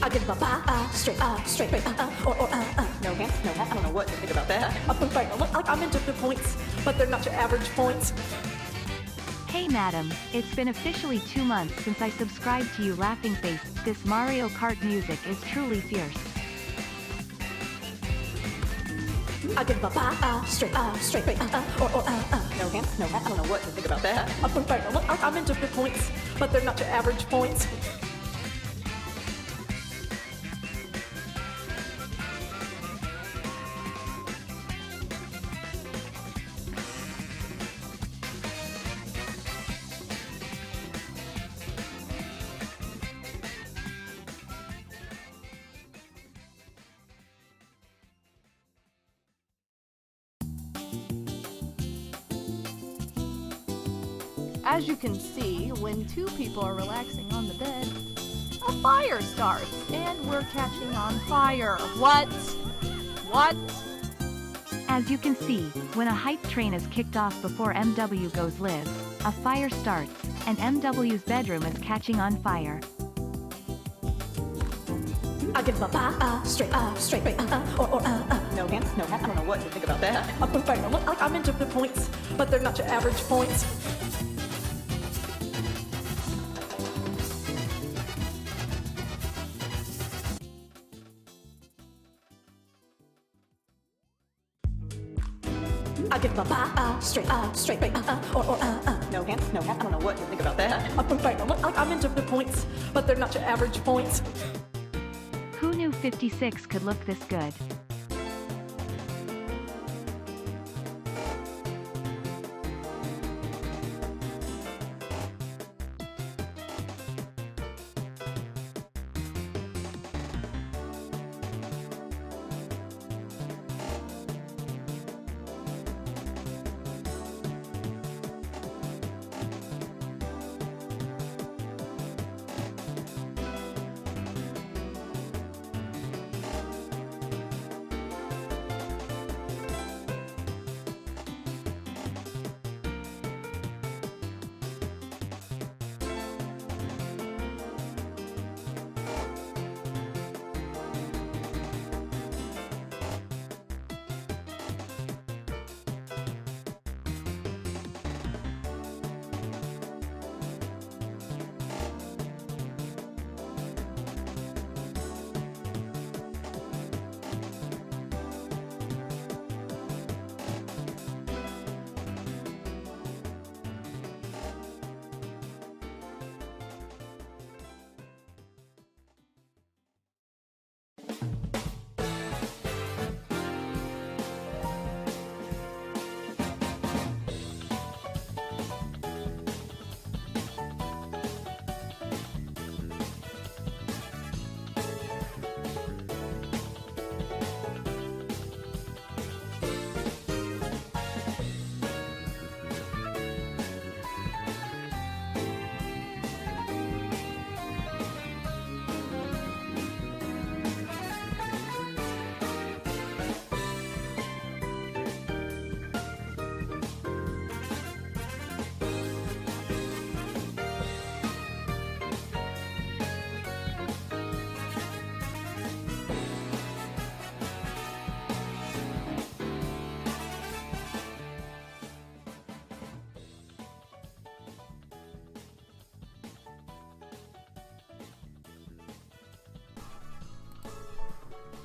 I give a straight, No hands, no hat, I don't know what to think about that. I'm into the points, but they're not your average points. Hey madam, it's been officially 2 months since I subscribed to you laughing face. This Mario Kart music is truly fierce. I give a straight, No hands, no hat, I don't know what to think about that. I'm into the points, but they're not your average points. As you can see, when two people are relaxing on the bed, a fire starts, and we're catching on fire. What? What? As you can see, when a hype train is kicked off before MW goes live, a fire starts, and MW's bedroom is catching on fire. I give a straight, No hands, no hat, I don't know what to think about that. I'm into the points, but they're not your average points. I give a straight, No hands, no hat, I don't know what to think about that. I'm into the points, but they're not your average points. Who knew 56 could look this good?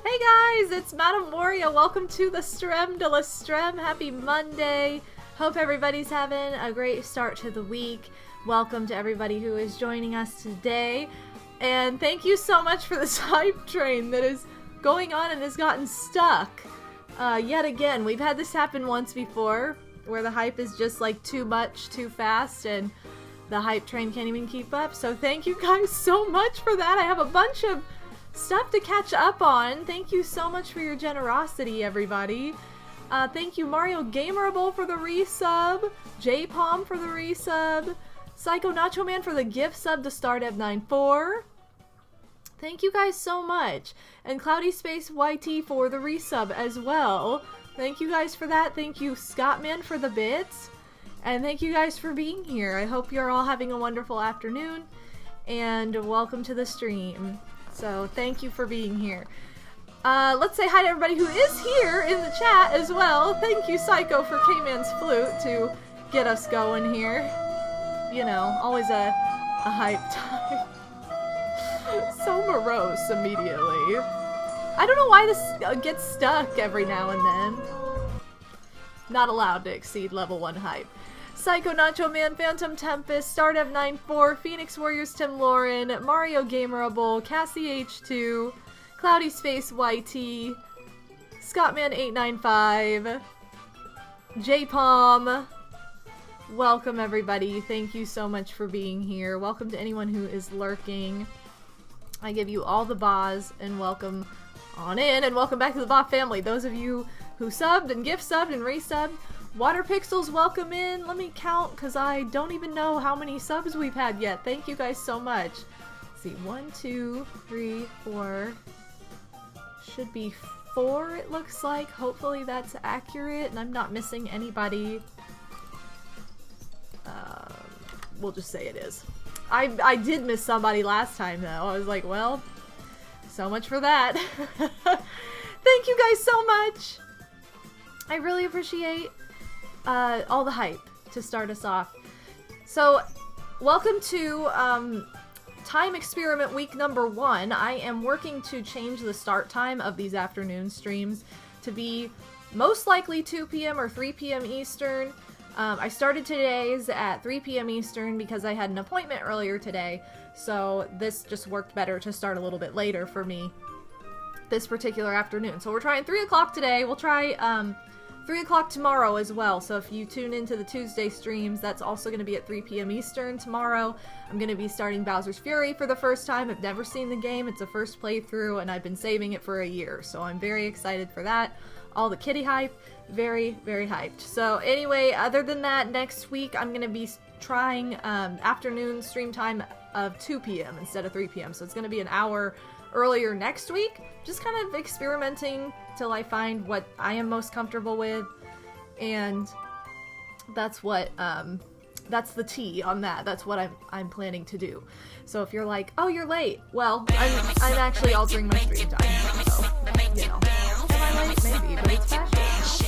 Hey guys, it's MadameWario. Welcome to the Strem de la Strem. Happy Monday. Hope everybody's having a great start to the week. Welcome to everybody who is joining us today. And thank you so much for this hype train that is going on and has gotten stuck. Yet again, we've had this happen once before, where the hype is just like too much, too fast, and the hype train can't even keep up. So thank you guys so much for that. I have a bunch of stuff to catch up on. Thank you so much for your generosity, everybody. Thank you Mario Gamerable for the resub, J-Palm for the resub, Psycho Nacho Man for the gift sub to StarDev94. Thank you guys so much. And Cloudy Space YT for the resub as well. Thank you guys for that. Thank you Scottman for the bits. And thank you guys for being here. I hope you're all having a wonderful afternoon. And welcome to the stream. So thank you for being here. Let's say hi to everybody who is here in the chat as well. Thank you, Psycho, for K-Man's flute to get us going here. You know, always a hype time. So morose immediately. I don't know why this gets stuck every now and then. Not allowed to exceed level 1 hype. Psycho Nacho Man, Phantom Tempest, Stardev94, Phoenix Warriors Tim Lauren, Mario Gamerable, Cassie H2, Cloudy Space YT, Scottman895, J-Palm. Welcome everybody. Thank you so much for being here. Welcome to anyone who is lurking. I give you all the bahs and welcome on in and welcome back to the bah family. Those of you who subbed and gift subbed and resubbed. Water Pixels, welcome in. Let me count because I don't even know how many subs we've had yet. Thank you guys so much. Let's see, 1, 2, 3, 4. Should be 4 it looks like. Hopefully that's accurate and I'm not missing anybody. We'll just say it is. I did miss somebody last time though. I was like, well, so much for that. Thank you guys so much. I really appreciate all the hype to start us off. So, welcome to Time Experiment Week number 1. I am working to change the start time of these afternoon streams to be most likely 2 p.m. or 3 p.m. Eastern. I started today's at 3 p.m. Eastern because I had an appointment earlier today, so this just worked better to start a little bit later for me this particular afternoon. So we're trying 3 o'clock today. We'll try 3 o'clock tomorrow as well, so if you tune into the Tuesday streams, that's also going to be at 3 p.m. Eastern tomorrow. I'm going to be starting Bowser's Fury for the first time. I've never seen the game. It's a first playthrough, and I've been saving it for a year, so I'm very excited for that. All the kitty hype. Very, very hyped. So anyway, other than that, next week I'm going to be trying afternoon stream time of 2 p.m. instead of 3 p.m. So it's going to be an hour earlier next week. Just kind of experimenting till I find what I am most comfortable with. And that's what, that's the tea on that. That's what I'm planning to do. So if you're like, oh, you're late. Well, I'm actually altering my stream time. So, you know. Am I late? Maybe, but it's fashion.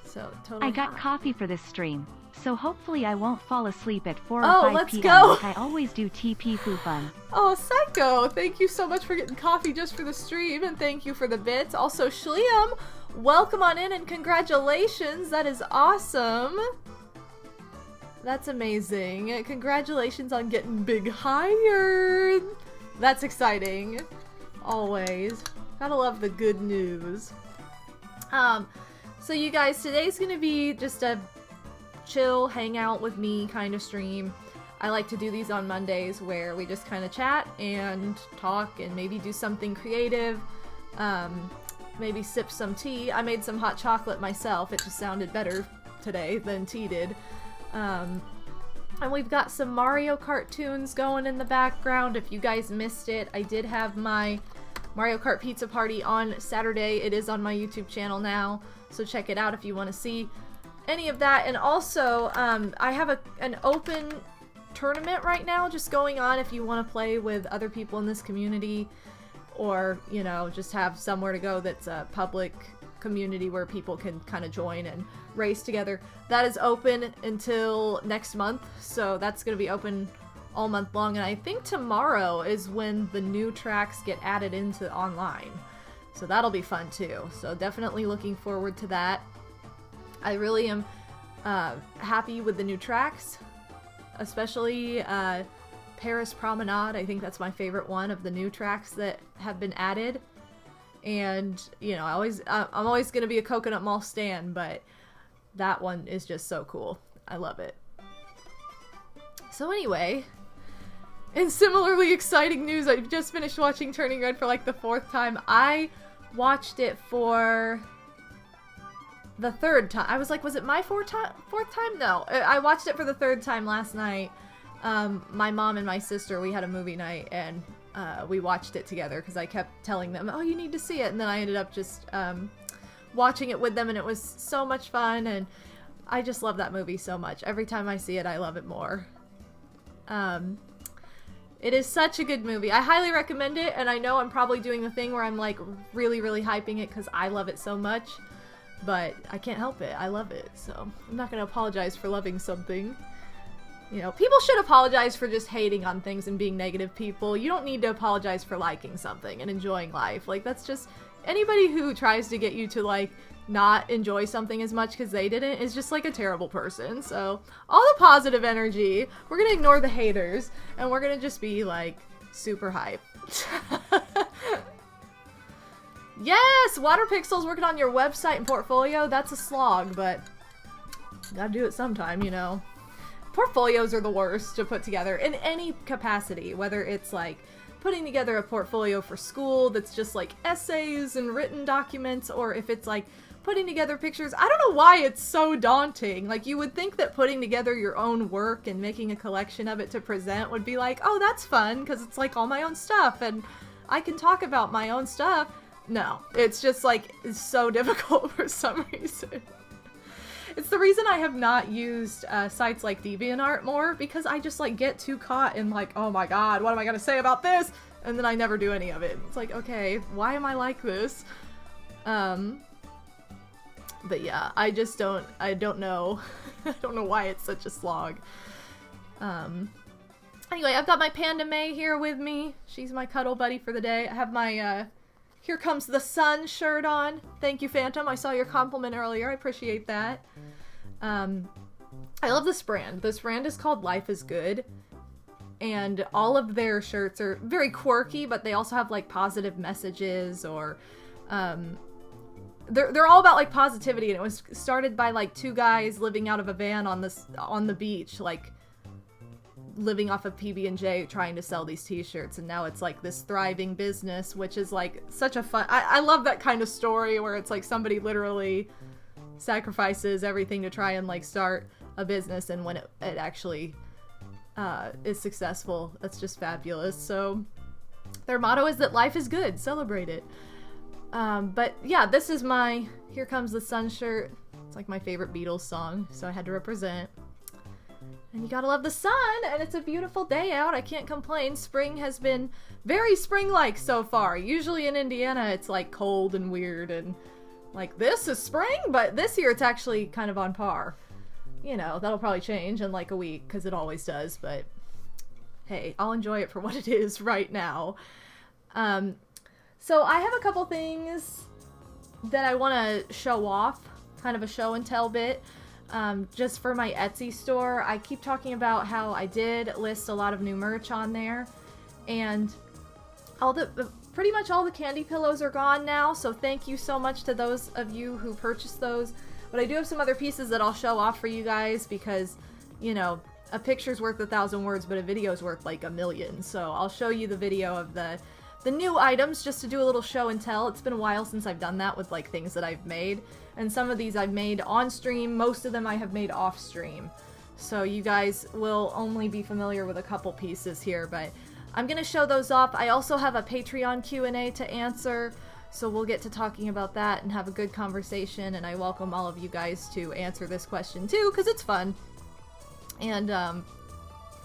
So, totally I got fine. coffee for this stream, so hopefully I won't fall asleep at 4 or Oh, 5 let's p.m. go. like I always do. TP foo fun. Oh, Psycho! Thank you so much for getting coffee just for the stream, and thank you for the bits. Also, Shliam, welcome on in and congratulations! That is awesome! That's amazing. Congratulations on getting big hired! That's exciting. Always. Gotta love the good news. So you guys, today's gonna be just a chill, hang out with me kind of stream. I like to do these on Mondays where we just kind of chat and talk and maybe do something creative. Maybe sip some tea. I made some hot chocolate myself. It just sounded better today than tea did. And we've got some Mario Kart tunes going in the background. If you guys missed it, I did have my Mario Kart Pizza Party on Saturday. It is on my YouTube channel now, so check it out if you want to see any of that. And also, I have an open tournament right now just going on if you want to play with other people in this community, or, you know, just have somewhere to go that's a public community where people can kind of join and race together. That is open until next month, so that's going to be open all month long, and I think tomorrow is when the new tracks get added into online. So that'll be fun too. So definitely looking forward to that. I really am happy with the new tracks, especially Paris Promenade. I think that's my favorite one of the new tracks that have been added. And, you know, I'm always going to be a Coconut Mall stan, but that one is just so cool. I love it. So anyway, in similarly exciting news, I've just finished watching Turning Red for like the 4th time. I watched it for the 3rd time. I was like, was it my 4th time? No, I watched it for the 3rd time last night. My mom and my sister, we had a movie night, and we watched it together because I kept telling them, oh, you need to see it, and then I ended up just watching it with them, and it was so much fun, and I just love that movie so much. Every time I see it, I love it more. It is such a good movie. I highly recommend it, and I know I'm probably doing the thing where I'm like really, really hyping it because I love it so much, but I can't help it. I love it, so I'm not going to apologize for loving something. You know, people should apologize for just hating on things and being negative people. You don't need to apologize for liking something and enjoying life. Like, that's just, anybody who tries to get you to, like, not enjoy something as much because they didn't is just, like, a terrible person. So, all the positive energy, we're gonna ignore the haters, and we're gonna just be, like, super hype. Yes! Water Pixels working on your website and portfolio. That's a slog, but gotta do it sometime, you know. Portfolios are the worst to put together in any capacity, whether it's like putting together a portfolio for school that's just like essays and written documents, or if it's like putting together pictures. I don't know why it's so daunting. Like, you would think that putting together your own work and making a collection of it to present would be like, oh, that's fun because it's like all my own stuff and I can talk about my own stuff. No, it's just like, it's so difficult for some reason. It's the reason I have not used sites like DeviantArt more, because I just like get too caught in like, oh my god, what am I gonna say about this? And then I never do any of it. It's like, okay, why am I like this? But yeah, I don't know. I don't know why it's such a slog. Anyway, I've got my Panda May here with me. She's my cuddle buddy for the day. I have my Here Comes the Sun shirt on. Thank you, Phantom. I saw your compliment earlier. I appreciate that. I love this brand. This brand is called Life is Good. And all of their shirts are very quirky, but they also have like positive messages, or they're all about like positivity. And it was started by like two guys living out of a van on the beach, like living off of PB&J, trying to sell these t-shirts, and now it's like this thriving business, which is like such a fun, I love that kind of story where it's like somebody literally sacrifices everything to try and like start a business, and when it actually is successful, that's just fabulous. So their motto is that life is good, celebrate it. But yeah, this is my Here Comes the Sun shirt. It's like my favorite Beatles song, so I had to represent. And you gotta love the sun, and it's a beautiful day out. I can't complain. Spring has been very spring-like so far. Usually in Indiana, it's like cold and weird and like, this is spring, but this year it's actually kind of on par. You know, that'll probably change in like a week, because it always does, but hey, I'll enjoy it for what it is right now. So I have a couple things that I want to show off, kind of a show and tell bit. Just for my Etsy store. I keep talking about how I did list a lot of new merch on there, and pretty much all the candy pillows are gone now, so thank you so much to those of you who purchased those. But I do have some other pieces that I'll show off for you guys, because, you know, a picture's worth 1,000 words, but a video's worth like 1,000,000. So I'll show you the video of the new items just to do a little show and tell. It's been a while since I've done that with like things that I've made. And some of these I've made on stream, most of them I have made off stream. So you guys will only be familiar with a couple pieces here, but I'm gonna show those off. I also have a Patreon Q&A to answer, so we'll get to talking about that and have a good conversation, and I welcome all of you guys to answer this question too, because it's fun. And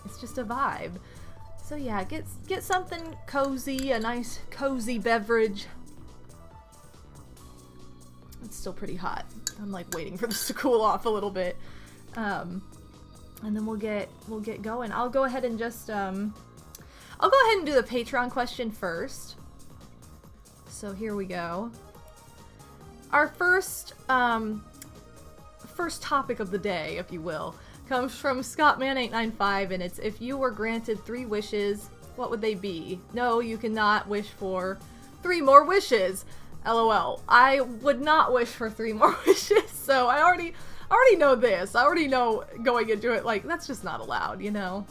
it's just a vibe. So yeah, get something cozy, a nice cozy beverage. It's still pretty hot. I'm like waiting for this to cool off a little bit. And then we'll get going. I'll go ahead and just I'll go ahead and do the Patreon question first. So here we go. Our first topic of the day, if you will, comes from Scottman895, and it's, if you were granted 3 wishes, what would they be? No, you cannot wish for 3 more wishes. LOL. I would not wish for 3 more wishes, so I already know this. I already know going into it, like, that's just not allowed, you know?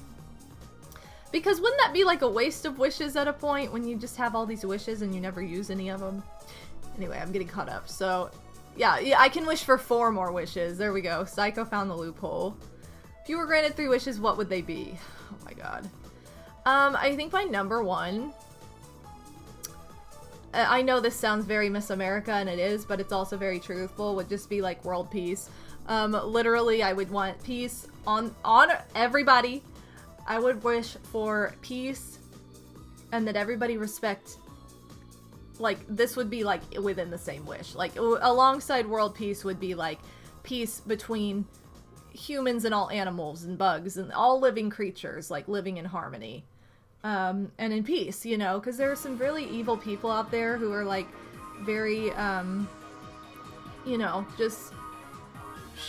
Because wouldn't that be like a waste of wishes at a point, when you just have all these wishes and you never use any of them? Anyway, I'm getting caught up. So, yeah, I can wish for 4 more wishes. There we go. Psycho found the loophole. If you were granted 3 wishes, what would they be? Oh my god. I think my number 1... I know this sounds very Miss America, and it is, but it's also very truthful, would just be like world peace. Literally, I would want peace on everybody. I would wish for peace and that everybody respect, like, this would be, like, within the same wish. Like, alongside world peace would be, like, peace between humans and all animals and bugs and all living creatures, like, living in harmony. And in peace, you know, because there are some really evil people out there who are, like, very, you know, just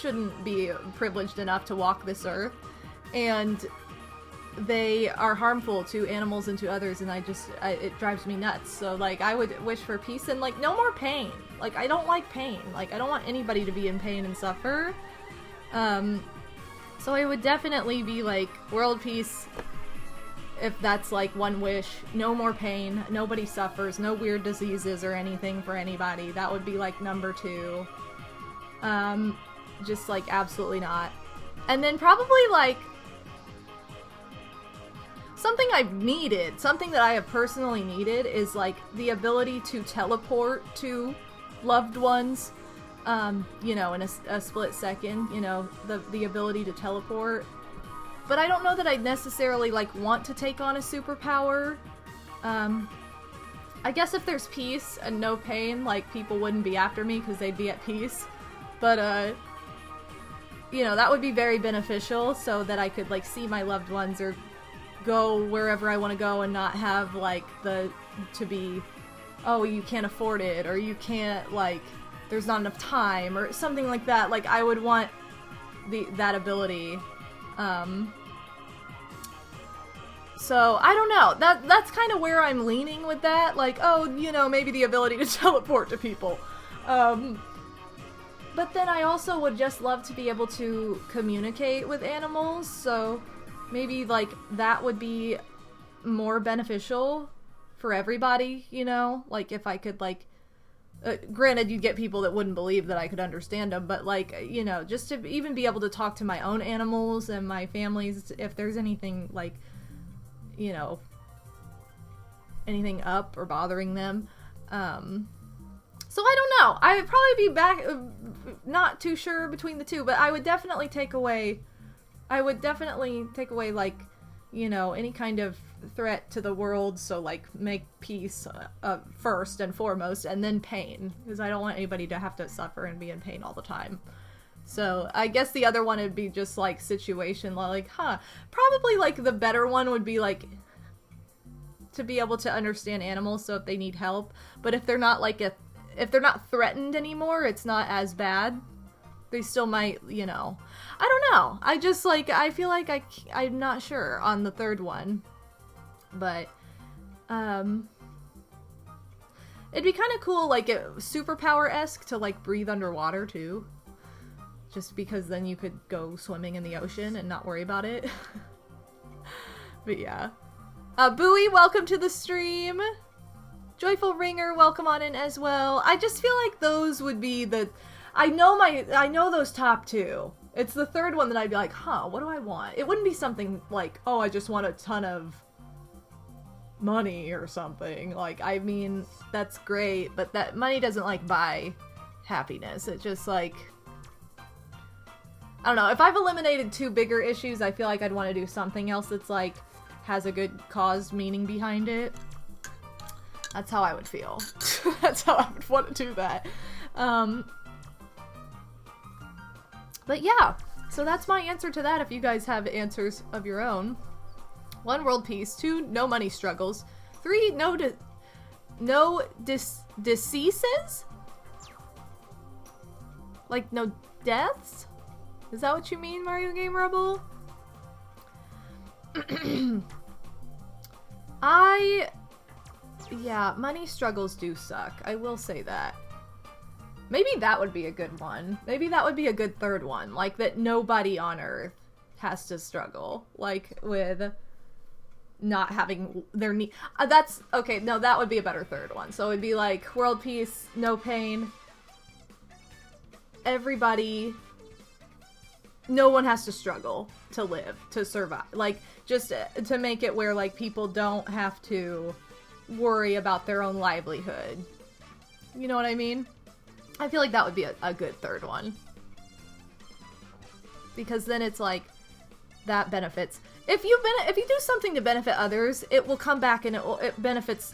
shouldn't be privileged enough to walk this earth. And they are harmful to animals and to others, and it drives me nuts. So, like, I would wish for peace and, like, no more pain. Like, I don't like pain. Like, I don't want anybody to be in pain and suffer. So it would definitely be, like, world peace, if that's, like, one wish. No more pain. Nobody suffers. No weird diseases or anything for anybody. That would be, like, number 2. Just, like, absolutely not. And then probably, like, something I've needed, something that I have personally needed is, like, the ability to teleport to loved ones, you know, in a split second, you know, the ability to teleport. But I don't know that I'd necessarily, like, want to take on a superpower. I guess if there's peace and no pain, like, people wouldn't be after me because they'd be at peace. But, you know, that would be very beneficial so that I could, like, see my loved ones or go wherever I want to go and not have, like, to be, oh, you can't afford it, or you can't, like, there's not enough time, or something like that. Like, I would want that ability. So, I don't know. That's kind of where I'm leaning with that. Like, oh, you know, maybe the ability to teleport to people. But then I also would just love to be able to communicate with animals, so maybe, like, that would be more beneficial for everybody, you know? Like, if I could, like, granted, you'd get people that wouldn't believe that I could understand them, but, like, you know, just to even be able to talk to my own animals and my families, if there's anything, like, you know, anything up or bothering them. So I don't know. I would probably be back, not too sure between the two, but I would definitely take away, like, you know, any kind of threat to the world, so, like, make peace first and foremost, and then pain, because I don't want anybody to have to suffer and be in pain all the time. So I guess the other one would be just, like, situation, like, probably, like, the better one would be, like, to be able to understand animals, so if they need help, but if they're not, like, if they're not threatened anymore, it's not as bad. They still might, you know. I don't know. I just, like, I feel like I'm not sure on the third one. But, it'd be kind of cool, like, superpower-esque to, like, breathe underwater, too. Just because then you could go swimming in the ocean and not worry about it. But, yeah. Bowie, welcome to the stream. Joyful Ringer, welcome on in as well. I just feel like those would be I know those top two. It's the third one that I'd be like, what do I want? It wouldn't be something like, oh, I just want a ton of money or something. Like, I mean, that's great, but that money doesn't, like, buy happiness. It just, like, I don't know. If I've eliminated two bigger issues, I feel like I'd want to do something else that's, like, has a good cause meaning behind it. That's how I would feel. That's how I would want to do that. But yeah, so that's my answer to that if you guys have answers of your own. 1, world peace. 2, no money struggles. 3, no deceases? Like, no deaths? Is that what you mean, Mario Game Rebel? Yeah, money struggles do suck. I will say that. Maybe that would be a good one. Maybe that would be a good third one. Like, that nobody on Earth has to struggle. Like, with not having their need. That's, okay, no, that would be a better third one. So it'd be like, world peace, no pain. Everybody, no one has to struggle to live, to survive. Like, just to make it where, like, people don't have to worry about their own livelihood. You know what I mean? I feel like that would be a good third one. Because then it's like, that benefits. if you do something to benefit others, it will come back and it benefits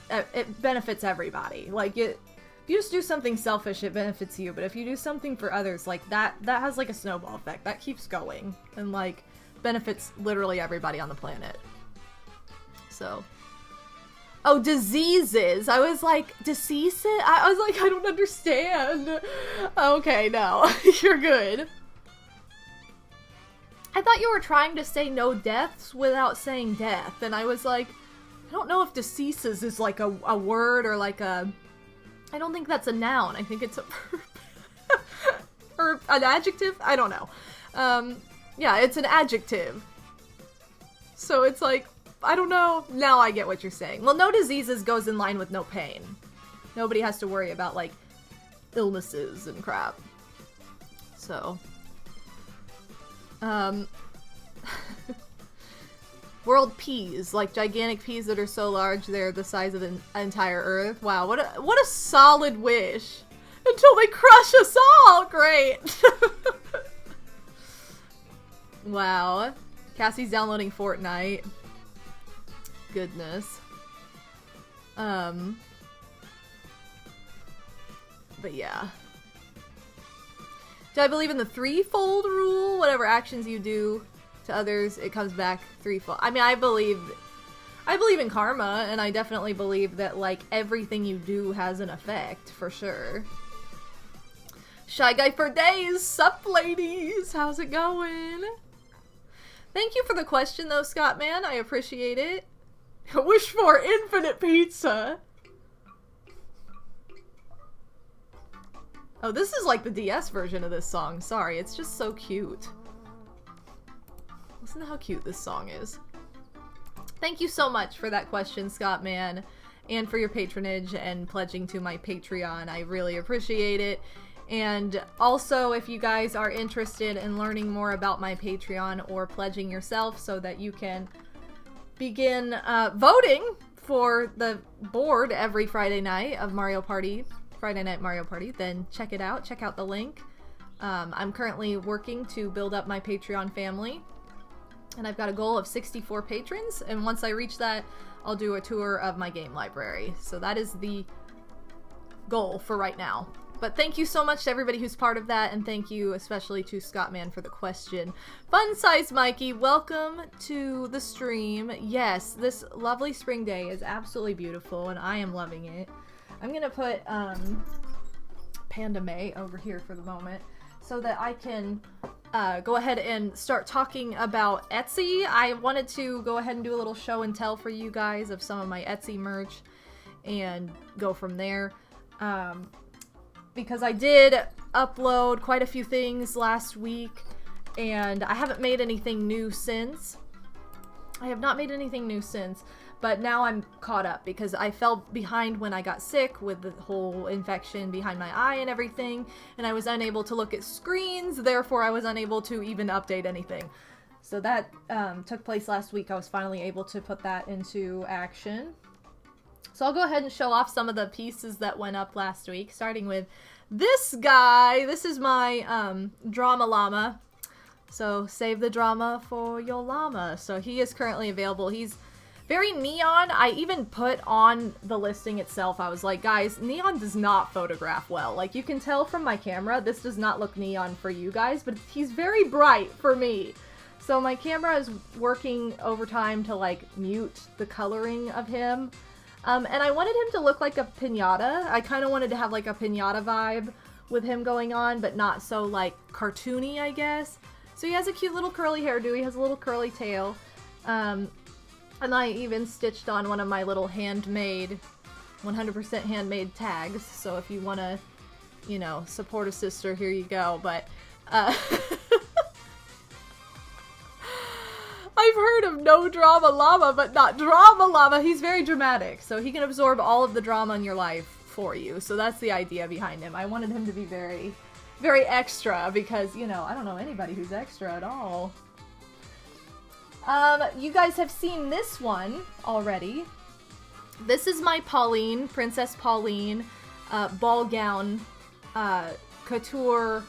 everybody. Like if you just do something selfish, it benefits you. But if you do something for others, like that has like a snowball effect that keeps going and like benefits literally everybody on the planet. So, oh, diseases. I was like, diseases? I was like, I don't understand. Okay, no, you're good. I thought you were trying to say no deaths without saying death, and I was like, I don't know if deceases is like a word or like a... I don't think that's a noun. I think it's a verb. Or an adjective? I don't know. Yeah, it's an adjective. So it's like, I don't know. Now I get what you're saying. Well, no diseases goes in line with no pain. Nobody has to worry about, like, illnesses and crap. So... world peas, like gigantic peas that are so large they're the size of an entire Earth. Wow, what a solid wish. Until they crush us all! Great! Wow. Cassie's downloading Fortnite. Goodness. But yeah. Do I believe in the threefold rule? Whatever actions you do to others, it comes back threefold. I mean, I believe in karma, and I definitely believe that, like, everything you do has an effect, for sure. Shy Guy for Days! Sup, ladies? How's it going? Thank you for the question, though, Scott, man. I appreciate it. Wish for infinite pizza! Oh, this is like the DS version of this song. Sorry, it's just so cute. Listen to how cute this song is. Thank you so much for that question, Scott Man, and for your patronage and pledging to my Patreon. I really appreciate it. And also, if you guys are interested in learning more about my Patreon or pledging yourself so that you can begin voting for the board every Friday night of Mario Party, Friday Night Mario Party, then check it out. Check out the link. I'm currently working to build up my Patreon family, and I've got a goal of 64 patrons, and once I reach that, I'll do a tour of my game library. So that is the goal for right now. But thank you so much to everybody who's part of that, and thank you especially to Scottman for the question. Fun Size Mikey, welcome to the stream. Yes, this lovely spring day is absolutely beautiful, and I am loving it. I'm gonna put Panda May over here for the moment so that I can go ahead and start talking about Etsy. I wanted to go ahead and do a little show and tell for you guys of some of my Etsy merch and go from there. Because I did upload quite a few things last week, and I haven't made anything new since. I have not made anything new since, but now I'm caught up because I fell behind when I got sick with the whole infection behind my eye and everything, and I was unable to look at screens, therefore I was unable to even update anything. So that took place last week. I was finally able to put that into action. So I'll go ahead and show off some of the pieces that went up last week, starting with this guy. This is my drama llama. So save the drama for your llama. So he is currently available. He's very neon. I even put on the listing itself, I was like, guys, neon does not photograph well. Like, you can tell from my camera, this does not look neon for you guys, but he's very bright for me. So my camera is working overtime to, like, mute the coloring of him. And I wanted him to look like a piñata. I kind of wanted to have, like, a piñata vibe with him going on, but not so, like, cartoony, I guess. So he has a cute little curly hairdo. He has a little curly tail. And I even stitched on one of my little handmade, 100% handmade tags. So if you want to, you know, support a sister, here you go. But, I've heard of no drama llama, but not drama llama. He's very dramatic, so he can absorb all of the drama in your life for you. So that's the idea behind him. I wanted him to be very, very extra because, you know, I don't know anybody who's extra at all. You guys have seen this one already. This is my Pauline, Princess Pauline, ball gown, couture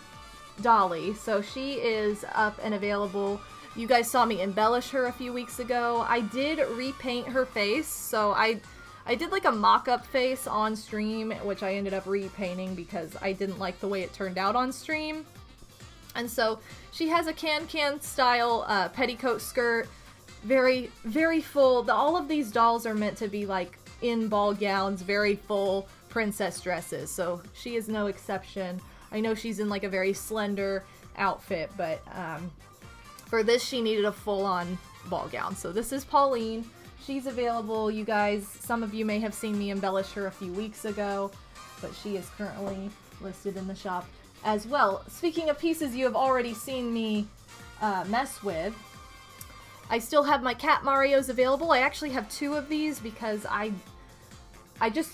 dolly. So she is up and available. You guys saw me embellish her a few weeks ago. I did repaint her face, so I did like a mock-up face on stream, which I ended up repainting because I didn't like the way it turned out on stream. And so she has a can-can style petticoat skirt, very, very full. All of these dolls are meant to be like in ball gowns, very full princess dresses, so she is no exception. I know she's in like a very slender outfit, but for this she needed a full-on ball gown. So this is Pauline. She's available, you guys. Some of you may have seen me embellish her a few weeks ago, but she is currently listed in the shop as well. Speaking of pieces you have already seen me mess with, I still have my Cat Marios available. I actually have 2 of these because I just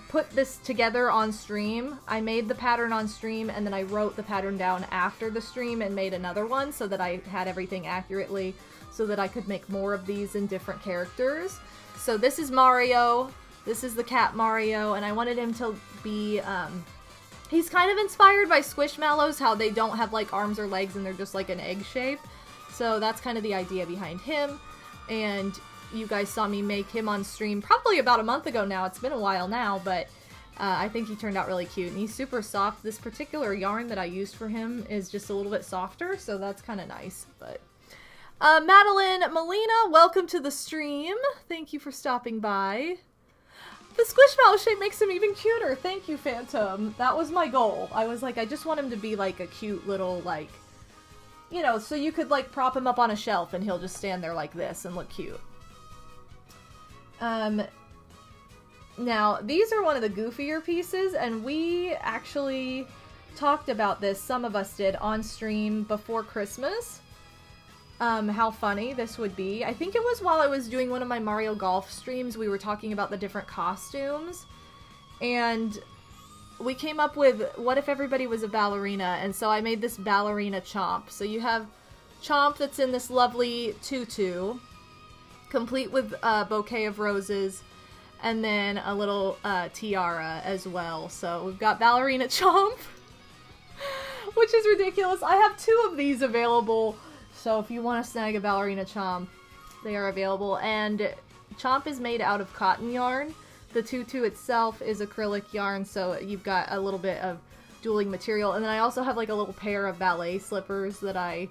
put this together on stream. I made the pattern on stream and then I wrote the pattern down after the stream and made another one so that I had everything accurately so that I could make more of these in different characters. So this is Mario, this is the Cat Mario, and I wanted him to be, he's kind of inspired by Squishmallows, how they don't have like arms or legs and they're just like an egg shape. So that's kind of the idea behind him, and you guys saw me make him on stream probably about a month ago now. It's been a while now, but I think he turned out really cute, and he's super soft. This particular yarn that I used for him is just a little bit softer, so that's kind of nice. But Madeline Molina, welcome to the stream. Thank you for stopping by. The Squishmallow shape makes him even cuter. Thank you, Phantom. That was my goal. I was like, I just want him to be like a cute little, like, you know, so you could like prop him up on a shelf and he'll just stand there like this and look cute. Now, these are one of the goofier pieces, and we actually talked about this, some of us did, on stream before Christmas. How funny this would be. I think it was while I was doing one of my Mario Golf streams, we were talking about the different costumes, and we came up with, what if everybody was a ballerina? And so I made this Ballerina Chomp. So you have Chomp that's in this lovely tutu, complete with a bouquet of roses, and then a little tiara as well. So we've got Ballerina Chomp, which is ridiculous. I have 2 of these available, so if you want to snag a Ballerina Chomp, they are available. And Chomp is made out of cotton yarn. The tutu itself is acrylic yarn, so you've got a little bit of dueling material. And then I also have like a little pair of ballet slippers that I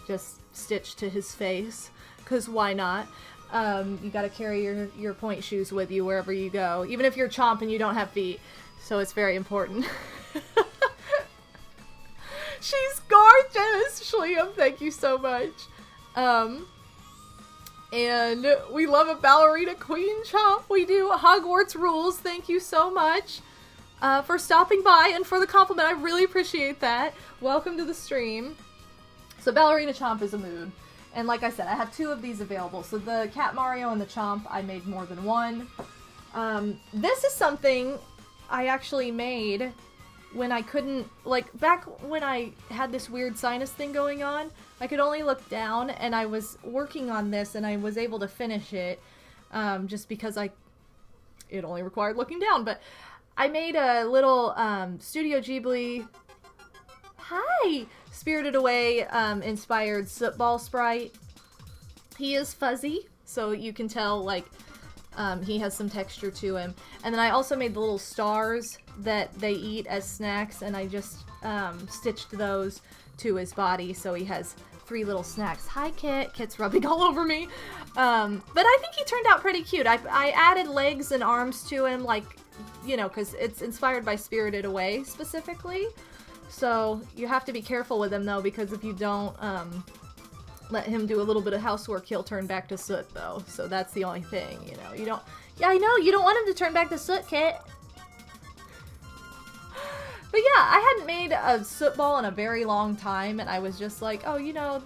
just stitched to his face, because why not? You gotta carry your point shoes with you wherever you go, even if you're Chomp and you don't have feet, so it's very important. She's gorgeous, Shliam, thank you so much. And we love a Ballerina Queen Chomp, we do. Hogwarts rules, thank you so much for stopping by and for the compliment, I really appreciate that. Welcome to the stream. So Ballerina Chomp is a mood. And like I said, I have 2 of these available. So the Cat Mario and the Chomp, I made more than one. This is something I actually made when I couldn't, like, back when I had this weird sinus thing going on, I could only look down, and I was working on this, and I was able to finish it, just because it only required looking down. But I made a little Studio Ghibli, hi! Spirited Away inspired soot ball sprite. He is fuzzy, so you can tell like he has some texture to him. And then I also made the little stars that they eat as snacks, and I just stitched those to his body, so he has 3 little snacks. Hi Kit! Kit's rubbing all over me. But I think he turned out pretty cute. I added legs and arms to him, like, you know, because it's inspired by Spirited Away specifically. So you have to be careful with him though, because if you don't let him do a little bit of housework, he'll turn back to soot though. So that's the only thing, you know. You don't, yeah, I know, you don't want him to turn back to soot, Kit. But yeah, I hadn't made a soot ball in a very long time, and I was just like, oh, you know,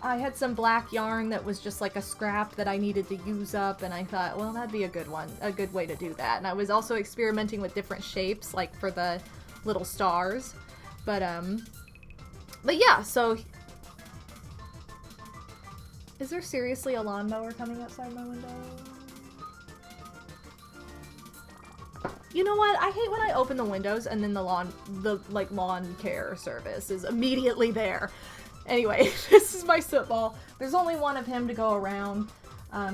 I had some black yarn that was just like a scrap that I needed to use up, and I thought, well, that'd be a good one, a good way to do that. And I was also experimenting with different shapes, like for the little stars, but yeah, so is there seriously a lawnmower coming outside my window? You know what? I hate when I open the windows and then the lawn care service is immediately there. Anyway, this is my soot ball. There's only one of him to go around.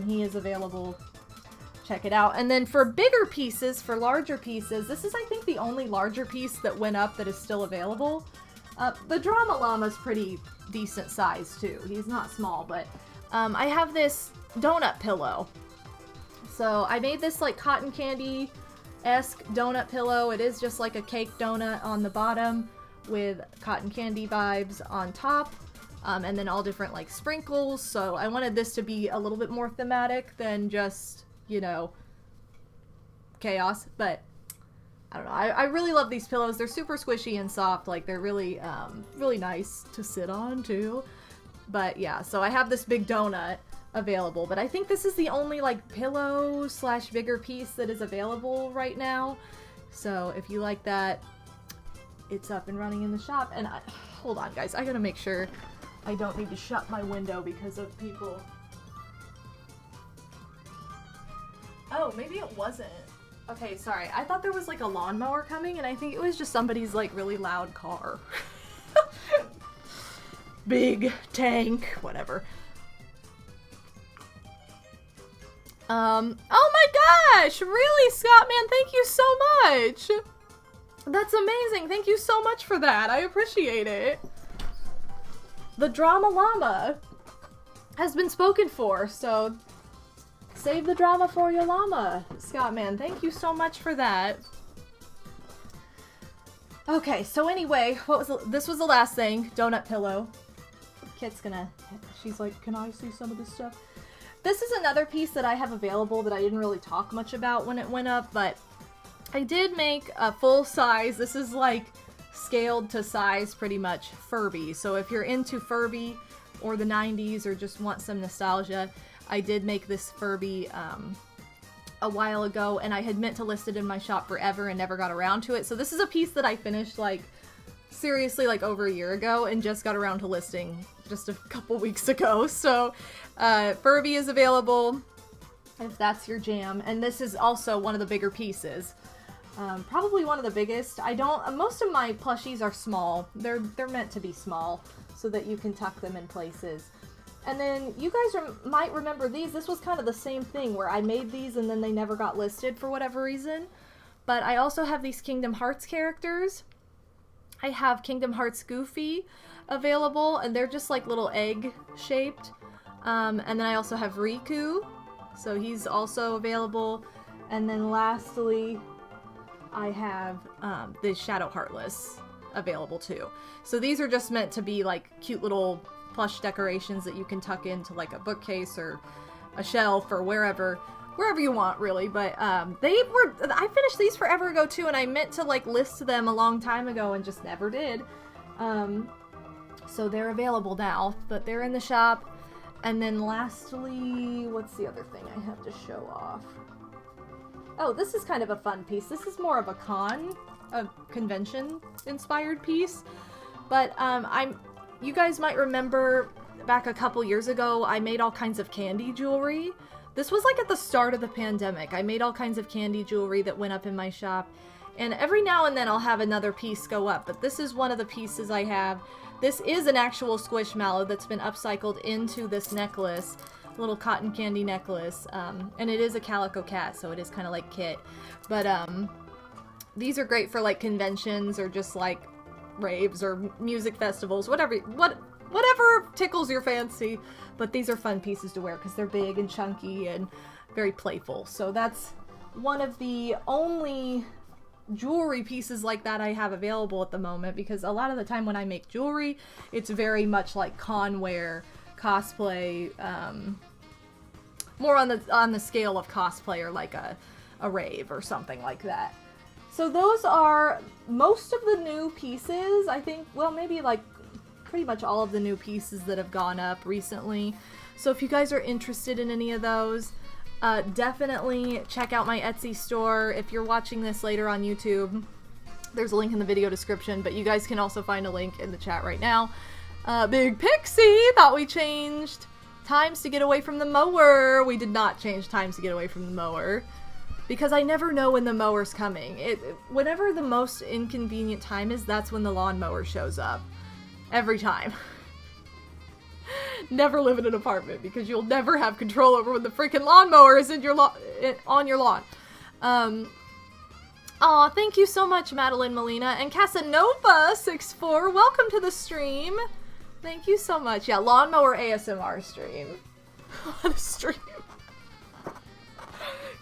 He is available. Check it out. And then for bigger pieces, for larger pieces, this is, I think, the only larger piece that went up that is still available. The Drama Llama's pretty decent size, too. He's not small, but I have this donut pillow. So I made this, like, cotton candy-esque donut pillow. It is just like a cake donut on the bottom with cotton candy vibes on top. And then all different, like, sprinkles. So I wanted this to be a little bit more thematic than just, you know, chaos. But I don't know. I really love these pillows. They're super squishy and soft. Like, they're really, really nice to sit on, too. But, yeah. So I have this big donut available. But I think this is the only, like, pillow / bigger piece that is available right now. So if you like that, it's up and running in the shop. And hold on, guys. I gotta make sure I don't need to shut my window because of people. Oh, maybe it wasn't. Okay, sorry. I thought there was like a lawnmower coming, and I think it was just somebody's like really loud car. Big tank, whatever. Oh my gosh! Really, Scott, man, thank you so much! That's amazing. Thank you so much for that. I appreciate it. The Drama Llama has been spoken for, so save the drama for your llama, Scott, man. Thank you so much for that. Okay, so anyway, this was the last thing. Donut pillow. Kit's she's like, can I see some of this stuff? This is another piece that I have available that I didn't really talk much about when it went up, but I did make a full size. This is like scaled to size pretty much Furby. So if you're into Furby or the 90s or just want some nostalgia, I did make this Furby a while ago, and I had meant to list it in my shop forever and never got around to it. So this is a piece that I finished like seriously like over a year ago and just got around to listing just a couple weeks ago. So Furby is available if that's your jam, and this is also one of the bigger pieces. Probably one of the biggest. Most of my plushies are small. They're meant to be small so that you can tuck them in places. And then you guys might remember these. This was kind of the same thing where I made these and then they never got listed for whatever reason. But I also have these Kingdom Hearts characters. I have Kingdom Hearts Goofy available, and they're just like little egg shaped. And then I also have Riku, so he's also available. And then lastly, I have the Shadow Heartless available too. So these are just meant to be like cute little plush decorations that you can tuck into like a bookcase or a shelf or wherever you want, really. But I finished these forever ago too, and I meant to like list them a long time ago and just never did. So they're available now, but they're in the shop. And then lastly, what's the other thing I have to show off? Oh, this is kind of a fun piece. This is more of a convention-inspired piece. But you guys might remember back a couple years ago, I made all kinds of candy jewelry. This was like at the start of the pandemic. I made all kinds of candy jewelry that went up in my shop. And every now and then I'll have another piece go up. But this is one of the pieces I have. This is an actual Squishmallow that's been upcycled into this necklace. Little cotton candy necklace, and it is a calico cat, so it is kind of like Kit. But these are great for like conventions or just like raves or music festivals, whatever tickles your fancy. But these are fun pieces to wear because they're big and chunky and very playful. So that's one of the only jewelry pieces like that I have available at the moment, because a lot of the time when I make jewelry, it's very much like conwear, cosplay, more on the scale of cosplay or like a rave or something like that. So those are most of the new pieces, I think. Well, maybe like pretty much all of the new pieces that have gone up recently. So if you guys are interested in any of those, definitely check out my Etsy store. If you're watching this later on YouTube, there's a link in the video description, but you guys can also find a link in the chat right now. Big Pixie thought we changed times to get away from the mower. We did not change times to get away from the mower, because I never know when the mower's coming. Whenever the most inconvenient time is, that's when the lawnmower shows up. Every time. Never live in an apartment because you'll never have control over when the freaking lawnmower is in your on your lawn. Aw, thank you so much, Madeline Molina. And Casanova64, welcome to the stream. Thank you so much. Yeah, lawnmower ASMR stream. On a stream.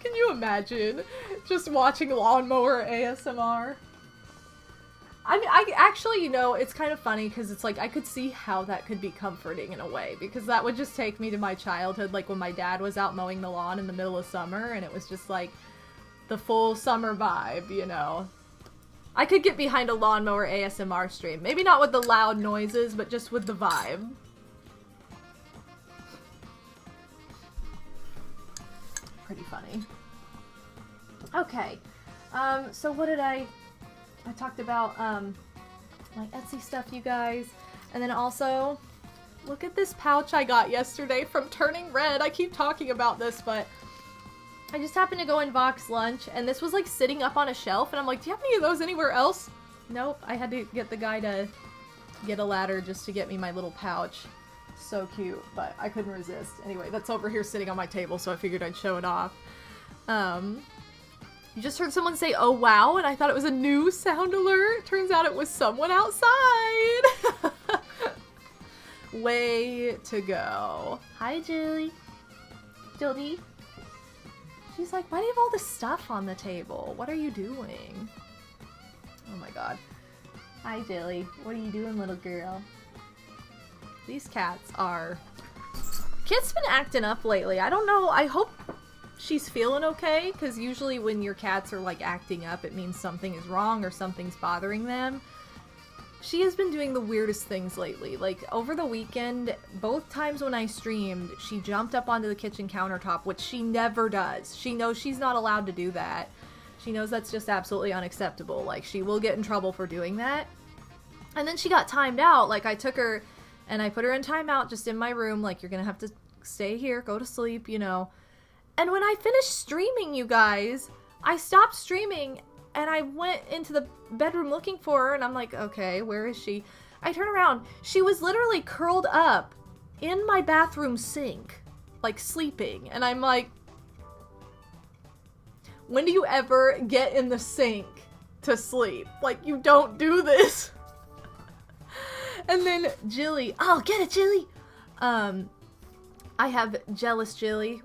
Can you imagine just watching lawnmower ASMR? I mean, I actually, you know, it's kind of funny because it's like I could see how that could be comforting in a way, because that would just take me to my childhood, like when my dad was out mowing the lawn in the middle of summer, and it was just like the full summer vibe, you know. I could get behind a lawnmower ASMR stream. Maybe not with the loud noises, but just with the vibe. Pretty funny. Okay. So what did I talked about, my Etsy stuff, you guys. And then also, look at this pouch I got yesterday from Turning Red. I keep talking about this, but I just happened to go in Vox Lunch, and this was like sitting up on a shelf, and I'm like, do you have any of those anywhere else? Nope, I had to get the guy to get a ladder just to get me my little pouch. So cute, but I couldn't resist. Anyway, that's over here sitting on my table, so I figured I'd show it off. You just heard someone say, oh wow, and I thought it was a new sound alert. Turns out it was someone outside. Way to go. Hi, Julie. Julie. She's like, why do you have all this stuff on the table? What are you doing? Oh my god. Hi, Julie. What are you doing, little girl? These cats are... Kit's been acting up lately. I don't know. I hope she's feeling okay, because usually when your cats are like acting up, it means something is wrong or something's bothering them. She has been doing the weirdest things lately. Like, over the weekend, both times when I streamed, she jumped up onto the kitchen countertop, which she never does. She knows she's not allowed to do that. She knows that's just absolutely unacceptable. Like, she will get in trouble for doing that. And then she got timed out. Like, I took her and I put her in timeout just in my room. Like, you're gonna have to stay here, go to sleep, you know. And when I finished streaming, you guys, I stopped streaming and I went into the bedroom looking for her, and I'm like, okay, where is she? I turn around. She was literally curled up in my bathroom sink, like sleeping. And I'm like, when do you ever get in the sink to sleep? Like, you don't do this. And then Jilly, oh, get it, Jilly. I have Jealous Jilly.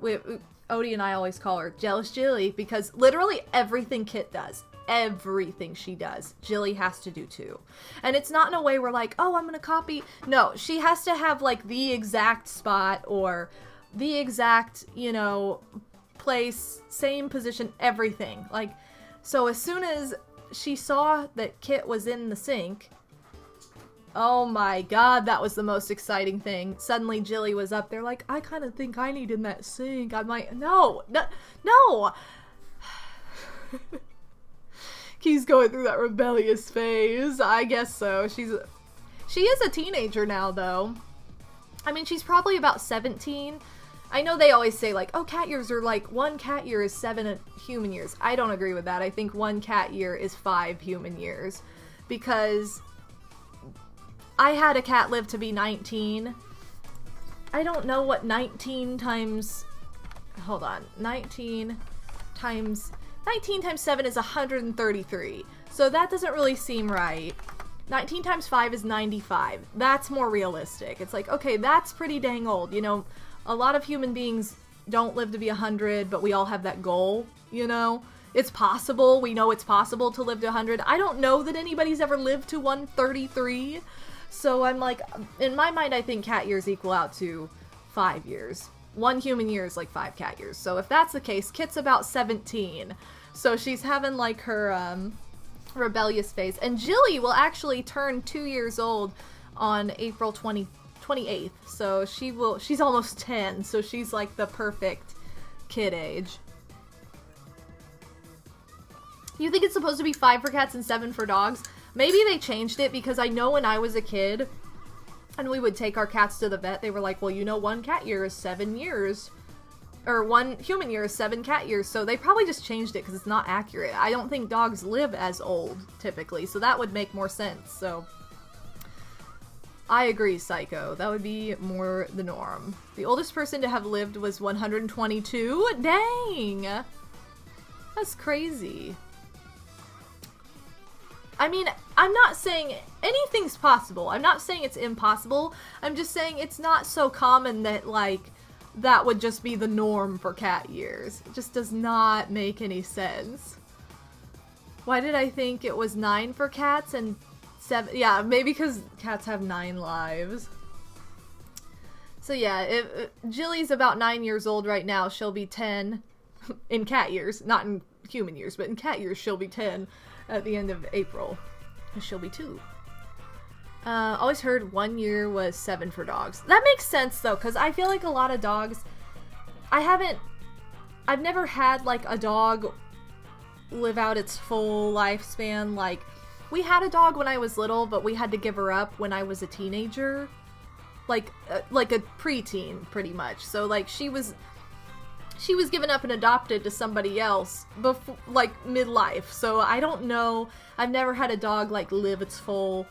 Odie and I always call her Jealous Jilly, because literally everything Kit does, everything she does, Jilly has to do too. And it's not in a way where like, oh, I'm gonna copy. No, she has to have like the exact spot or the exact, you know, place, same position, everything. Like, so as soon as she saw that Kit was in the sink, oh my god, that was the most exciting thing. Suddenly Jilly was up there like, I kind of think I need in that sink. I'm like, no. He's going through that rebellious phase. I guess so. She is a teenager now, though. I mean, she's probably about 17. I know they always say, like, oh, cat years are like, 1 cat year is 7 human years. I don't agree with that. I think 1 cat year is 5 human years. Because I had a cat live to be 19. I don't know what 19 times... Hold on. 19 times 7 is 133. So that doesn't really seem right. 19 times 5 is 95. That's more realistic. It's like, okay, that's pretty dang old. You know, a lot of human beings don't live to be 100, but we all have that goal, you know? It's possible. We know it's possible to live to 100. I don't know that anybody's ever lived to 133. So I'm like, in my mind, I think cat years equal out to 5 years. 1 human year is like 5 cat years. So if that's the case, Kit's about 17. So she's having like her rebellious phase. And Jilly will actually turn 2 years old on April 28th. So she's almost 10. So she's like the perfect kid age. You think it's supposed to be 5 for cats and 7 for dogs? Maybe they changed it, because I know when I was a kid and we would take our cats to the vet, they were like, well, you know, 1 cat year is 7 years. Or 1 human year is 7 cat years. So they probably just changed it because it's not accurate. I don't think dogs live as old, typically. So that would make more sense. So I agree, Psycho. That would be more the norm. The oldest person to have lived was 122? Dang! That's crazy. I mean, I'm not saying anything's possible. I'm not saying it's impossible. I'm just saying it's not so common that, like, that would just be the norm for cat years. It just does not make any sense. Why did I think it was 9 for cats and 7? Yeah, maybe because cats have 9 lives. So yeah, if Jilly's about 9 years old right now, she'll be 10 in cat years. Not in human years, but in cat years she'll be 10 at the end of April. She'll be 2. Always heard 1 year was 7 for dogs. That makes sense though, because I feel like a lot of dogs, I've never had like a dog live out its full lifespan. Like, we had a dog when I was little, but we had to give her up when I was a teenager. Like a preteen, pretty much. So like she was given up and adopted to somebody else before, like, midlife. So I don't know. I've never had a dog like live its full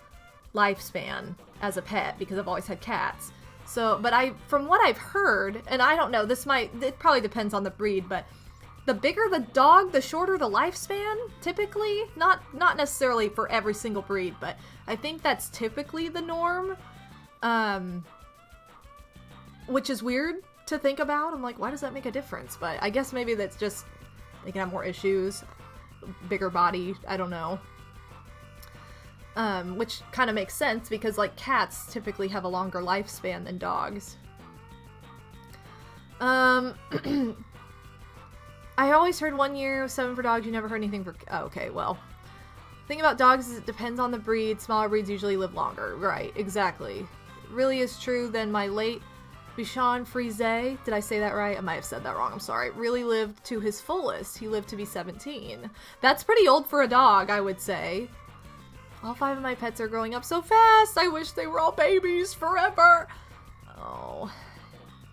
lifespan as a pet because I've always had cats. So, but from what I've heard, and I don't know, it probably depends on the breed, but the bigger the dog, the shorter the lifespan, typically. Not necessarily for every single breed, but I think that's typically the norm. Which is weird to think about. I'm like, why does that make a difference? But I guess maybe that's just, they can have more issues, bigger body, I don't know. Which kind of makes sense because, like, cats typically have a longer lifespan than dogs. I always heard 1 year, 7 for dogs. You never heard anything for... Oh, okay, well. The thing about dogs is it depends on the breed. Smaller breeds usually live longer. Right, exactly. It really is true. Then my late Bichon Frise, did I say that right? I might have said that wrong. I'm sorry. Really lived to his fullest. He lived to be 17. That's pretty old for a dog, I would say. All 5 of my pets are growing up so fast. I wish they were all babies forever. Oh,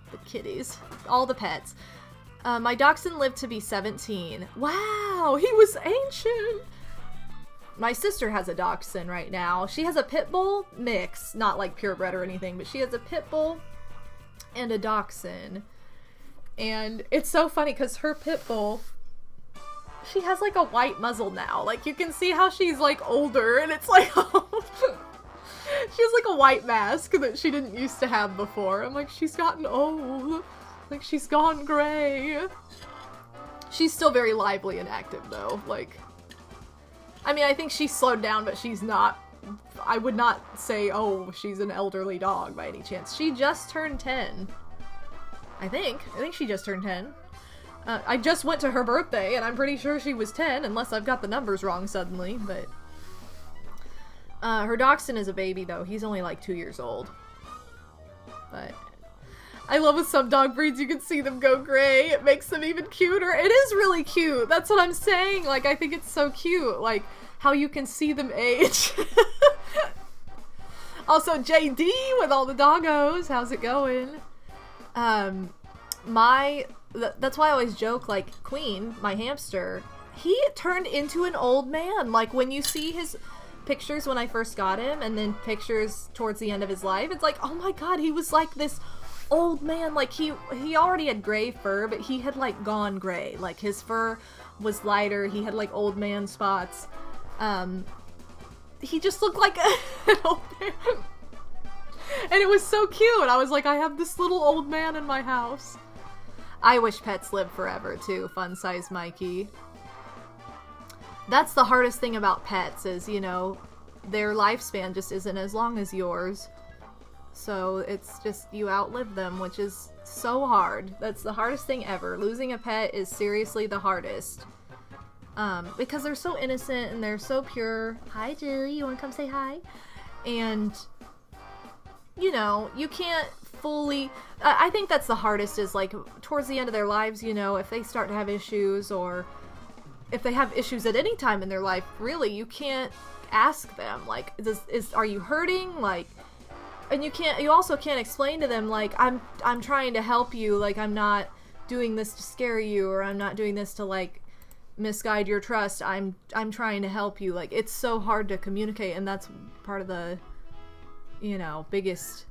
the kitties. All the pets. My dachshund lived to be 17. Wow, he was ancient. My sister has a dachshund right now. She has a pit bull mix, not like purebred or anything, but she has a pit bull and a dachshund. And it's so funny because her pit bull, she has like a white muzzle now. Like, you can see how she's like older, and it's like, she has like a white mask that she didn't used to have before. I'm like, she's gotten old. Like, she's gone gray. She's still very lively and active, though. Like, I mean, I think she's slowed down, but she's not... I would not say, oh, she's an elderly dog by any chance. She just turned 10. I think she just turned 10. I just went to her birthday, and I'm pretty sure she was 10, unless I've got the numbers wrong suddenly, but... her dachshund is a baby, though. He's only, like, 2 years old. But... I love with some dog breeds, you can see them go gray. It makes them even cuter. It is really cute. That's what I'm saying. Like, I think it's so cute. Like, how you can see them age. Also, JD with all the doggos. How's it going? That's why I always joke, like, Queen, my hamster, he turned into an old man. Like, when you see his pictures when I first got him, and then pictures towards the end of his life, it's like, oh my god, he was like this old man. Like, he already had gray fur, but he had like gone gray. Like, his fur was lighter, he had like old man spots. He just looked like an old man. And it was so cute. I was like, I have this little old man in my house. I wish pets lived forever too. Fun size Mikey. That's the hardest thing about pets is, you know, their lifespan just isn't as long as yours. So it's just, you outlive them, which is so hard. That's the hardest thing ever. Losing a pet is seriously the hardest. Because they're so innocent and they're so pure. Hi, Julie. You want to come say hi? And, you know, you can't fully... I think that's the hardest is, like, towards the end of their lives, you know, if they start to have issues or if they have issues at any time in their life, really, you can't ask them, like, are you hurting? Like... And you also can't explain to them, like, I'm trying to help you, like, I'm not doing this to scare you, or I'm not doing this to, like, misguide your trust. I'm trying to help you. Like, it's so hard to communicate, and that's part of the you know, biggest,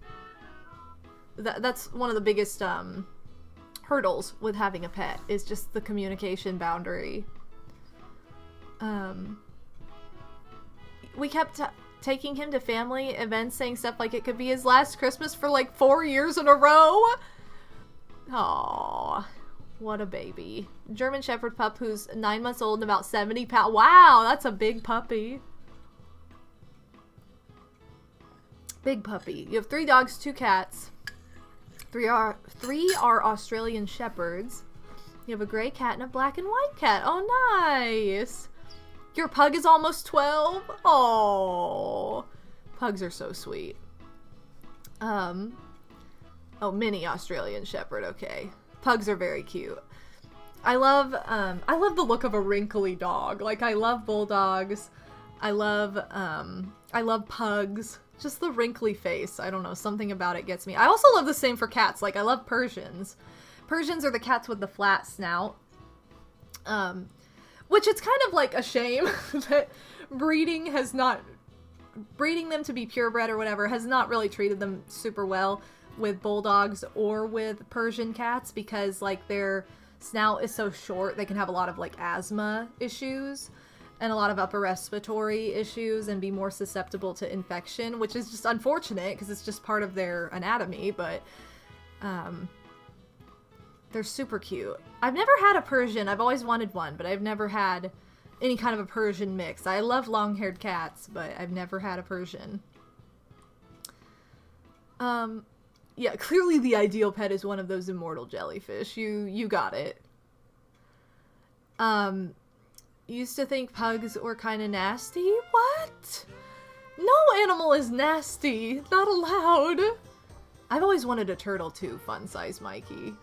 that's one of the biggest hurdles with having a pet, is just the communication boundary. We kept taking him to family events, saying stuff like it could be his last Christmas for like 4 years in a row. Aww, what a baby. German Shepherd pup who's 9 months old and about 70 pounds. Wow, that's a big puppy. Big puppy. You have 3 dogs, 2 cats. Three are Australian Shepherds. You have a gray cat and a black and white cat. Oh, nice. Your pug is almost 12. Oh, pugs are so sweet. Oh, mini Australian Shepherd. Okay, pugs are very cute. I love the look of a wrinkly dog. Like, I love bulldogs. I love pugs. Just the wrinkly face. I don't know, something about it gets me. I also love the same for cats. Like, I love Persians. Persians are the cats with the flat snout. Which it's kind of like a shame that breeding them to be purebred or whatever has not really treated them super well with bulldogs or with Persian cats, because like their snout is so short, they can have a lot of like asthma issues and a lot of upper respiratory issues and be more susceptible to infection, which is just unfortunate because it's just part of their anatomy, but they're super cute. I've never had a Persian. I've always wanted one, but I've never had any kind of a Persian mix. I love long-haired cats, but I've never had a Persian. Yeah, clearly the ideal pet is one of those immortal jellyfish. You got it. Used to think pugs were kind of nasty. What? No animal is nasty. Not allowed. I've always wanted a turtle too, fun size Mikey.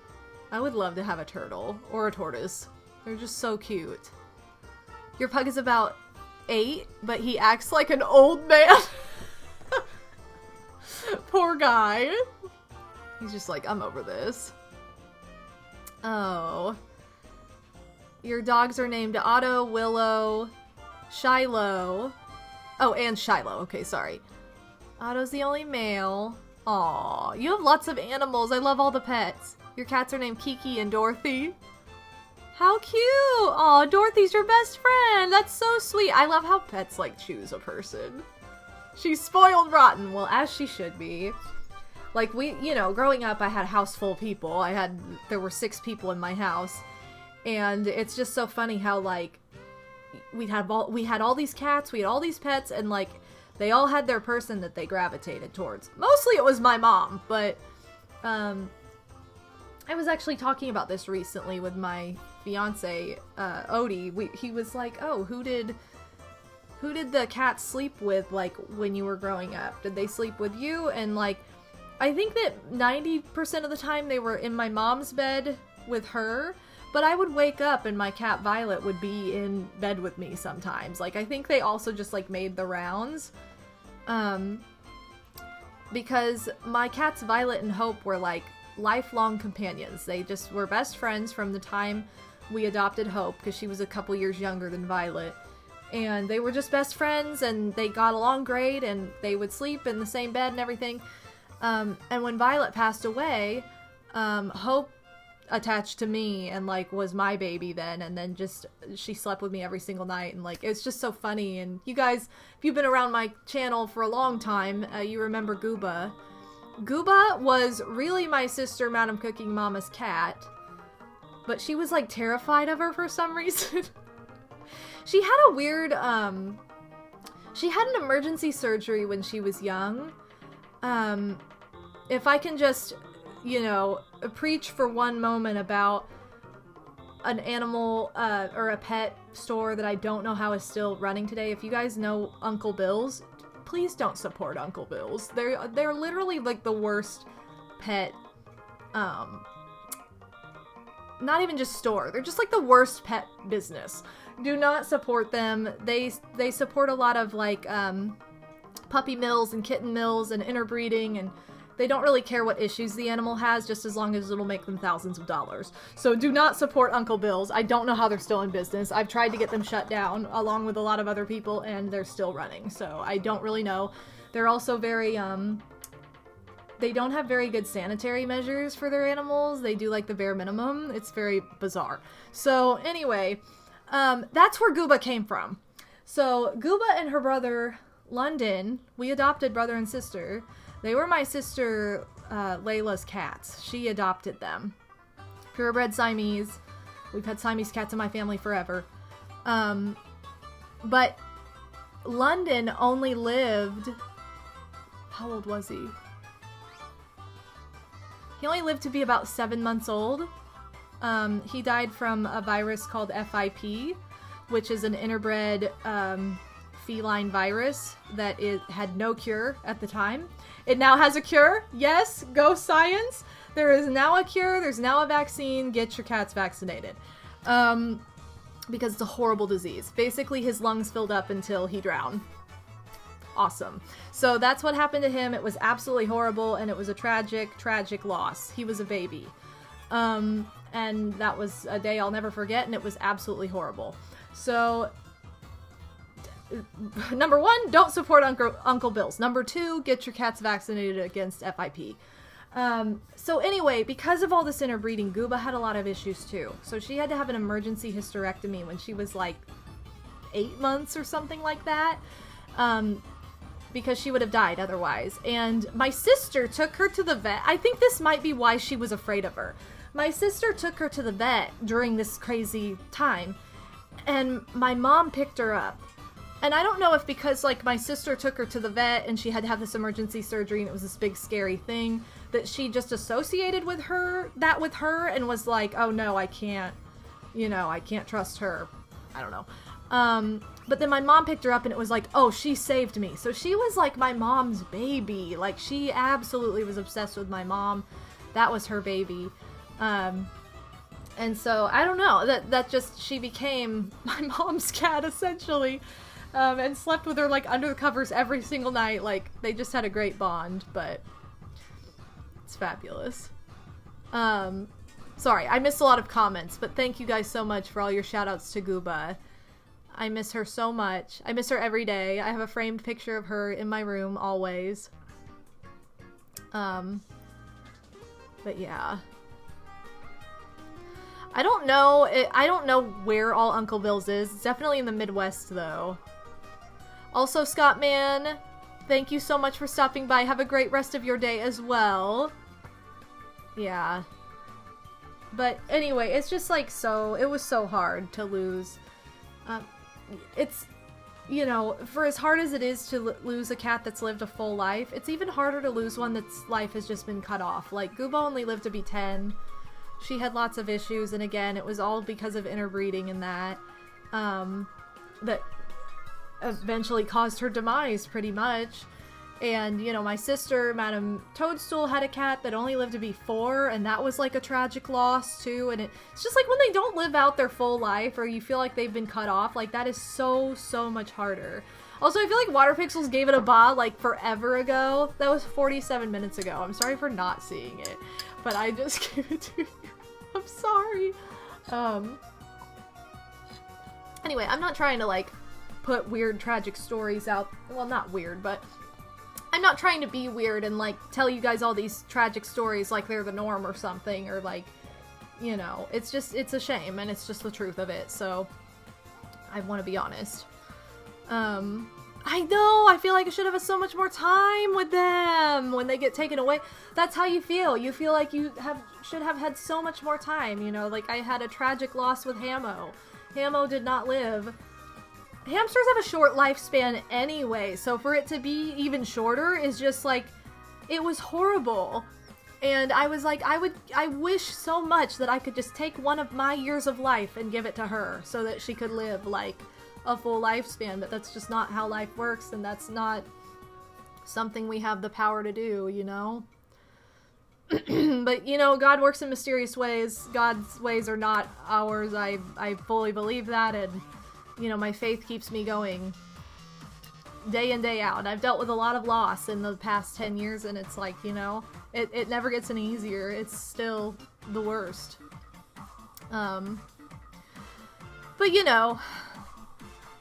I would love to have a turtle or a tortoise. They're just so cute. Your pug is about 8, but he acts like an old man. Poor guy. He's just like, I'm over this. Oh. Your dogs are named Otto, Willow, Shiloh. Oh, and Shiloh. Okay, sorry. Otto's the only male. Aw, you have lots of animals. I love all the pets. Your cats are named Kiki and Dorothy. How cute! Aw, Dorothy's your best friend. That's so sweet. I love how pets like choose a person. She's spoiled rotten. Well, as she should be. Like, growing up, I had a house full of people. There were 6 people in my house. And it's just so funny how, like, we had all these cats, we had all these pets, and, like, they all had their person that they gravitated towards. Mostly it was my mom, but, I was actually talking about this recently with my fiance, Odie. He was like, oh, who did the cats sleep with, like, when you were growing up? Did they sleep with you? And, like, I think that 90% of the time they were in my mom's bed with her, but I would wake up and my cat Violet would be in bed with me sometimes. Like, I think they also just, like, made the rounds. Because my cats Violet and Hope were, like, lifelong companions. They just were best friends from the time we adopted Hope, because she was a couple years younger than Violet. And they were just best friends, and they got along great, and they would sleep in the same bed and everything. And when Violet passed away, Hope attached to me and, like, was my baby then, and then just, she slept with me every single night, and, like, it's just so funny. And you guys, if you've been around my channel for a long time, you remember Gooba. Gooba was really my sister, Madam Cooking Mama's cat, but she was, like, terrified of her for some reason. She had a weird, she had an emergency surgery when she was young. If I can just, preach for one moment about an animal, or a pet store that I don't know how is still running today. If you guys know Uncle Bill's, please don't support Uncle Bill's. They're literally, like, the worst pet, not even just store. They're just, like, the worst pet business. Do not support them. They support a lot of, like, puppy mills and kitten mills and interbreeding, and they don't really care what issues the animal has, just as long as it'll make them thousands of dollars. So do not support Uncle Bill's. I don't know how they're still in business. I've tried to get them shut down along with a lot of other people, and they're still running. So I don't really know. They're also very, they don't have very good sanitary measures for their animals. They do like the bare minimum. It's very bizarre. So anyway, that's where Gooba came from. So Gooba and her brother, London, we adopted brother and sister. They were my sister Layla's cats. She adopted them. Purebred Siamese. We've had Siamese cats in my family forever. But London only lived... How old was he? He only lived to be about 7 months old. He died from a virus called FIP, which is an interbred feline virus that had no cure at the time. It now has a cure. Yes, go science. There is now a cure. There's now a vaccine. Get your cats vaccinated. Because it's a horrible disease. Basically, his lungs filled up until he drowned. Awesome. So that's what happened to him. It was absolutely horrible, and it was a tragic, tragic loss. He was a baby. And that was a day I'll never forget, and it was absolutely horrible. So, number one, don't support Uncle Bill's. Number two, get your cats vaccinated against FIP. So anyway, because of all this interbreeding, Gooba had a lot of issues too. So she had to have an emergency hysterectomy when she was like 8 months or something like that. Because she would have died otherwise. And my sister took her to the vet. I think this might be why she was afraid of her. My sister took her to the vet during this crazy time, and my mom picked her up. And I don't know if because, like, my sister took her to the vet and she had to have this emergency surgery and it was this big scary thing, that she just associated with her and was like, oh no, I can't trust her. I don't know. But then my mom picked her up and it was like, oh, she saved me. So she was like my mom's baby. Like, she absolutely was obsessed with my mom. That was her baby. And so, I don't know, that just, she became my mom's cat, essentially. And slept with her, like, under the covers every single night. Like, they just had a great bond, but it's fabulous. Sorry, I missed a lot of comments, but thank you guys so much for all your shout-outs to Gooba. I miss her so much. I miss her every day. I have a framed picture of her in my room, always. But yeah. I don't know where all Uncle Bill's is. It's definitely in the Midwest, though. Also, Scottman, thank you so much for stopping by. Have a great rest of your day as well. Yeah. But anyway, it's just like it was so hard to lose. It's, you know, for as hard as it is to lose a cat that's lived a full life, it's even harder to lose one that's life has just been cut off. Like, Gooba only lived to be 10. She had lots of issues, and again, it was all because of interbreeding and that eventually caused her demise, pretty much. And, you know, my sister, Madame Toadstool, had a cat that only lived to be 4, and that was like a tragic loss, too. And it's just like when they don't live out their full life, or you feel like they've been cut off, like, that is so, so much harder. Also, I feel like Water Pixels gave it a ba, like, forever ago. That was 47 minutes ago. I'm sorry for not seeing it, but I just gave it to you. I'm sorry. Anyway, I'm not trying to, like, put weird, tragic stories out. Well, not weird, but I'm not trying to be weird and, like, tell you guys all these tragic stories like they're the norm or something, or, like, you know, it's just, it's a shame, and it's just the truth of it, so I want to be honest. I know, I feel like I should have so much more time with them when they get taken away. That's how you feel. You feel like you should have had so much more time, you know, like I had a tragic loss with Hamo. Hamo did not live. Hamsters have a short lifespan anyway, so for it to be even shorter is just like, it was horrible. And I was like, I wish so much that I could just take one of my years of life and give it to her so that she could live like a full lifespan, but that's just not how life works, and that's not something we have the power to do, you know? But, you know, God works in mysterious ways. God's ways are not ours. I fully believe that, and, you know, my faith keeps me going day in, day out. And I've dealt with a lot of loss in the past 10 years, and it's like, you know, it never gets any easier. It's still the worst. But, you know,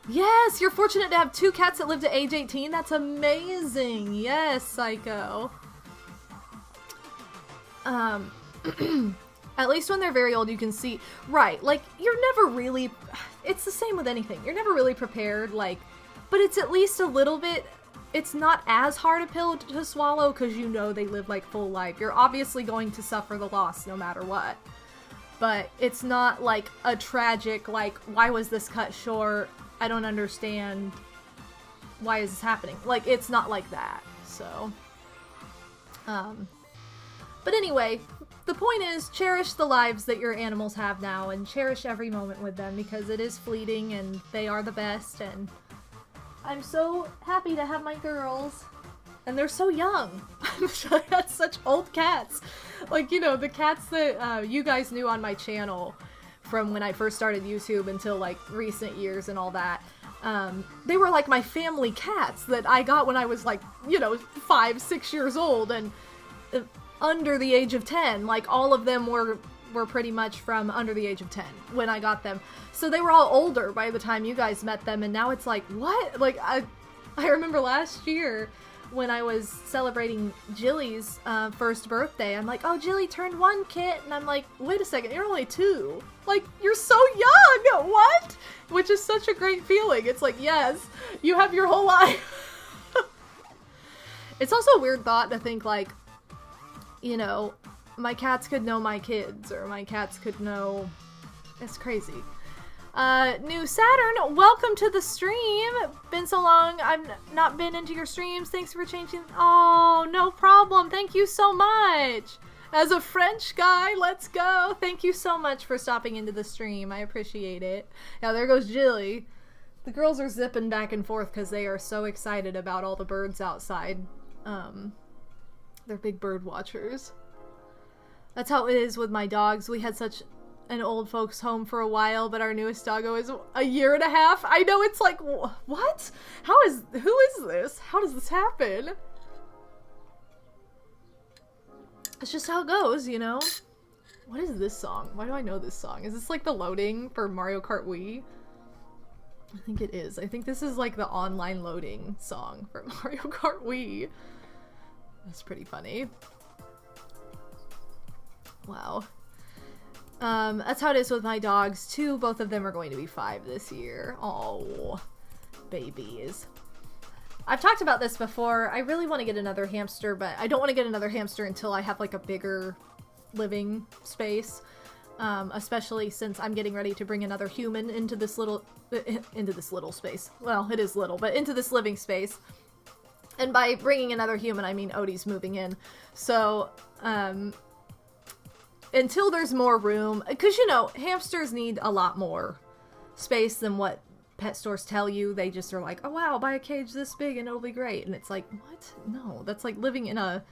Yes, you're fortunate to have 2 cats that live to age 18. That's amazing. Yes, Psycho. At least when they're very old, you can see, right, like, you're never really, it's the same with anything. You're never really prepared, like, but it's at least a little bit, it's not as hard a pill to swallow because you know they live, like, full life. You're obviously going to suffer the loss no matter what. But it's not, like, a tragic, like, why was this cut short? I don't understand. Why is this happening? Like, it's not like that, so. But anyway, the point is, cherish the lives that your animals have now, and cherish every moment with them, because it is fleeting, and they are the best, and I'm so happy to have my girls. And they're so young. I got such old cats. Like, you know, the cats that you guys knew on my channel from when I first started YouTube until, like, recent years and all that. They were, like, my family cats that I got when I was, like, you know, 5, 6 years old, and under the age of 10. Like, all of them were pretty much from under the age of 10 when I got them. So they were all older by the time you guys met them, and now it's like, what? Like, I remember last year when I was celebrating Jilly's first birthday, I'm like, oh, Jilly turned 1, kit, and I'm like, wait a second, you're only 2. Like, you're so young! What? Which is such a great feeling. It's like, yes, you have your whole life. It's also a weird thought to think, like, you know, my cats could know my kids, or my cats could know... It's crazy. New Saturn, welcome to the stream. Been so long, I've not been into your streams. Thanks for changing. Oh, no problem. Thank you so much. As a French guy, let's go. Thank you so much for stopping into the stream. I appreciate it. Now, there goes Jilly. The girls are zipping back and forth because they are so excited about all the birds outside. They're big bird watchers. That's how it is with my dogs. We had such an old folks home for a while, but our newest doggo is 1.5 years. I know, it's like, what? Who is this? How does this happen? It's just how it goes, you know? What is this song? Why do I know this song? Is this like the loading for Mario Kart Wii? I think it is. I think this is like the online loading song for Mario Kart Wii. That's pretty funny. Wow. That's how it is with my dogs too. Both of them are going to be 5 this year. Oh, babies. I've talked about this before. I really want to get another hamster, but I don't want to get another hamster until I have like a bigger living space. Especially since I'm getting ready to bring another human into this little space. Well, it is little, but into this living space. And by bringing another human, I mean Odie's moving in. So, until there's more room, because, you know, hamsters need a lot more space than what pet stores tell you. They just are like, oh wow, buy a cage this big and it'll be great. And it's like, what? No, that's like living in a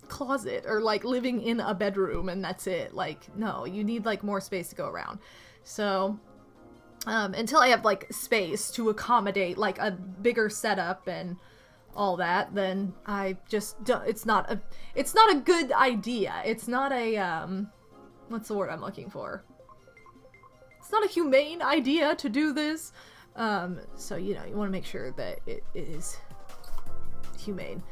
closet or like living in a bedroom and that's it. Like, no, you need like more space to go around. So, until I have like space to accommodate like a bigger setup and all that, then I just don't, it's not a good idea. It's not a, what's the word I'm looking for? It's not a humane idea to do this. So, you know, you want to make sure that it is humane.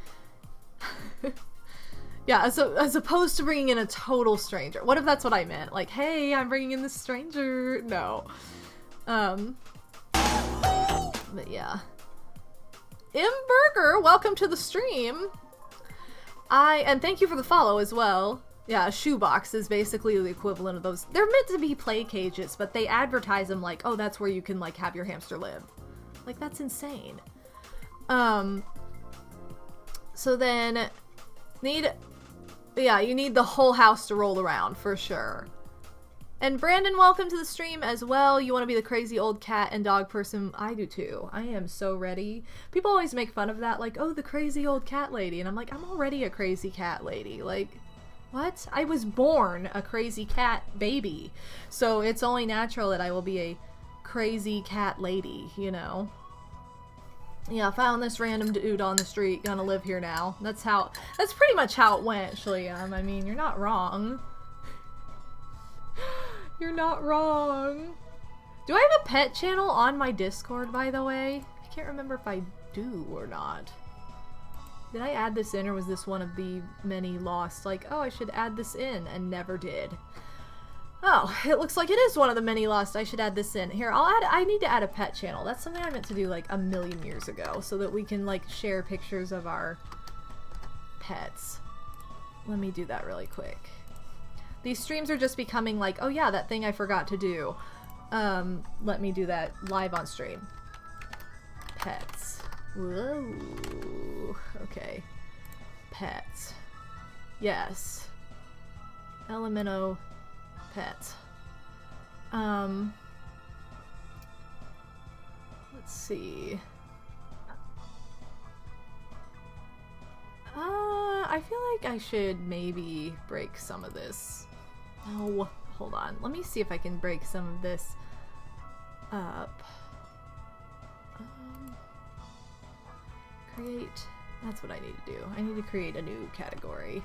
Yeah, so as opposed to bringing in a total stranger. What if that's what I meant? Like, hey, I'm bringing in this stranger. No. But yeah. M Burger, welcome to the stream. And thank you for the follow as well. Yeah, a shoebox is basically the equivalent of those. They're meant to be play cages, but they advertise them like, oh, that's where you can like have your hamster live. Like, that's insane. So then you need the whole house to roll around for sure. And Brandon, welcome to the stream as well. You want to be the crazy old cat and dog person? I do too. I am so ready. People always make fun of that, like, oh, the crazy old cat lady. And I'm like, I'm already a crazy cat lady. Like, what? I was born a crazy cat baby. So it's only natural that I will be a crazy cat lady, you know? Yeah, found this random dude on the street, gonna live here now. That's pretty much how it went, Shliam. I mean, you're not wrong. You're not wrong. Do I have a pet channel on my Discord, by the way? I can't remember if I do or not. Did I add this in, or was this one of the many lost? Like, oh, I should add this in, and never did. Oh, it looks like it is one of the many lost. I should add this in. Here, I need to add a pet channel. That's something I meant to do like a million years ago, so that we can like share pictures of our pets. Let me do that really quick. These streams are just becoming like, oh yeah, that thing I forgot to do. Let me do that live on stream. Pets. Whoa. Okay. Pets. Yes. Elemento pets. Let's see. I feel like I should maybe break some of this. Oh, hold on. Let me see if I can break some of this up. Create. That's what I need to do. I need to create a new category.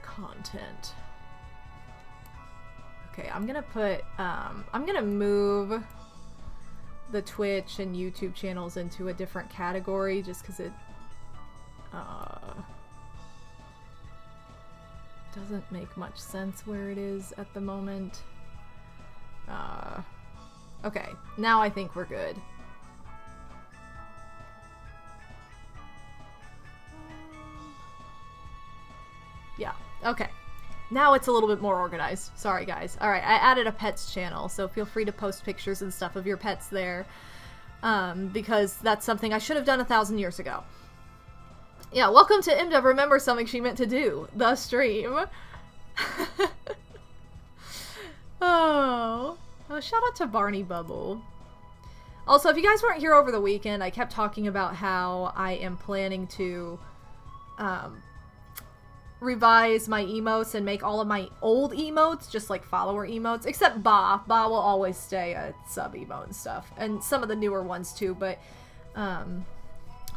Content. Okay, I'm gonna put, I'm gonna move the Twitch and YouTube channels into a different category just because it, doesn't make much sense where it is at the moment. Okay, now I think we're good. Yeah, okay. Now it's a little bit more organized. Sorry, guys. Alright, I added a pets channel, so feel free to post pictures and stuff of your pets there. Because that's something I should have done 1,000 years ago. Yeah, welcome to Imda. Remember something she meant to do. The stream. Oh, shout out to Barney Bubble. Also, if you guys weren't here over the weekend, I kept talking about how I am planning to, revise my emotes and make all of my old emotes just like follower emotes, except Ba. Ba will always stay a sub emote and stuff, and some of the newer ones too, but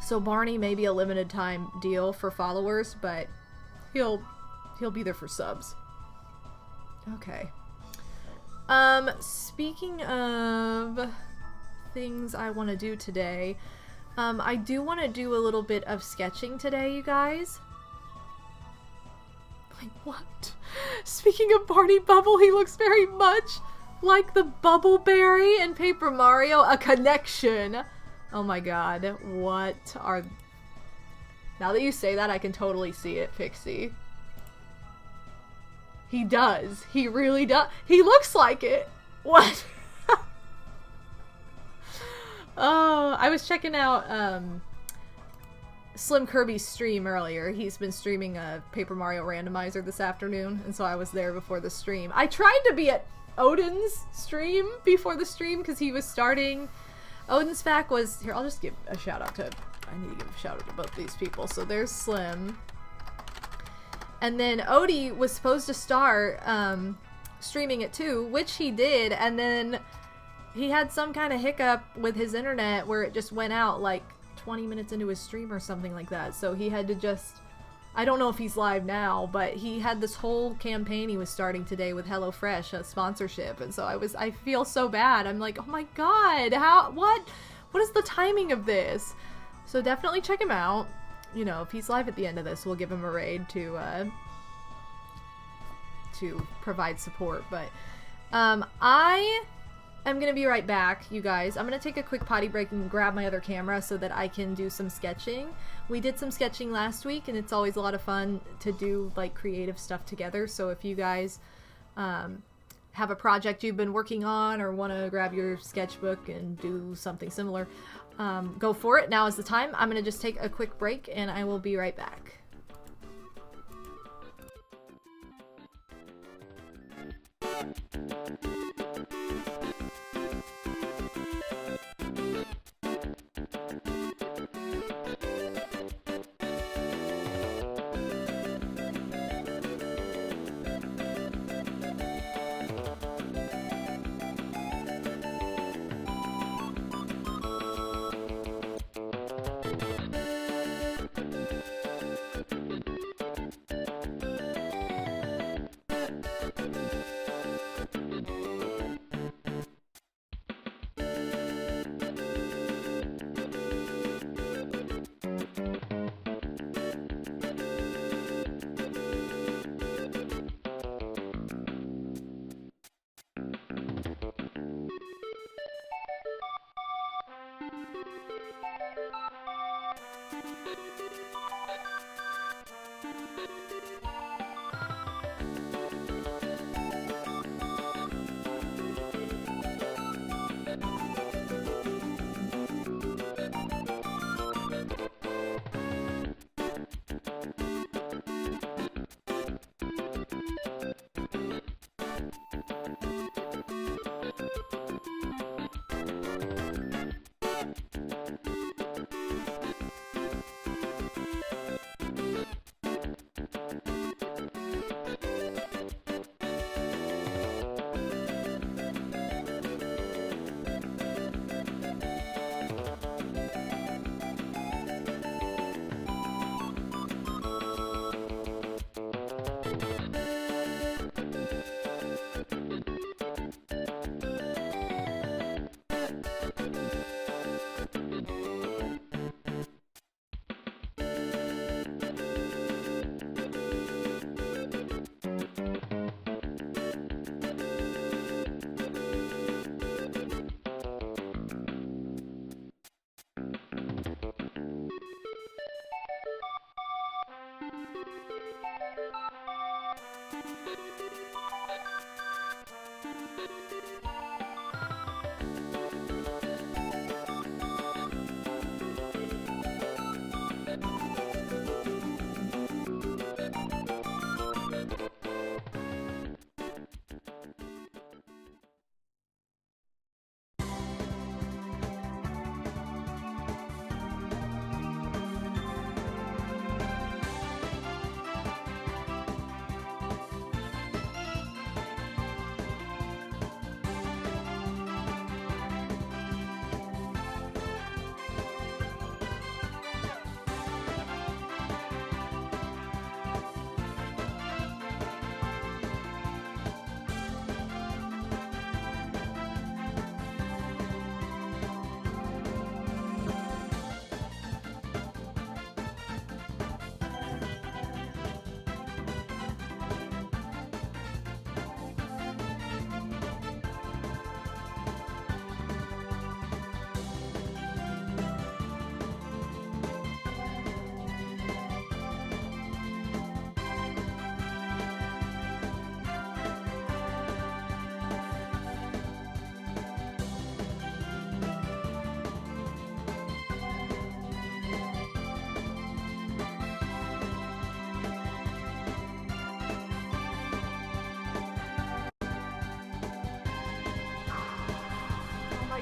so Barney may be a limited time deal for followers, but he'll be there for subs. Okay. Speaking of things I want to do today, I do want to do a little bit of sketching today, you guys. Like, what? Speaking of Barney Bubble, he looks very much like the Bubbleberry in Paper Mario. A connection! Oh my god, what are... Now that you say that, I can totally see it, Pixie. He does. He really does. He looks like it. What? Oh, I was checking out, Slim Kirby's stream earlier. He's been streaming a Paper Mario randomizer this afternoon, and so I was there before the stream. I tried to be at Odin's stream before the stream because he was starting. Odin's Fact was here. I'll just give a shout out to. I need to give a shout out to both these people. So there's Slim, and then Odie was supposed to start streaming it too, which he did, and then he had some kind of hiccup with his internet where it just went out like 20 minutes into his stream or something like that, so he had to just, I don't know if he's live now, but he had this whole campaign he was starting today with HelloFresh, a sponsorship, and so I feel so bad. I'm like, oh my god, what is the timing of this? So definitely check him out. You know, if he's live at the end of this, we'll give him a raid to provide support, but I'm gonna be right back, you guys. I'm gonna take a quick potty break and grab my other camera so that I can do some sketching. We did some sketching last week, and it's always a lot of fun to do like creative stuff together. So if you guys have a project you've been working on or want to grab your sketchbook and do something similar, go for it. Now is the time. I'm gonna just take a quick break, and I will be right back.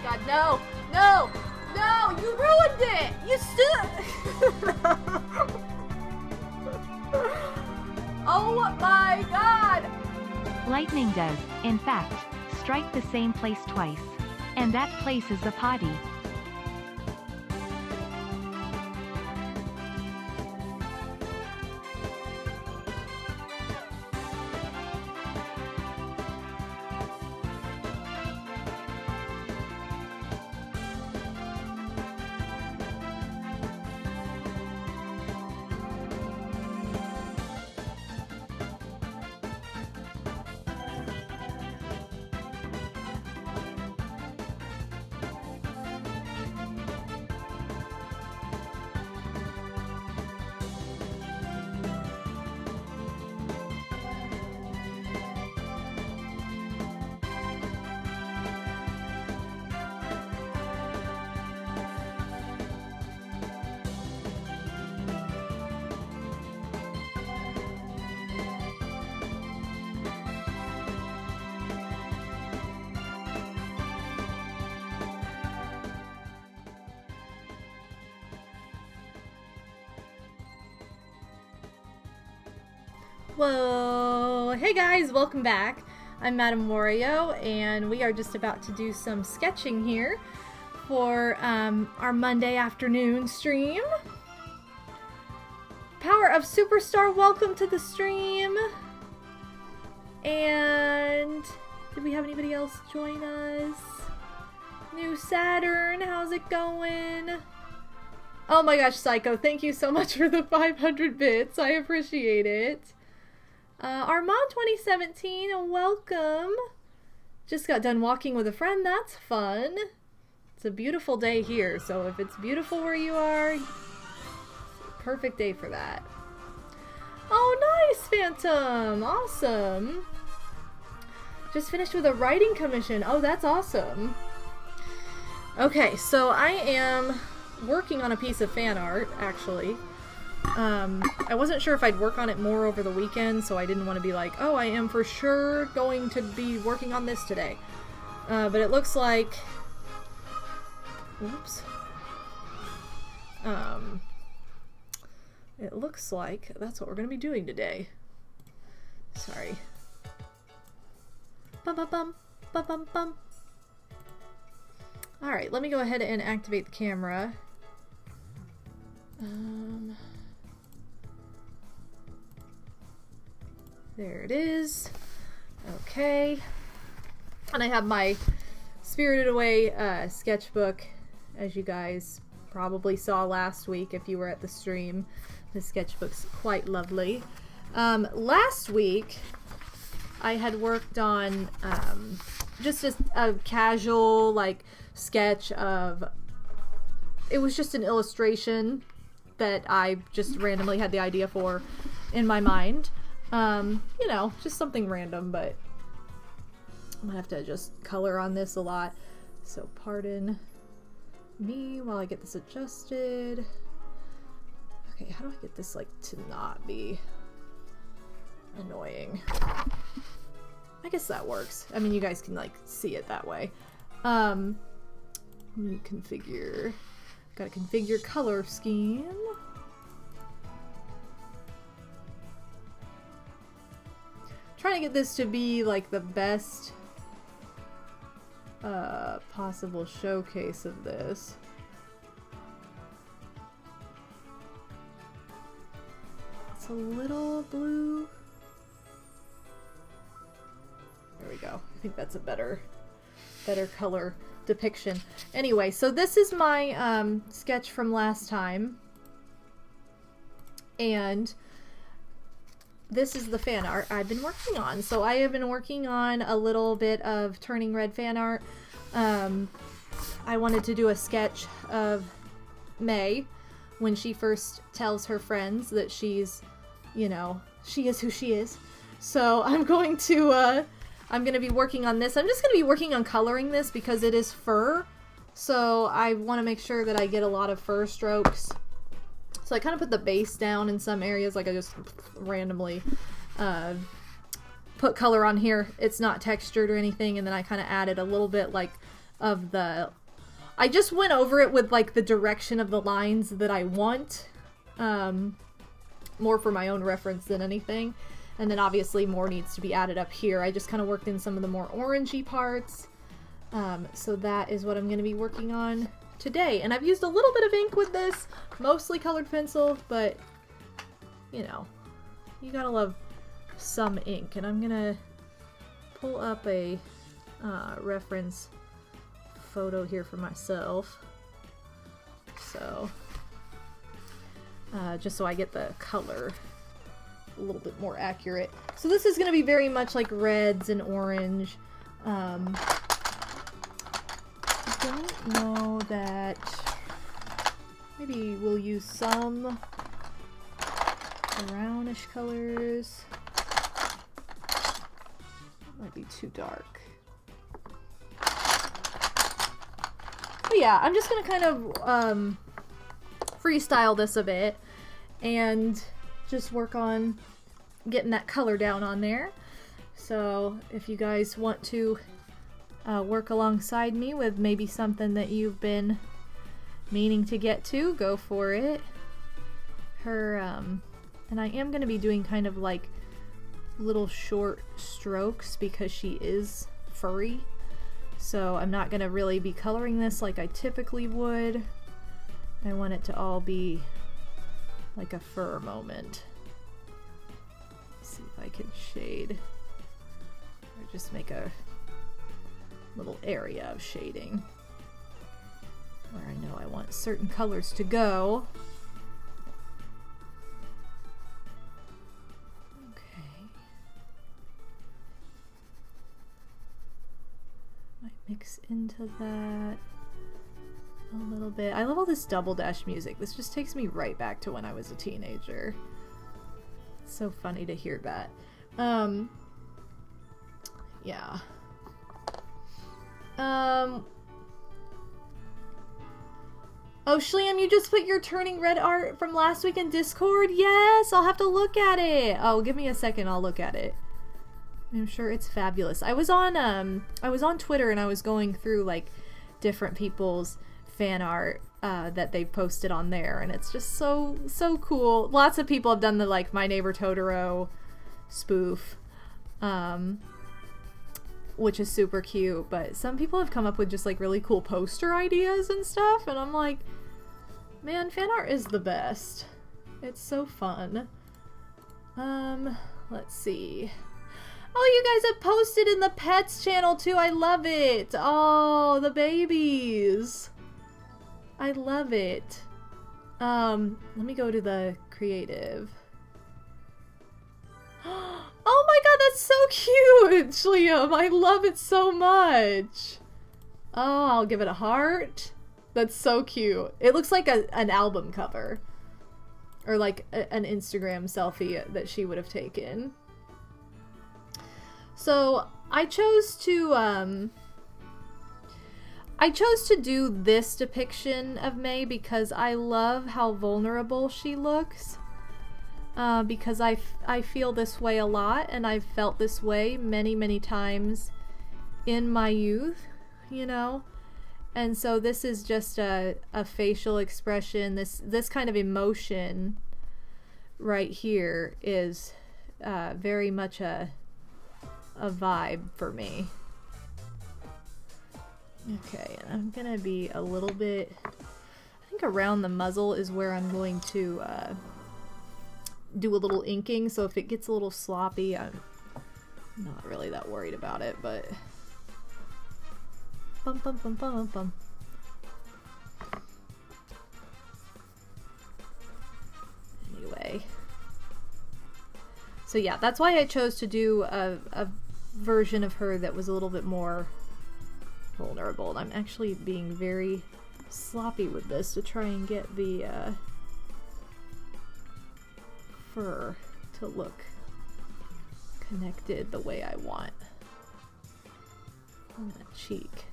God, no! No! No! You ruined it! You still... Oh my God! Lightning does, in fact, strike the same place twice. And that place is the potty. Whoa! Hey guys, welcome back. I'm MadameWario, and we are just about to do some sketching here for our Monday afternoon stream. Power of Superstar, welcome to the stream. And did we have anybody else join us? New Saturn, how's it going? Oh my gosh, Psycho, thank you so much for the 500 bits. I appreciate it. Armand 2017, welcome. Just got done walking with a friend, that's fun. It's a beautiful day here, so if it's beautiful where you are, it's a perfect day for that. Nice, Phantom! Awesome! Just finished with a writing commission. Oh, that's awesome. Okay, so I am working on a piece of fan art, actually. I wasn't sure if I'd work on it more over the weekend, so I didn't want to be like, oh, I am for sure going to be working on this today. But it looks like... Oops. It looks like that's what we're going to be doing today. Sorry. Bum bum bum. Bum bum bum. Alright, let me go ahead and activate the camera. There it is. Okay. And I have my Spirited Away sketchbook, as you guys probably saw last week if you were at the stream. The sketchbook's quite lovely. Last week, I had worked on just a casual, like, sketch of... It was just an illustration that I just randomly had the idea for in my mind. You know, just something random, but I'm gonna have to just color on this a lot. So pardon me while I get this adjusted. Okay, how do I get this, like, to not be annoying? I guess that works. I mean, you guys can, like, see it that way. Let me configure. Gotta configure color scheme. Trying to get this to be, like, the best possible showcase of this. It's a little blue. There we go. I think that's a better color depiction. Anyway, so this is my sketch from last time. And this is the fan art I've been working on. So I have been working on a little bit of Turning Red fan art. I wanted to do a sketch of May when she first tells her friends that she's, you know, she is who she is. So I'm going to be working on this. I'm just going to be working on coloring this because it is fur. So I want to make sure that I get a lot of fur strokes. So I kind of put the base down in some areas, like I just randomly put color on here. It's not textured or anything, and then I kind of added a little bit like of the... I just went over it with like the direction of the lines that I want, more for my own reference than anything. And then obviously more needs to be added up here. I just kind of worked in some of the more orangey parts. So that is what I'm going to be working on today. And I've used a little bit of ink with this, mostly colored pencil, but you know, you gotta love some ink. And I'm gonna pull up a reference photo here for myself. So, just so I get the color a little bit more accurate. So this is gonna be very much like reds and orange. I don't know that maybe we'll use some brownish colors. Might be too dark. But yeah, I'm just gonna kind of freestyle this a bit and just work on getting that color down on there. So if you guys want to work alongside me with maybe something that you've been meaning to get to, go for it. And I am going to be doing kind of like little short strokes because she is furry. So I'm not going to really be coloring this like I typically would. I want it to all be like a fur moment. Let's see if I can shade or just make a little area of shading where I know I want certain colors to go. Okay. Might mix into that a little bit. I love all this double dash music. This just takes me right back to when I was a teenager. It's so funny to hear that. Yeah. Oh, Shliam, you just put your Turning Red art from last week in Discord? Yes, I'll have to look at it. Oh, give me a second, I'll look at it. I'm sure it's fabulous. I was on Twitter and I was going through like different people's fan art that they posted on there, and it's just so cool. Lots of people have done the like My Neighbor Totoro spoof, which is super cute, but some people have come up with just like really cool poster ideas and stuff, and I'm like, man, fan art is the best. It's so fun. Let's see. Oh, you guys have posted in the pets channel too. I love it. Oh, the babies. I love it. Let me go to the creative. Oh my god, that's so cute, Shliam. I love it so much. Oh, I'll give it a heart. That's so cute. It looks like an album cover. Or like an Instagram selfie that she would have taken. So I chose to do this depiction of May because I love how vulnerable she looks. Because I feel this way a lot, and I've felt this way many times in my youth, you know? And so this is just a facial expression. This kind of emotion right here is very much a vibe for me. Okay, and I'm gonna be a little bit, I think around the muzzle is where I'm going to do a little inking, so if it gets a little sloppy, I'm not really that worried about it, but bum bum bum bum bum. Anyway. So yeah, that's why I chose to do a version of her that was a little bit more vulnerable. And I'm actually being very sloppy with this to try and get the fur to look connected the way I want on that cheek.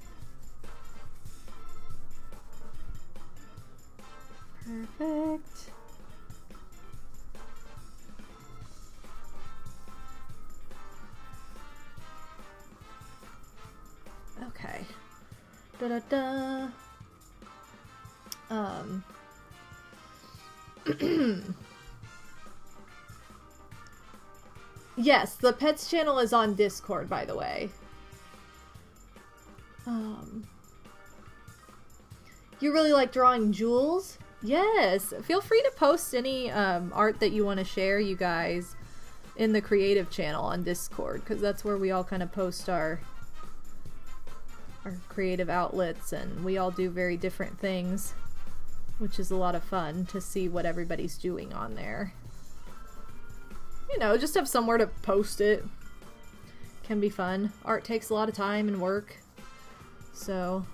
Perfect. Okay. Da-da-da. Yes, the Pets channel is on Discord, by the way. You really like drawing jewels? Yes! Feel free to post any art that you want to share, you guys, in the creative channel on Discord, because that's where we all kind of post our creative outlets, and we all do very different things, which is a lot of fun to see what everybody's doing on there. You know, just have somewhere to post it. Can be fun. Art takes a lot of time and work, so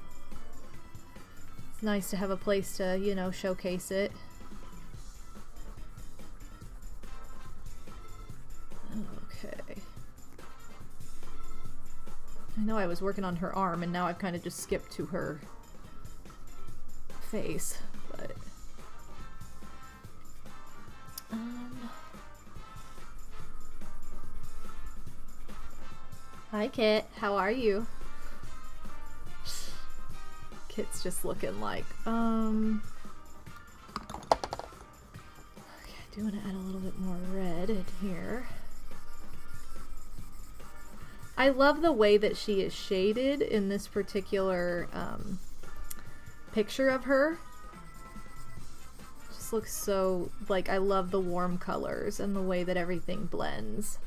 it's nice to have a place to, you know, showcase it. Okay. I know I was working on her arm, and now I've kind of just skipped to her face, but hi Kit, how are you? Kit's just looking like, okay, I do want to add a little bit more red in here. I love the way that she is shaded in this particular picture of her. Just looks so, like, I love the warm colors and the way that everything blends.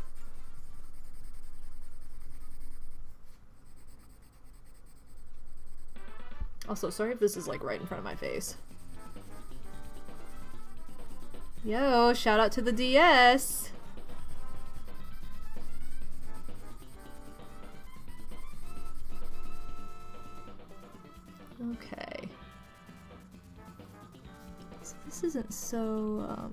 Also, sorry if this is like right in front of my face. Yo, shout out to the DS! Okay. So this isn't so,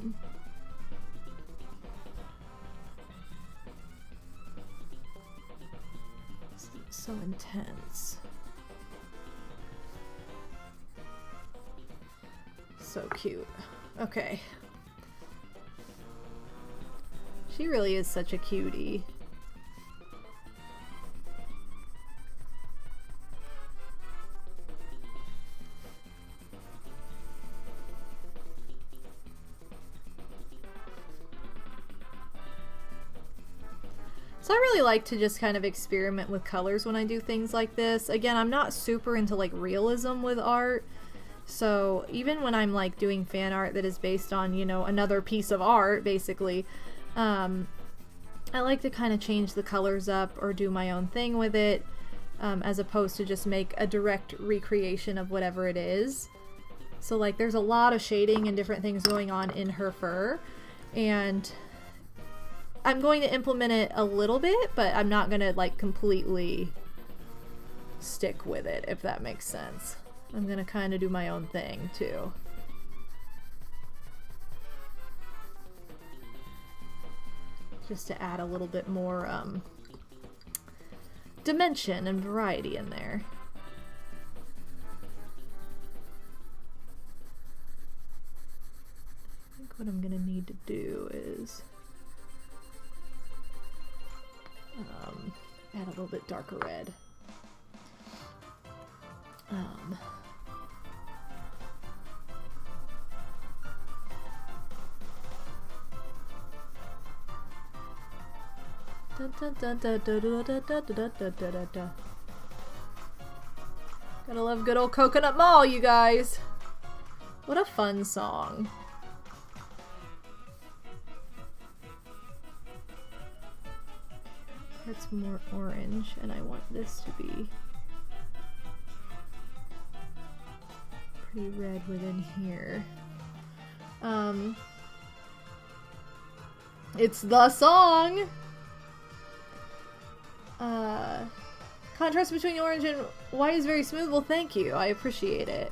So intense. So cute. Okay. She really is such a cutie. So I really like to just kind of experiment with colors when I do things like this. Again, I'm not super into like realism with art. So even when I'm like doing fan art that is based on, you know, another piece of art, basically, I like to kind of change the colors up or do my own thing with it, as opposed to just make a direct recreation of whatever it is. So like there's a lot of shading and different things going on in her fur, and I'm going to implement it a little bit, but I'm not going to like completely stick with it, if that makes sense. I'm going to kind of do my own thing too. Just to add a little bit more dimension and variety in there. I think what I'm going to need to do is add a little bit darker red. Gotta love good old Coconut Mall, you guys. What a fun song. It's more orange, and I want this to be pretty red within here. It's the song! Contrast between orange and white is very smooth. Well, thank you. I appreciate it.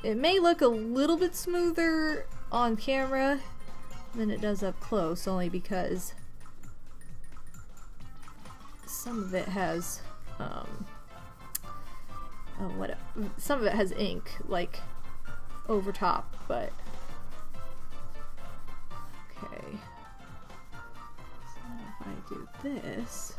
It may look a little bit smoother on camera than it does up close, only because some of it has some of it has ink like over top, but okay. So if I do this,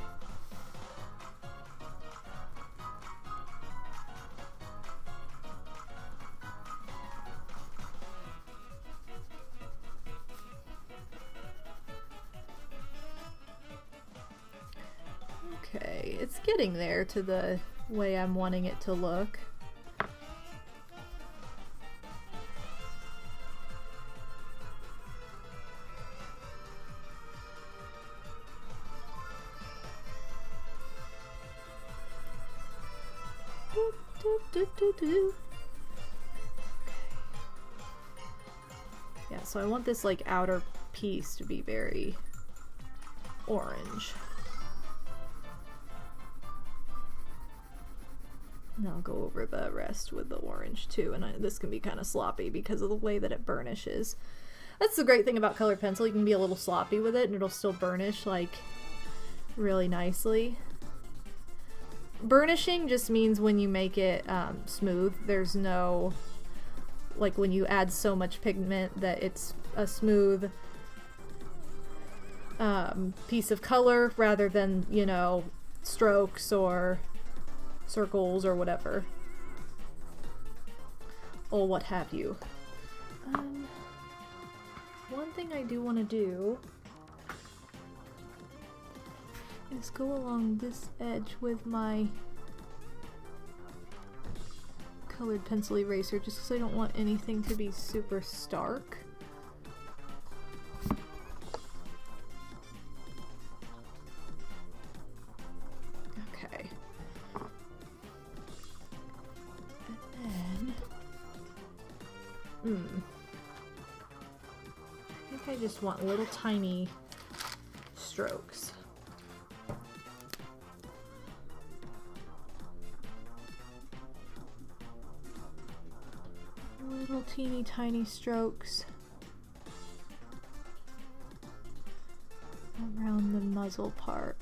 okay, it's getting there to the way I'm wanting it to look. Yeah, so I want this like outer piece to be very orange. And I'll go over the rest with the orange too, and this can be kind of sloppy because of the way that it burnishes. That's the great thing about colored pencil, you can be a little sloppy with it and it'll still burnish like really nicely. Burnishing just means when you make it smooth, there's no, like when you add so much pigment that it's a smooth piece of color rather than, you know, strokes or circles or whatever. Or what have you. One thing I do want to do is go along this edge with my colored pencil eraser just because I don't want anything to be super stark. Okay. And then I think I just want little tiny strokes. Little teeny tiny strokes around the muzzle part.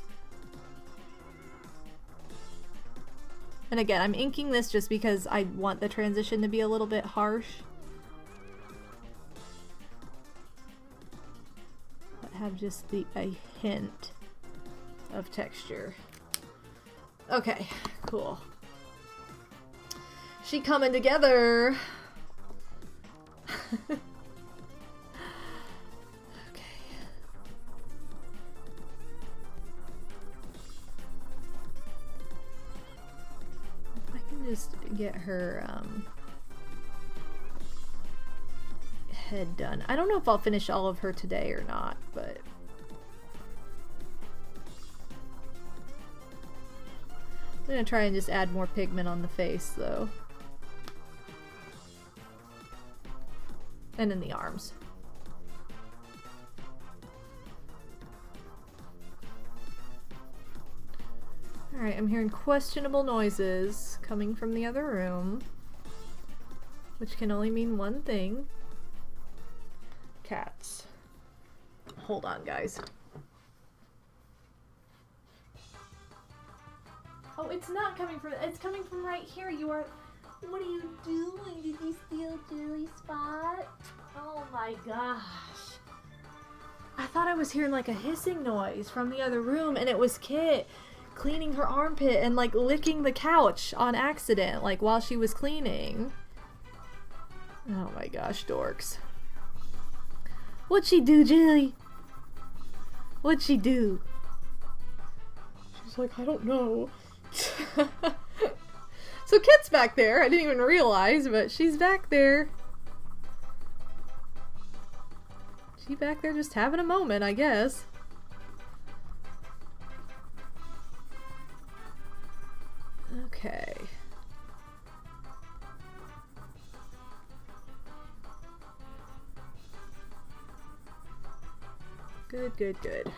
And again, I'm inking this just because I want the transition to be a little bit harsh. But have just a hint of texture. Okay, cool. She coming together. Okay. If I can just get her head done. I don't know if I'll finish all of her today or not, but I'm gonna try and just add more pigment on the face though. And in the arms. Alright, I'm hearing questionable noises coming from the other room, which can only mean one thing. Cats. Hold on, guys. Oh, it's not coming from, it's coming from right here. You are, what are you doing? Did you steal Julie's spot? Oh my gosh. I thought I was hearing like a hissing noise from the other room, and it was Kit cleaning her armpit and like licking the couch on accident, like while she was cleaning. Oh my gosh, dorks. What'd she do, Julie? What'd she do? She's like, I don't know. So Kit's back there. I didn't even realize, but she's back there. She's back there just having a moment, I guess. Okay. Good, good, good.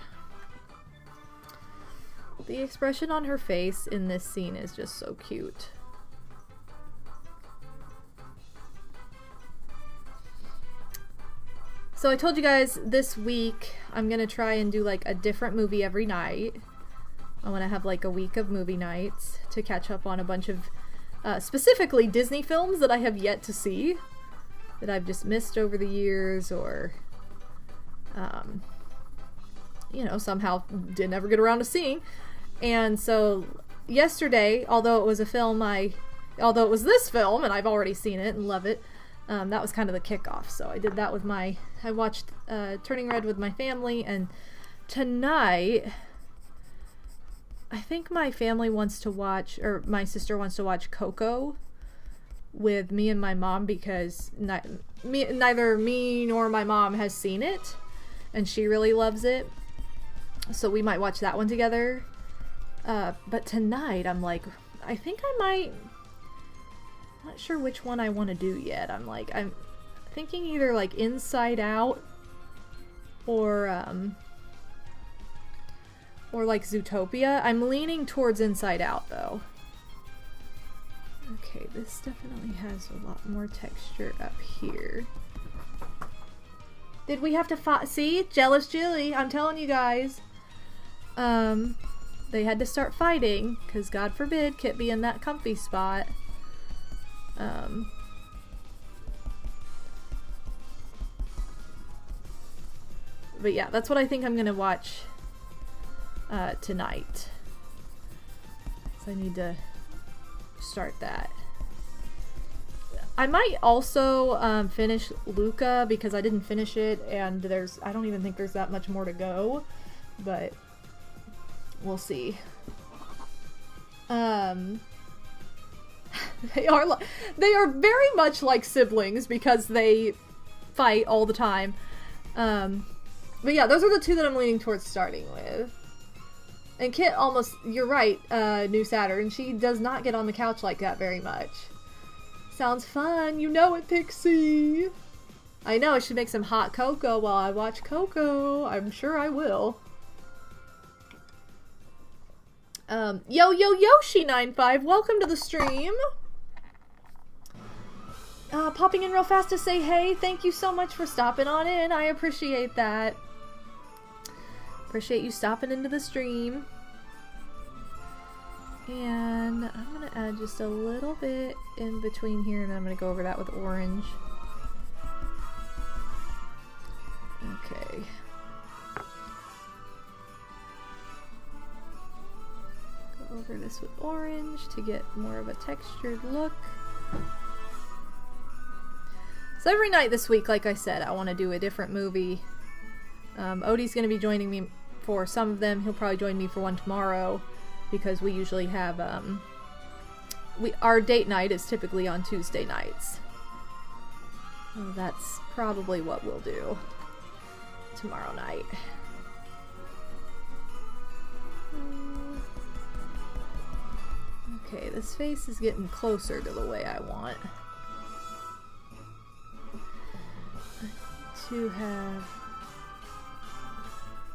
The expression on her face in this scene is just so cute. So I told you guys this week I'm gonna try and do like a different movie every night. I want to have like a week of movie nights to catch up on a bunch of specifically Disney films that I have yet to see, that I've just missed over the years, or you know, somehow didn't ever get around to seeing. And so yesterday, although it was this film and I've already seen it and love it, that was kind of the kickoff. So I did that with I watched Turning Red with my family, and tonight I think my family wants to watch, or my sister wants to watch Coco with me and my mom, because neither me nor my mom has seen it, and she really loves it. So we might watch that one together. But tonight I'm like, I think I might, I'm not sure which one I want to do yet. I'm thinking either like Inside Out or like Zootopia. I'm leaning towards Inside Out though. Okay, this definitely has a lot more texture up here. Did we have to see? Jealous Julie, I'm telling you guys. They had to start fighting, because God forbid Kit be in that comfy spot. But yeah, that's what I think I'm gonna watch tonight. So I need to start that. I might also finish Luca, because I didn't finish it, and I don't even think there's that much more to go, but we'll see. They are very much like siblings, because they fight all the time. But yeah, those are the two that I'm leaning towards starting with. And Kit almost, you're right, New Saturn, she does not get on the couch like that very much. Sounds fun, you know it, Pixie! I know, I should make some hot cocoa while I watch Coco. I'm sure I will. Yoshi95, welcome to the stream! Popping in real fast to say hey, thank you so much for stopping on in, I appreciate that. Appreciate you stopping into the stream. And I'm gonna add just a little bit in between here, and then I'm gonna go over that with orange. Okay. Go over this with orange to get more of a textured look. So every night this week, like I said, I want to do a different movie. Odie's going to be joining me for some of them. He'll probably join me for one tomorrow, because we usually have, our date night is typically on Tuesday nights. So that's probably what we'll do tomorrow night. Okay, this face is getting closer to the way I want. I need to have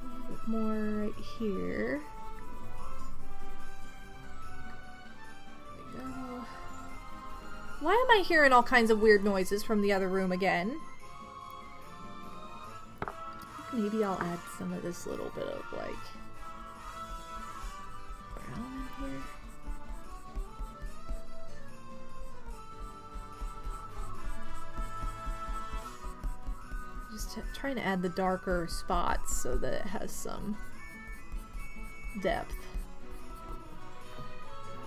a little bit more right here. There we go. Why am I hearing all kinds of weird noises from the other room again? Maybe I'll add some of this little bit of, like, brown in here. Just trying to add the darker spots so that it has some depth.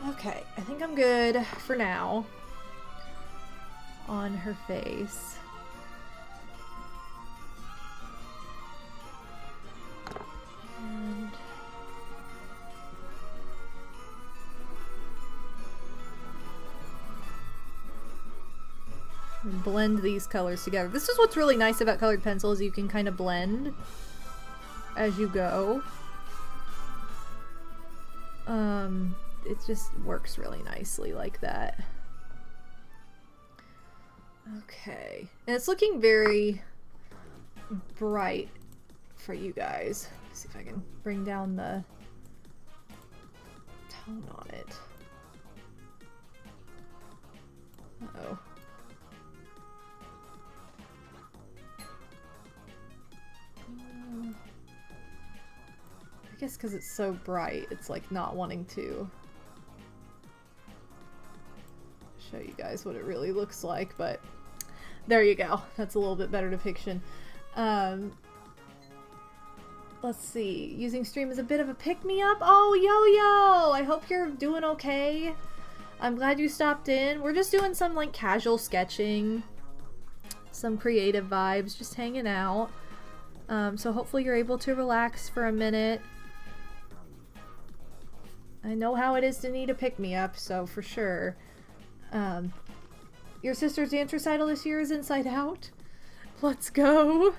Okay, I think I'm good for now on her face. And blend these colors together. This is what's really nice about colored pencils. You can kind of blend as you go. It just works really nicely like that. Okay. And it's looking very bright for you guys. Let's see if I can bring down the tone on it. Uh-oh. I guess because it's so bright, it's like not wanting to show you guys what it really looks like, but there you go. That's a little bit better depiction. Let's see. Using stream as a bit of a pick-me-up? Oh, Yo-Yo! I hope you're doing okay. I'm glad you stopped in. We're just doing some, like, casual sketching. Some creative vibes. Just hanging out. So hopefully you're able to relax for a minute. I know how it is to need a pick-me-up, so for sure. Your sister's dance recital this year is Inside Out. Let's go!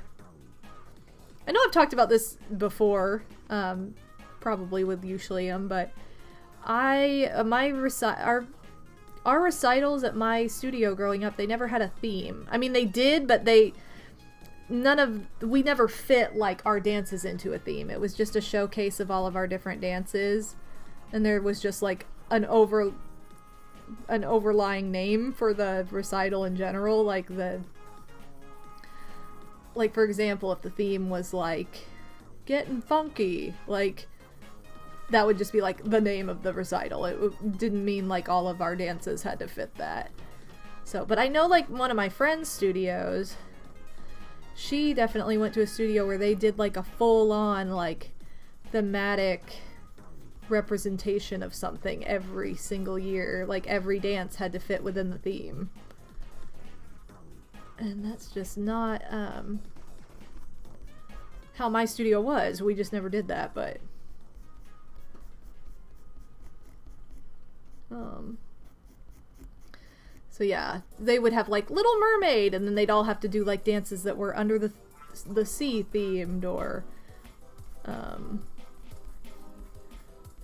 I know I've talked about this before, probably with you, Shliam, but our recitals at my studio growing up, they never had a theme. I mean, they did, but we never fit, like, our dances into a theme. It was just a showcase of all of our different dances, and there was just, like, an overlying name for the recital in general, like, for example, if the theme was, like, getting funky, like, that would just be, like, the name of the recital. It didn't mean, like, all of our dances had to fit that. So, but I know, like, one of my friend's studios, she definitely went to a studio where they did, like, a full-on, like, thematic representation of something every single year. Like, every dance had to fit within the theme. And that's just not, how my studio was. We just never did that, but... So yeah, they would have, like, Little Mermaid, and then they'd all have to do, like, dances that were under the sea themed, or,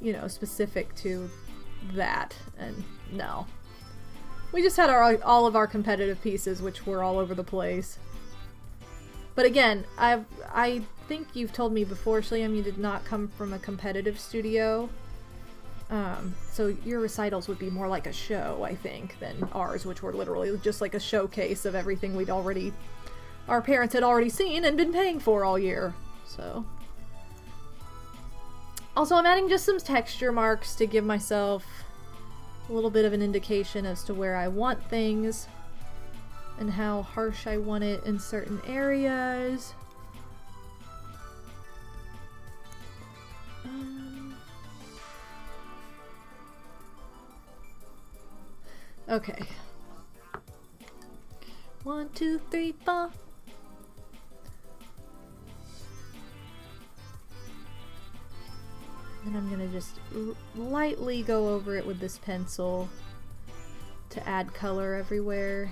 you know, specific to that, and no. We just had all of our competitive pieces, which were all over the place. But again, I think you've told me before, Shliam, you did not come from a competitive studio. So your recitals would be more like a show, I think, than ours, which were literally just like a showcase of everything our parents had already seen and been paying for all year. So, Also, I'm adding just some texture marks to give myself a little bit of an indication as to where I want things and how harsh I want it in certain areas. Okay. 1, 2, 3, 4. And I'm gonna just lightly go over it with this pencil to add color everywhere.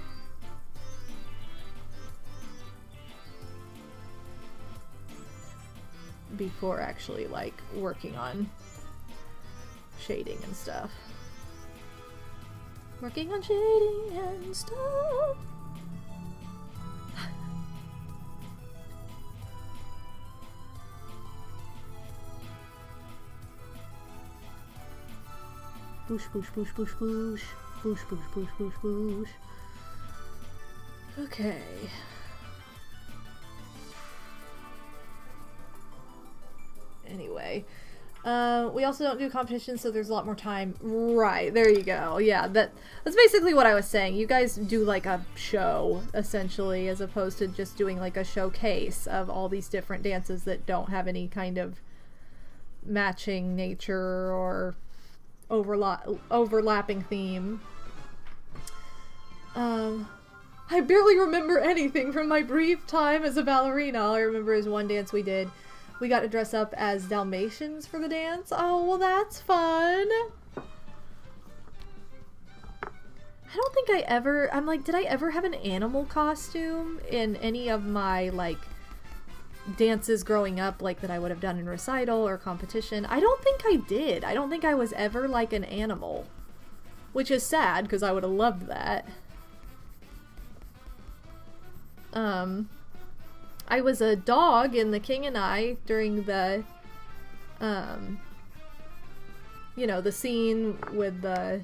Before actually like working on shading and stuff. Working on shading and stuff. Boosh, boosh, boosh, boosh, boosh. Boosh, boosh, boosh, boosh, boosh. Okay. Anyway. We also don't do competitions, so there's a lot more time. Right, there you go. Yeah, that's basically what I was saying. You guys do like a show, essentially, as opposed to just doing like a showcase of all these different dances that don't have any kind of matching nature or overlapping theme. I barely remember anything from my brief time as a ballerina. All I remember is one dance we did. We got to dress up as Dalmatians for the dance. Oh, well, that's fun. I don't think I ever... I'm like, did I ever have an animal costume in any of my, like, dances growing up, like, that I would have done in recital or competition? I don't think I did. I don't think I was ever, like, an animal. Which is sad, because I would have loved that. I was a dog in The King and I during the, you know, the scene with the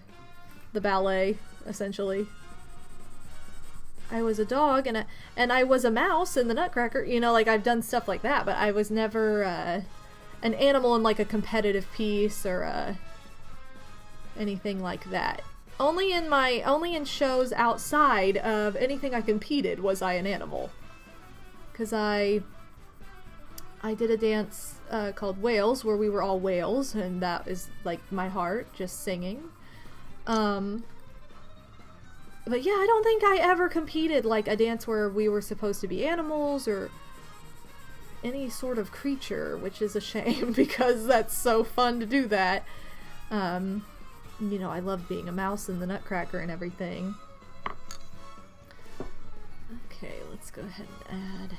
ballet, essentially. I was a dog, and I was a mouse in the Nutcracker. You know, like, I've done stuff like that, but I was never, an animal in, like, a competitive piece or, anything like that. Only in shows outside of anything I competed was I an animal. Because I did a dance called Whales, where we were all whales, and that is like my heart, just singing. But yeah, I don't think I ever competed like a dance where we were supposed to be animals or any sort of creature, which is a shame because that's so fun to do that. You know, I love being a mouse in the Nutcracker and everything. Okay, let's go ahead and add.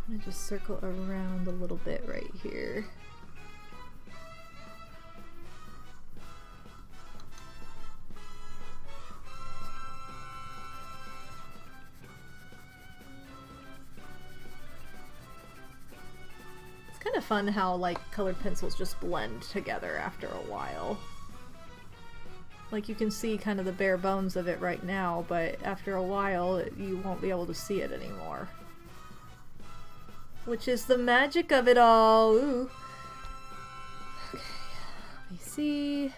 I'm gonna just circle around a little bit right here. It's kind of fun how, like, colored pencils just blend together after a while. Like, you can see kind of the bare bones of it right now, but after a while, you won't be able to see it anymore. Which is the magic of it all. Ooh. Okay, let me see. I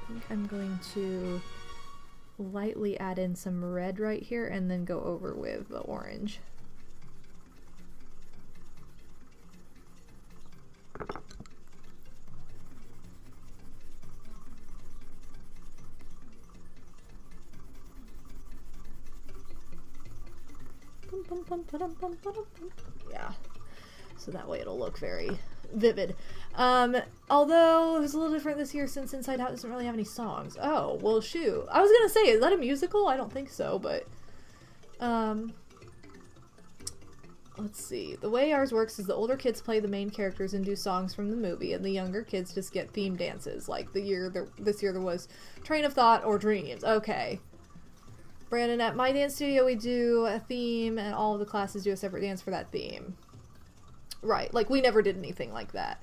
think I'm going to lightly add in some red right here and then go over with the orange. Yeah, so that way it'll look very vivid. Although it was a little different this year since Inside Out doesn't really have any songs. Oh, well, shoot. I was gonna say, is that a musical? I don't think so, but let's see. The way ours works is the older kids play the main characters and do songs from the movie, and the younger kids just get theme dances. Like this year there was Train of Thought or Dreams. Okay. Brandon, at my dance studio we do a theme and all of the classes do a separate dance for that theme. Right, like we never did anything like that.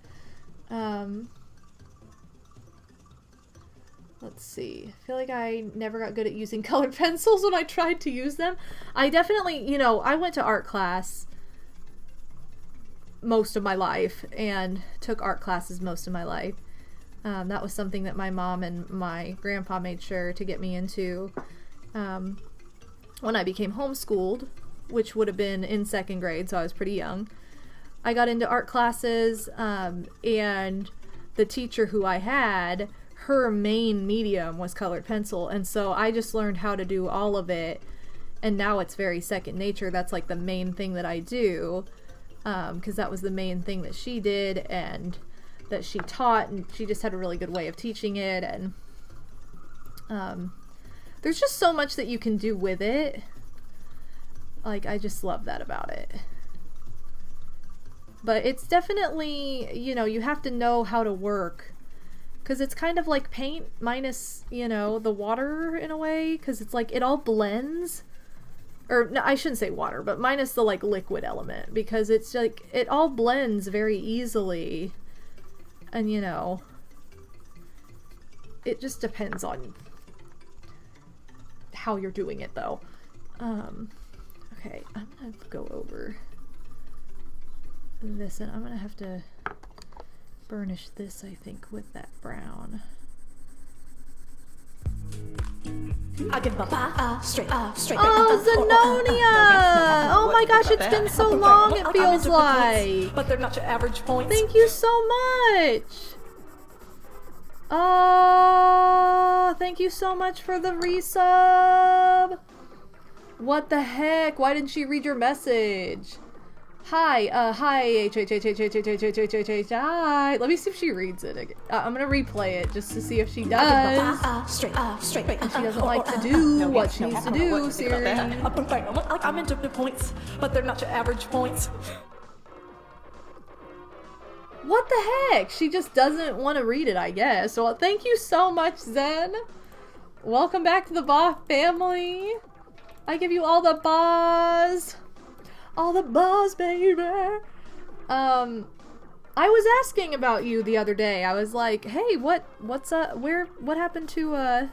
Let's see. I feel like I never got good at using colored pencils when I tried to use them. I definitely, you know, I went to art class most of my life and took art classes most of my life. That was something that my mom and my grandpa made sure to get me into when I became homeschooled, which would have been in 2nd grade, so I was pretty young. I got into art classes, and the teacher who I had, her main medium was colored pencil, and so I just learned how to do all of it, and now it's very second nature. That's like the main thing that I do, because that was the main thing that she did and that she taught, and she just had a really good way of teaching it, and there's just so much that you can do with it. Like, I just love that about it. But it's definitely, you know, you have to know how to work, because it's kind of like paint minus, you know, the water in a way, because it's like it all blends. Or, no, I shouldn't say water, but minus the, like, liquid element, because it's like, it all blends very easily. And, you know, it just depends on how you're doing it, though. Okay, I'm gonna go over this, and I'm gonna have to burnish this, I think, with that brown. I give a straight. Oh, Zenonia! Oh my gosh, it's been so long, it feels like. But they're not your average points. Thank you so much. Oh, thank you so much for the resub. What the heck? Why didn't she read your message? Hi, hi, hi. Let me see if she reads it again. I'm gonna replay it just to see if she does. Straight. And she doesn't like to do what she needs to do, Siri. Like, I'm into the points, but they're not your average points. What the heck? She just doesn't want to read it, I guess. Well, thank you so much, Zen. Welcome back to the Ba family. I give you all the buzz. All the buzz, baby. I was asking about you the other day. I was like, hey, what's what happened to,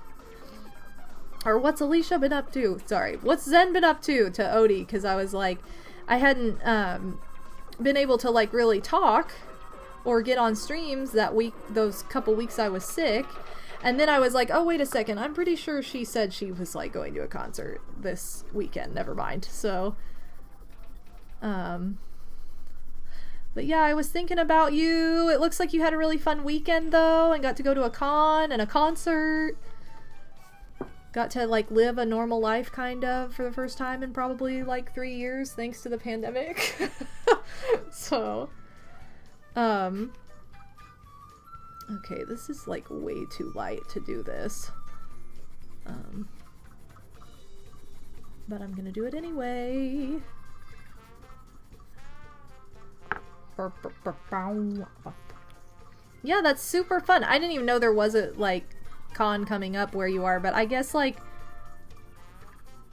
or what's Alicia been up to? Sorry. What's Zen been up to Odie? Because I was like, I hadn't, been able to, like, really talk or get on streams that week, those couple weeks I was sick. And then I was like, oh, wait a second. I'm pretty sure she said she was, like, going to a concert this weekend. Never mind. So, but yeah, I was thinking about you. It looks like you had a really fun weekend, though, and got to go to a con and a concert. Got to, like, live a normal life, kind of, for the first time in probably, like, 3 years, thanks to the pandemic. So, okay, this is, like, way too light to do this. But I'm gonna do it anyway. Yeah, that's super fun. I didn't even know there was a, like, con coming up where you are, but I guess, like,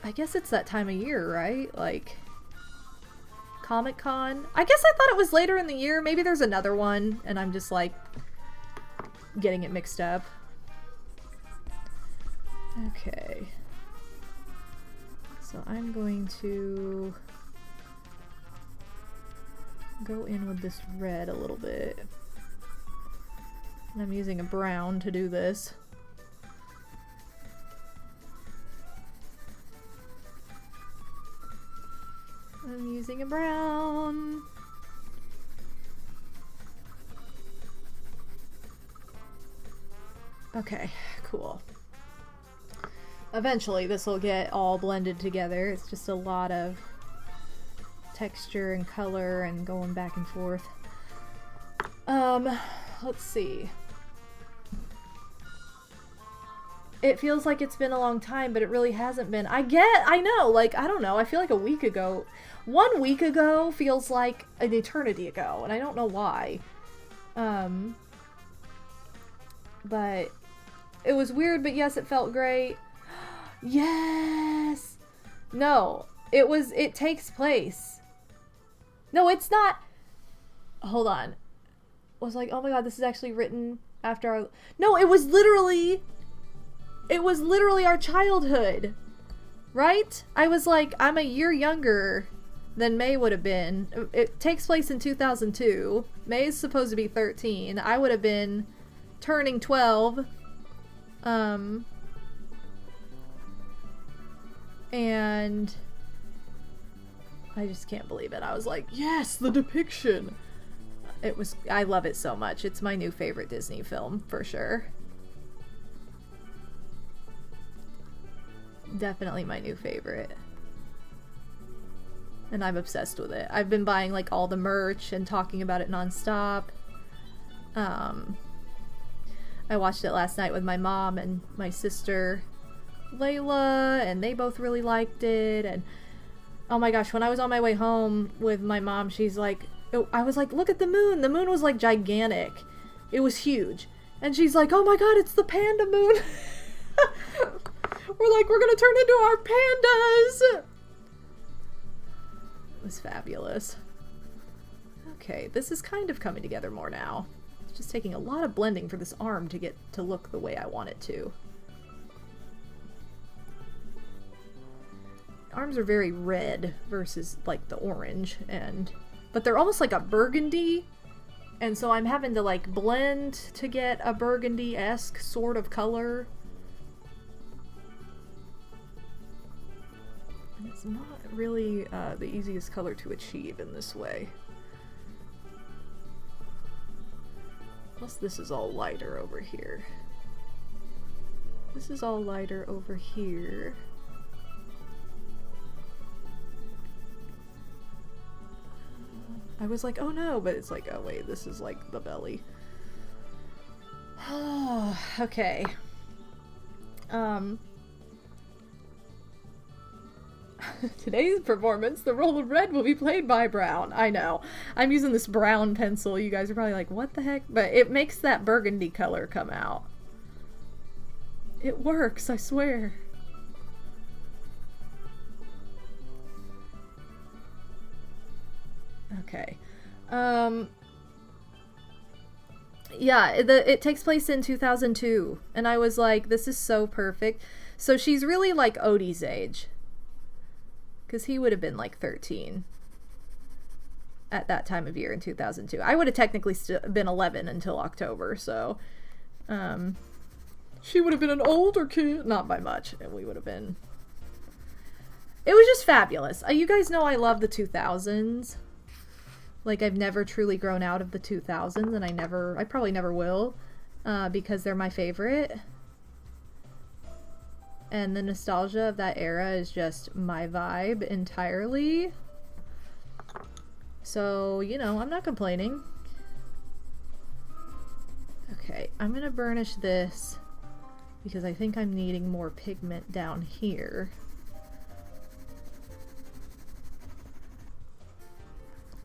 I guess it's that time of year, right? Like, Comic-Con? I guess I thought it was later in the year. Maybe there's another one, and I'm just, like, getting it mixed up. Okay. So I'm going to go in with this red a little bit. And I'm using a brown to do this. I'm using a brown. Okay, cool. Eventually this will get all blended together. It's just a lot of texture and color and going back and forth. Let's see. It feels like it's been a long time, but it really hasn't been. I know, like, I don't know, I feel like a week ago. 1 week ago feels like an eternity ago, and I don't know why. But it was weird, but yes, it felt great. Yes! No, it takes place. No, it's not. Hold on. I was like, oh my god, this is actually written after our... No, it was literally It was literally our childhood, right? I was like, I'm a year younger than May would have been. It takes place in 2002. May is supposed to be 13. I would have been turning 12. And I just can't believe it. I was like, yes, the depiction. I love it so much. It's my new favorite Disney film, for sure. Definitely my new favorite. And I'm obsessed with it. I've been buying like all the merch and talking about it nonstop. I watched it last night with my mom and my sister Layla, and they both really liked it. And oh my gosh, when I was on my way home with my mom, she's like, I was like, look at the moon. The moon was like gigantic. It was huge. And she's like, oh my god, it's the panda moon. We're like, we're gonna turn into our pandas. It was fabulous. Okay, this is kind of coming together more now. It's just taking a lot of blending for this arm to get to look the way I want it to. Arms are very red versus like the orange, but they're almost like a burgundy, and so I'm having to like blend to get a burgundy-esque sort of color. And it's not really the easiest color to achieve in this way. Plus this is all lighter over here. This is all lighter over here. I was like, oh no, but it's like, oh wait, this is like the belly. Okay. Today's performance, the role of Red will be played by Brown. I know. I'm using this brown pencil. You guys are probably like, what the heck? But it makes that burgundy color come out. It works, I swear. Okay. Yeah, it takes place in 2002, and I was like, this is so perfect. So she's really like Odie's age, because he would have been like 13 at that time of year in 2002. I would have technically been 11 until October, so she would have been an older kid, not by much, and we would have been... It was just fabulous. You guys know I love the 2000s. Like, I've never truly grown out of the 2000s, and I probably never will, because they're my favorite. And the nostalgia of that era is just my vibe entirely. So, you know, I'm not complaining. Okay, I'm gonna burnish this, because I think I'm needing more pigment down here.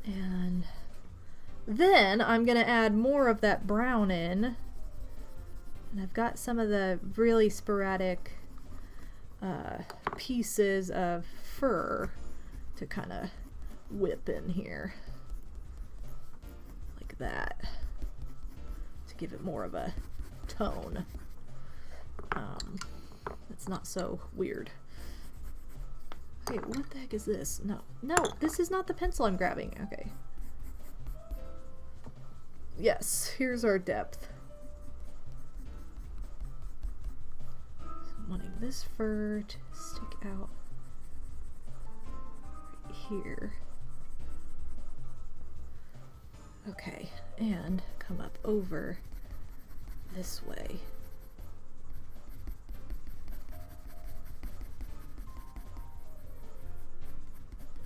And then I'm going to add more of that brown in. And I've got some of the really sporadic pieces of fur to kind of whip in here. Like that. To give it more of a tone. It's not so weird. Wait, what the heck is this? No, this is not the pencil I'm grabbing. Okay. Yes, here's our depth. So I'm wanting this fur to stick out right here. Okay, and come up over this way.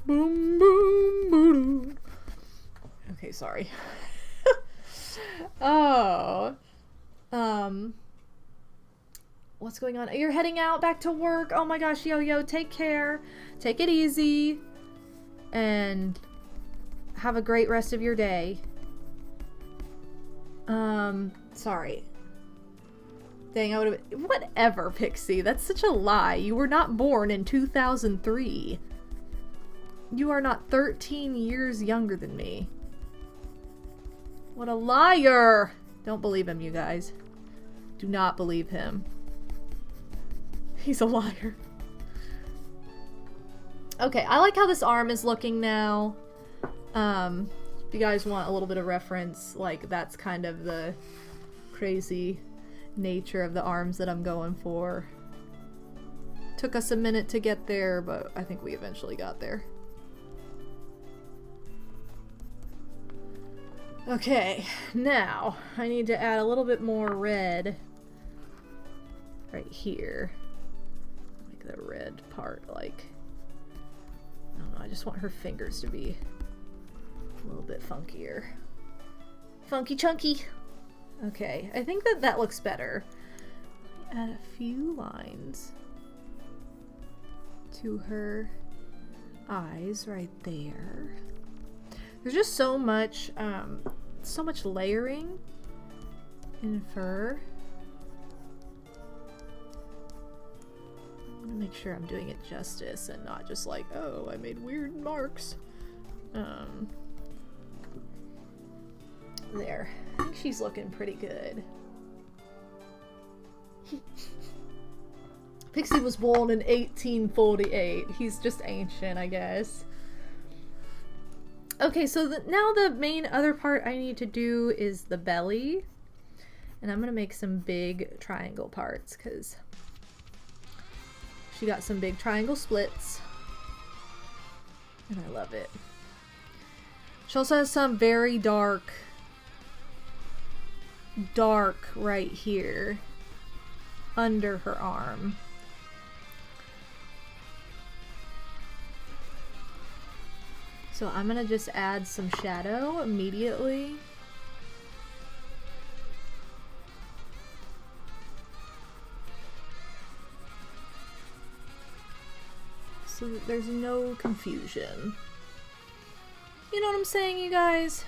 Boom, boom, boom. Okay, sorry. Oh. What's going on? You're heading out back to work? Oh my gosh, Yo-Yo, take care. Take it easy. And have a great rest of your day. Sorry. Dang, I would have... Whatever, Pixie. That's such a lie. You were not born in 2003. You are not 13 years younger than me. What a liar! Don't believe him, you guys. Do not believe him. He's a liar. Okay, I like how this arm is looking now. If you guys want a little bit of reference, like that's kind of the crazy nature of the arms that I'm going for. Took us a minute to get there, but I think we eventually got there. Okay, now I need to add a little bit more red right here. Like the red part, like, I don't know, I just want her fingers to be a little bit funkier. Funky chunky! Okay, I think that that looks better. Add a few lines to her eyes right there. There's just so much layering in fur. I want to make sure I'm doing it justice and not just like, oh, I made weird marks. There. I think she's looking pretty good. Pixie was born in 1848. He's just ancient, I guess. Okay, so now the main other part I need to do is the belly. And I'm gonna make some big triangle parts because she got some big triangle splits. And I love it. She also has some very dark right here under her arm. So I'm gonna just add some shadow immediately. So that there's no confusion. You know what I'm saying, you guys?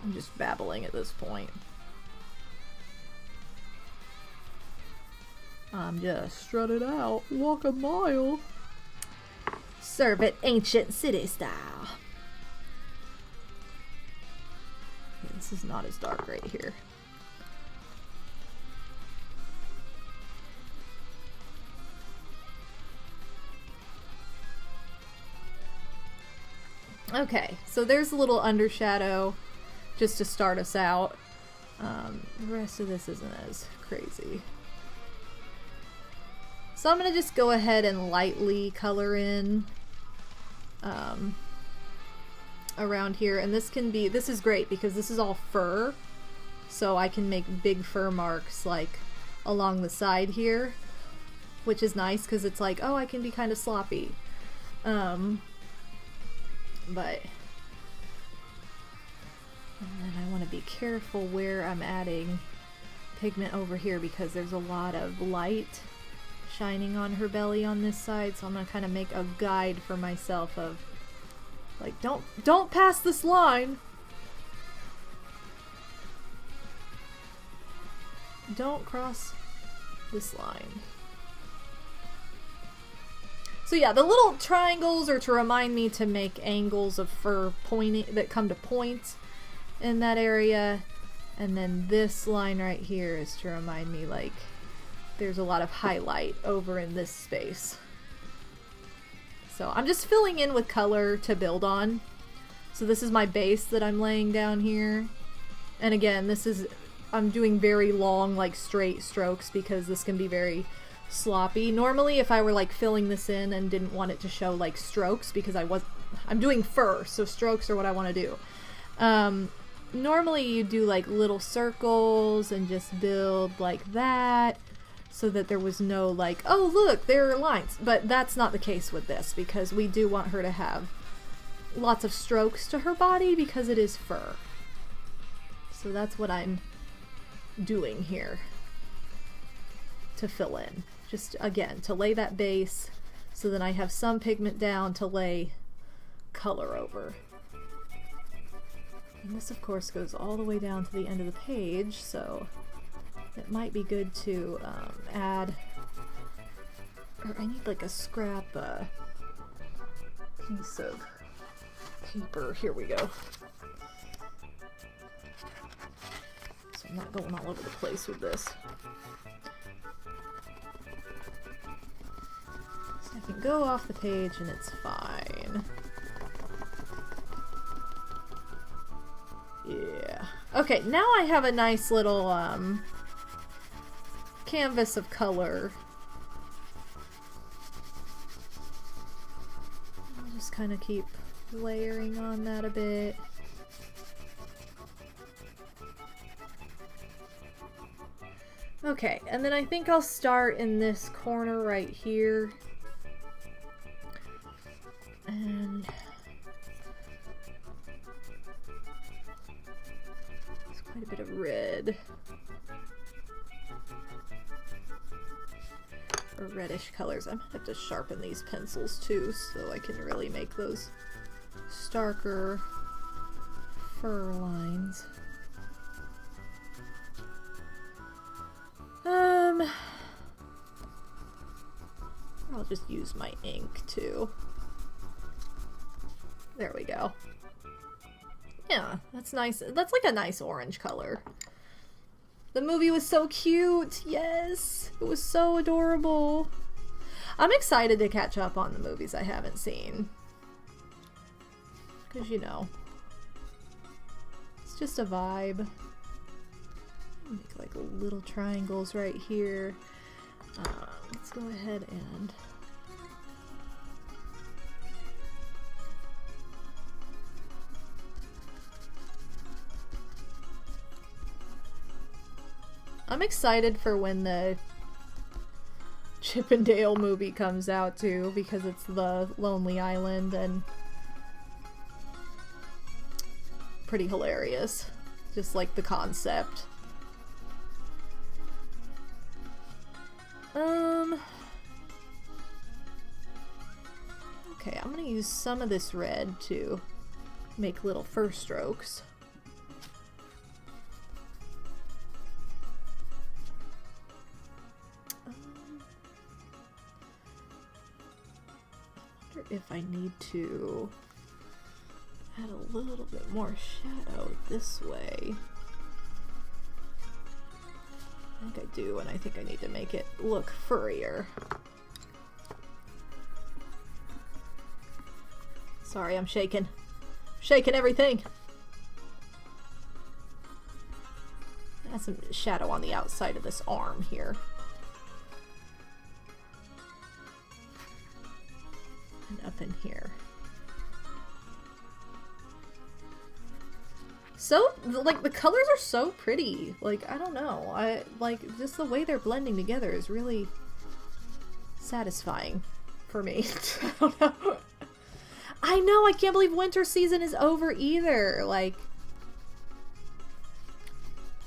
I'm just babbling at this point. I'm just strutting out, walk a mile. Serve it ancient city style. This is not as dark right here. Okay, so there's a little undershadow just to start us out. The rest of this isn't as crazy. So I'm gonna just go ahead and lightly color in around here, and this is great because this is all fur, so I can make big fur marks like along the side here, which is nice because it's like, oh, I can be kind of sloppy. But and then I want to be careful where I'm adding pigment over here because there's a lot of light shining on her belly on this side, so I'm gonna kind of make a guide for myself of like, don't pass this line. Don't cross this line. So yeah, the little triangles are to remind me to make angles of fur pointing that come to points in that area, and then this line right here is to remind me like there's a lot of highlight over in this space. So I'm just filling in with color to build on. So this is my base that I'm laying down here. And again, I'm doing very long, like straight strokes because this can be very sloppy. Normally if I were like filling this in and didn't want it to show like strokes because I'm doing fur, so strokes are what I want to do. Normally you do like little circles and just build like that, so that there was no like, oh look, there are lines. But that's not the case with this because we do want her to have lots of strokes to her body because it is fur. So that's what I'm doing here to fill in. Just again, to lay that base so that I have some pigment down to lay color over. And this of course goes all the way down to the end of the page, so it might be good to add, or I need like a scrap piece of paper. Here we go. So I'm not going all over the place with this. I can go off the page and it's fine. Yeah. Okay, now I have a nice little canvas of color. I'll just kind of keep layering on that a bit. Okay, and then I think I'll start in this corner right here. And there's quite a bit of red. Or reddish colors. I might have to sharpen these pencils too so I can really make those starker fur lines. I'll just use my ink too. There we go. Yeah, that's nice. That's like a nice orange color. The movie was so cute. Yes, it was so adorable. I'm excited to catch up on the movies I haven't seen. Because, you know, it's just a vibe. Make like little triangles right here. Let's go ahead and I'm excited for when the Chip and Dale movie comes out too, because it's the Lonely Island and pretty hilarious. Just like the concept. Okay, I'm gonna use some of this red to make little fur strokes. I wonder if I need to add a little bit more shadow this way. I think I do, and I think I need to make it look furrier. Sorry, I'm shaking. Shaking everything! Add some shadow on the outside of this arm here. And up in here. So, like, the colors are so pretty. Like, I don't know. I like, just the way they're blending together is really satisfying for me. I don't know. I know, I can't believe winter season is over either. Like,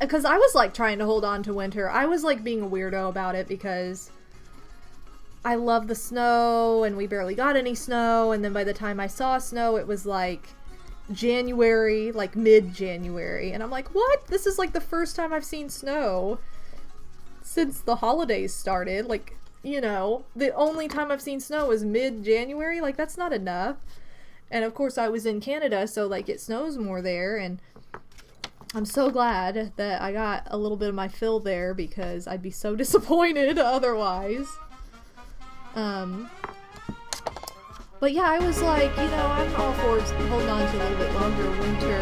because I was, like, trying to hold on to winter. I was, like, being a weirdo about it because I love the snow and we barely got any snow. And then by the time I saw snow, it was, like, January, like mid-January, and I'm like, what? This is like the first time I've seen snow since the holidays started. Like, you know, the only time I've seen snow is mid-January. Like, that's not enough. And of course I was in Canada, so like it snows more there, and I'm so glad that I got a little bit of my fill there because I'd be so disappointed otherwise. But yeah, I was like, you know, I'm all for holding on to a little bit longer winter.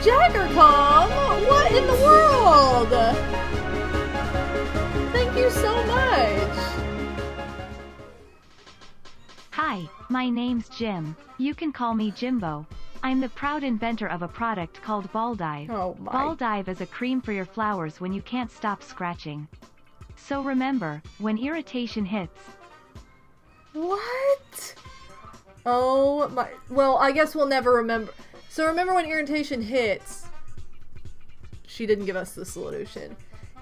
Jaggercom! What in the world? Thank you so much! Hi, my name's Jim. You can call me Jimbo. I'm the proud inventor of a product called Ball Dive. Oh my. Ball Dive is a cream for your flowers when you can't stop scratching. So remember, when irritation hits... What? Oh my. Well, I guess we'll never remember. So remember when irritation hits. She didn't give us the solution.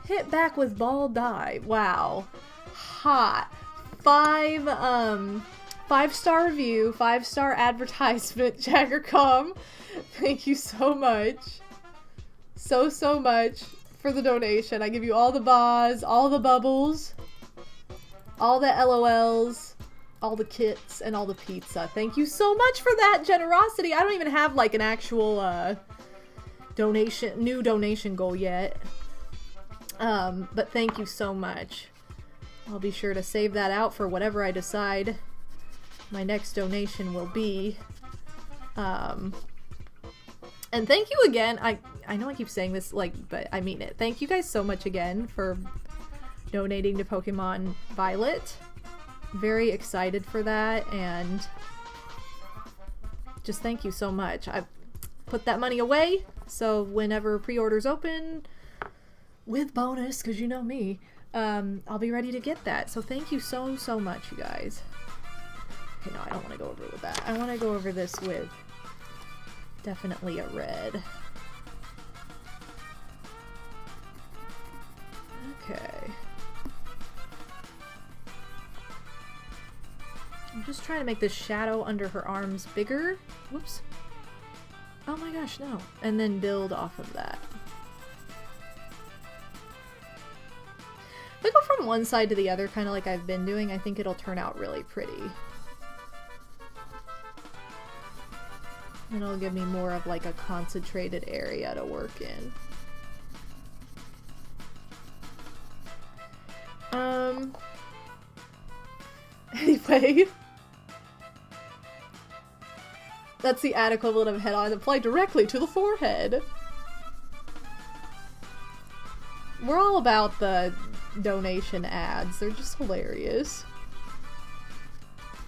Hit back with Ball Dive. Wow. Hot. 5-star review, 5-star advertisement, Jaggercom. Thank you so much. So much for the donation. I give you all the bahs, all the bubbles, all the LOLs, all the kits, and all the pizza. Thank you so much for that generosity. I don't even have like an actual new donation goal yet. But thank you so much. I'll be sure to save that out for whatever I decide my next donation will be. And thank you again. I know I keep saying this, like, but I mean it. Thank you guys so much again for donating to Pokemon Violet. Very excited for that, and just thank you so much. I've put that money away, so whenever pre-orders open, with bonus, because you know me, I'll be ready to get that. So thank you so much, you guys. Okay, no, I don't want to go over with that. I want to go over this with definitely a red. Okay. I'm just trying to make the shadow under her arms bigger. Whoops. Oh my gosh, no. And then build off of that. If I go from one side to the other, kind of like I've been doing, I think it'll turn out really pretty. And it'll give me more of like a concentrated area to work in. Anyway. That's the ad equivalent of head-on applied directly to the forehead. We're all about the donation ads. They're just hilarious.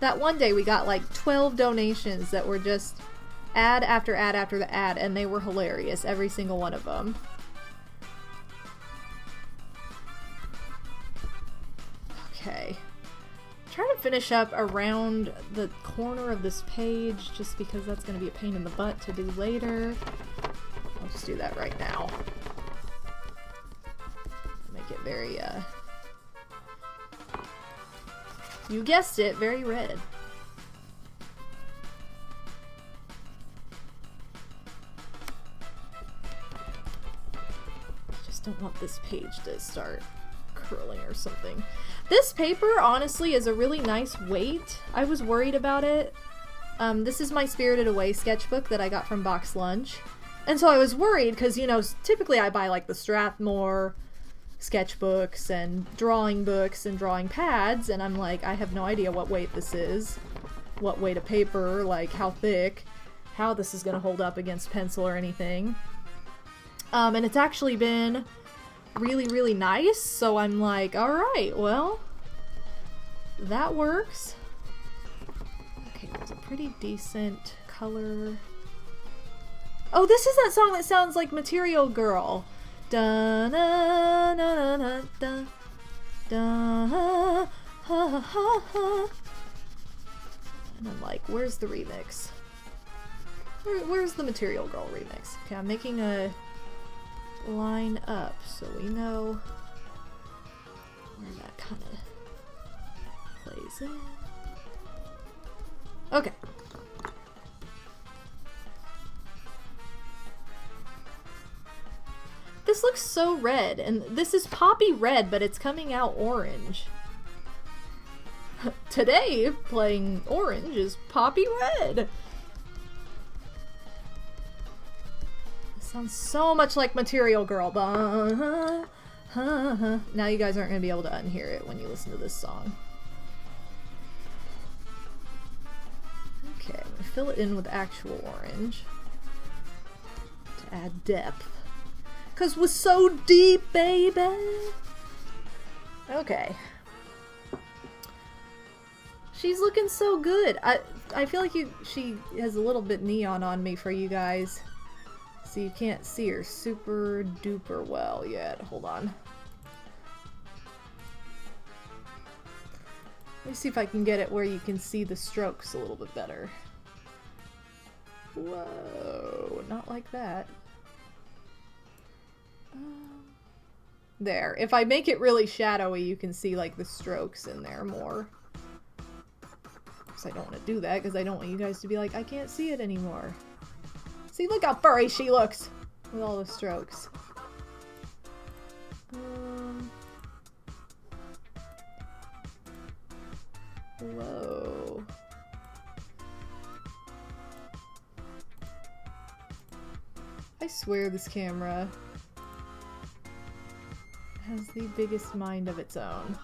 That one day we got like 12 donations that were just ad after ad after the ad, and they were hilarious, every single one of them. Okay. Trying to finish up around the corner of this page, just because that's going to be a pain in the butt to do later. I'll just do that right now. Make it very, you guessed it, very red. I just don't want this page to start curling or something. This paper, honestly, is a really nice weight. I was worried about it. This is my Spirited Away sketchbook that I got from Box Lunch. And so I was worried because, you know, typically I buy like the Strathmore sketchbooks and drawing books and drawing pads, and I'm like, I have no idea what weight this is. What weight of paper, like how thick, how this is going to hold up against pencil or anything. And it's actually been really nice, so I'm like, alright, well, that works. Okay, there's a pretty decent color. Oh, this is that song that sounds like Material Girl. Da na na na na da da ha ha ha ha. And I'm like, where's the remix? Where's the Material Girl remix? Okay, I'm making a line up so we know where that kind of plays in. Okay. This looks so red, and this is poppy red, but it's coming out orange. Today, playing orange is poppy red. Sounds so much like Material Girl. Now you guys aren't going to be able to unhear it when you listen to this song. Okay, I'm going to fill it in with actual orange to add depth. 'Cause we're so deep, baby! Okay. She's looking so good. I feel like she has a little bit neon on me for you guys. So you can't see her super duper well yet. Hold on. Let me see if I can get it where you can see the strokes a little bit better. Whoa, not like that. There. If I make it really shadowy, you can see like the strokes in there more. Because I don't want to do that, because I don't want you guys to be like, I can't see it anymore. See, look how furry she looks with all the strokes. Whoa. I swear this camera has the biggest mind of its own.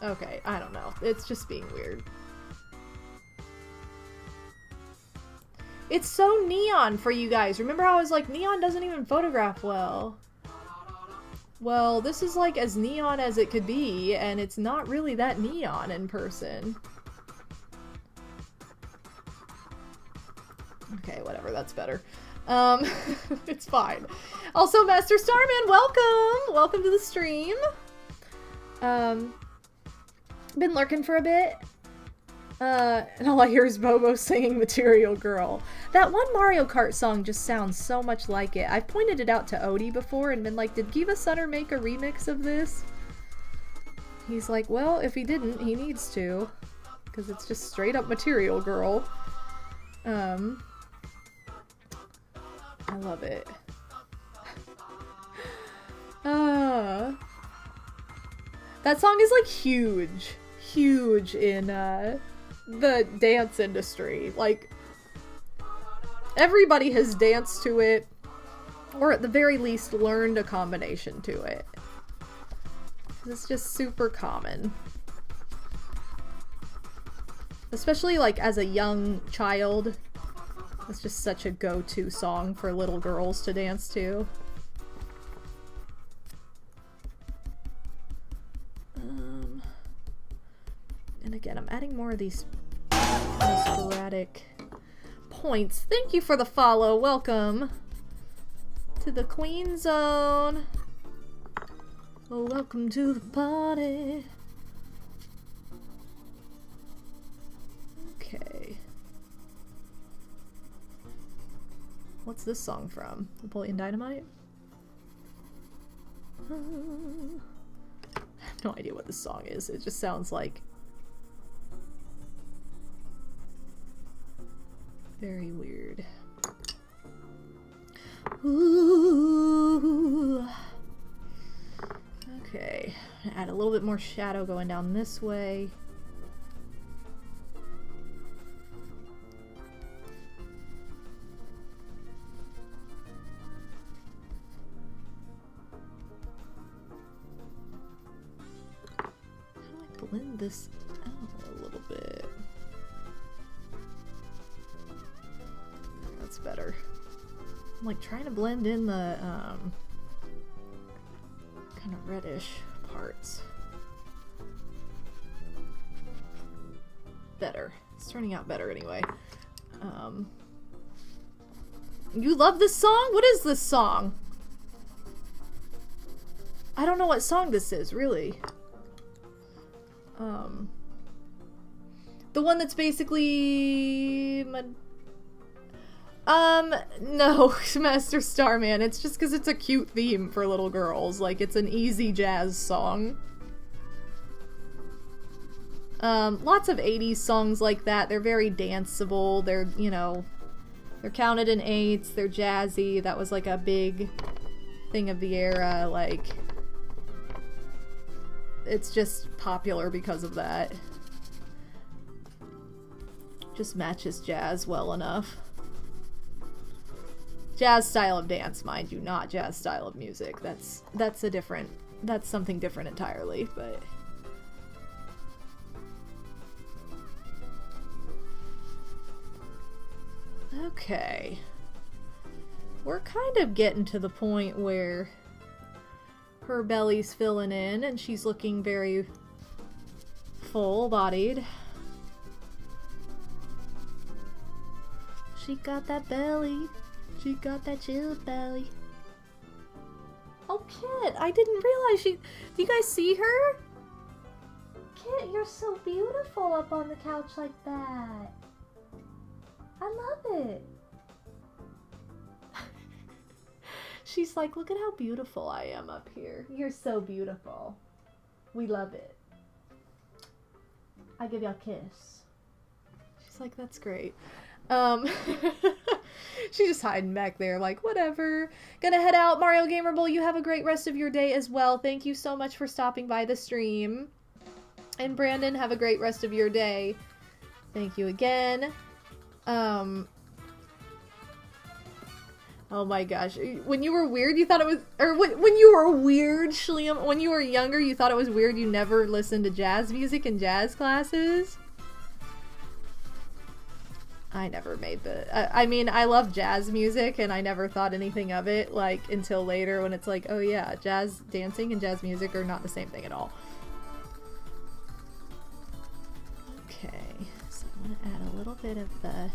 Okay, I don't know. It's just being weird. It's so neon for you guys. Remember how I was like, neon doesn't even photograph well. Well, this is like as neon as it could be, and it's not really that neon in person. Okay, whatever, that's better. It's fine. Also, Master Starman, welcome! Welcome to the stream. Been lurking for a bit. And all I hear is Bobo singing Material Girl. That one Mario Kart song just sounds so much like it. I've pointed it out to Odie before and been like, did Kiva Sutter make a remix of this? He's like, well, if he didn't, he needs to. Because it's just straight up Material Girl. I love it. That song is like huge. Huge in, the dance industry. Like, everybody has danced to it, or at the very least learned a combination to it. It's just super common. Especially like as a young child, it's just such a go-to song for little girls to dance to. And again, I'm adding more of these sporadic points. Thank you for the follow. Welcome to the Queen Zone. Well, welcome to the party. Okay. What's this song from? Napoleon Dynamite? I have no idea what this song is. It just sounds like very weird. Ooh. Okay, add a little bit more shadow going down this way. How do I blend this out a little bit? That's better. I'm like trying to blend in the kind of reddish parts. Better. It's turning out better anyway. You love this song? What is this song? I don't know what song this is, really. The one that's basically no, Master Starman. It's just because it's a cute theme for little girls. Like, it's an easy jazz song. Lots of 80s songs like that. They're very danceable. They're, you know, they're counted in eighths. They're jazzy. That was like a big thing of the era. Like, it's just popular because of that. Just matches jazz well enough. Jazz style of dance, mind you, not jazz style of music. That's something different entirely, but okay. We're kind of getting to the point where her belly's filling in and she's looking very full-bodied. She got that belly. She got that chill belly. Oh, Kit, I didn't realize she... Do you guys see her? Kit, you're so beautiful up on the couch like that. I love it. She's like, look at how beautiful I am up here. You're so beautiful. We love it. I give you a kiss. She's like, that's great. She's just hiding back there like, whatever. Gonna head out. Mario Gamer Bull, you have a great rest of your day as well. Thank you so much for stopping by the stream. And Brandon, have a great rest of your day. Thank you again. Oh my gosh. When you were weird, you thought it was... Or when you were weird, Shliam, when you were younger, you thought it was weird you never listened to jazz music in jazz classes? I never made the... I mean, I love jazz music, and I never thought anything of it, like, until later when it's like, oh yeah, jazz dancing and jazz music are not the same thing at all. Okay, so I'm going to add a little bit of the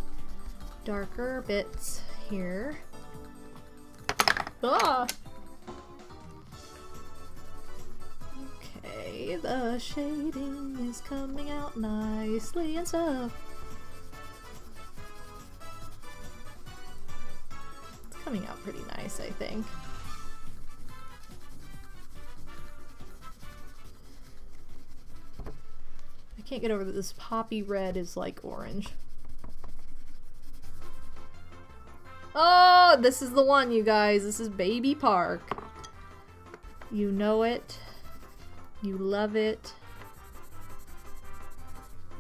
darker bits here. Ah! Okay, the shading is coming out nicely and stuff. It's coming out pretty nice, I think. I can't get over that this poppy red is like orange. Oh, this is the one, you guys. This is Baby Park. You know it. You love it.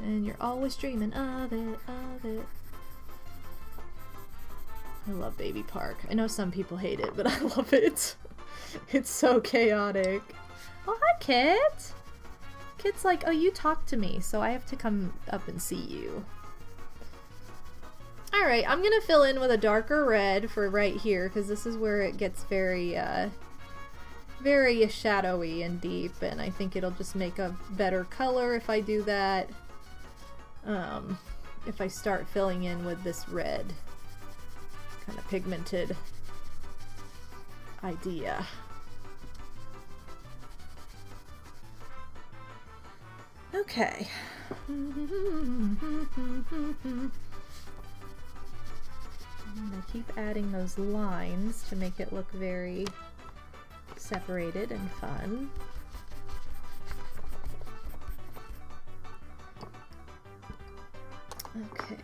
And you're always dreaming of it, of it. I love Baby Park. I know some people hate it, but I love it. It's so chaotic. Oh, hi, Kit. Kit's like, oh, you talk to me, so I have to come up and see you. Alright, I'm gonna fill in with a darker red for right here, because this is where it gets very, very shadowy and deep, and I think it'll just make a better color if I do that. If I start filling in with this red, kind of pigmented idea. Okay. I'm gonna keep adding those lines to make it look very separated and fun. Okay.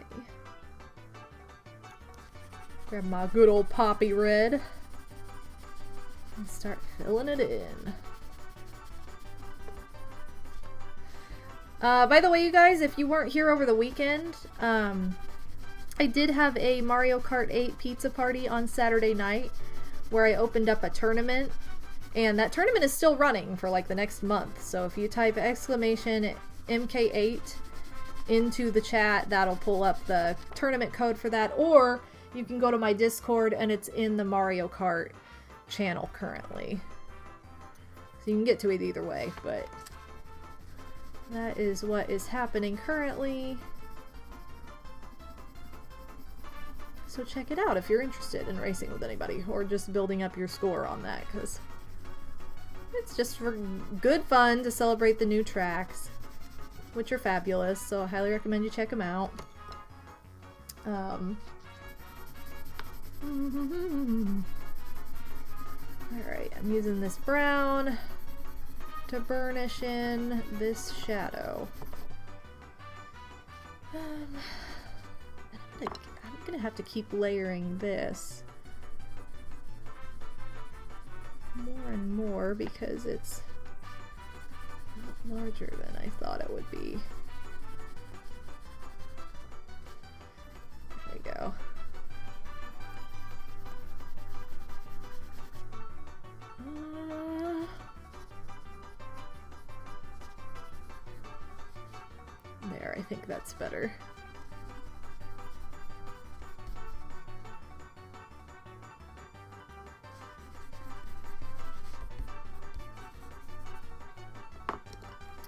Grab my good old poppy red and start filling it in. By the way, you guys, if you weren't here over the weekend, I did have a Mario Kart 8 pizza party on Saturday night where I opened up a tournament, and that tournament is still running for like the next month. So if you type exclamation MK8 into the chat, that'll pull up the tournament code for that, or you can go to my Discord and it's in the Mario Kart channel currently. So you can get to it either way, but that is what is happening currently. So check it out if you're interested in racing with anybody, or just building up your score on that, because it's just for good fun to celebrate the new tracks, which are fabulous, so I highly recommend you check them out. Alright, I'm using this brown to burnish in this shadow. I'm gonna have to keep layering this more and more because it's larger than I thought it would be. There we go. There, I think that's better.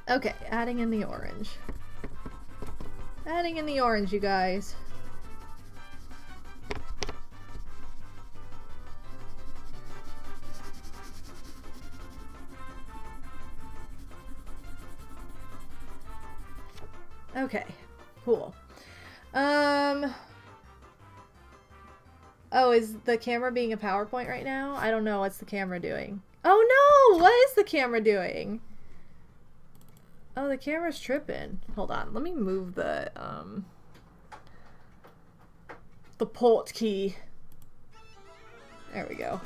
Okay, adding in the orange. Adding in the orange, you guys. Okay, cool. Oh, is the camera being a PowerPoint right now? I don't know. What's the camera doing? Oh no! What is the camera doing? Oh, the camera's tripping. Hold on. Let me move the port key. There we go.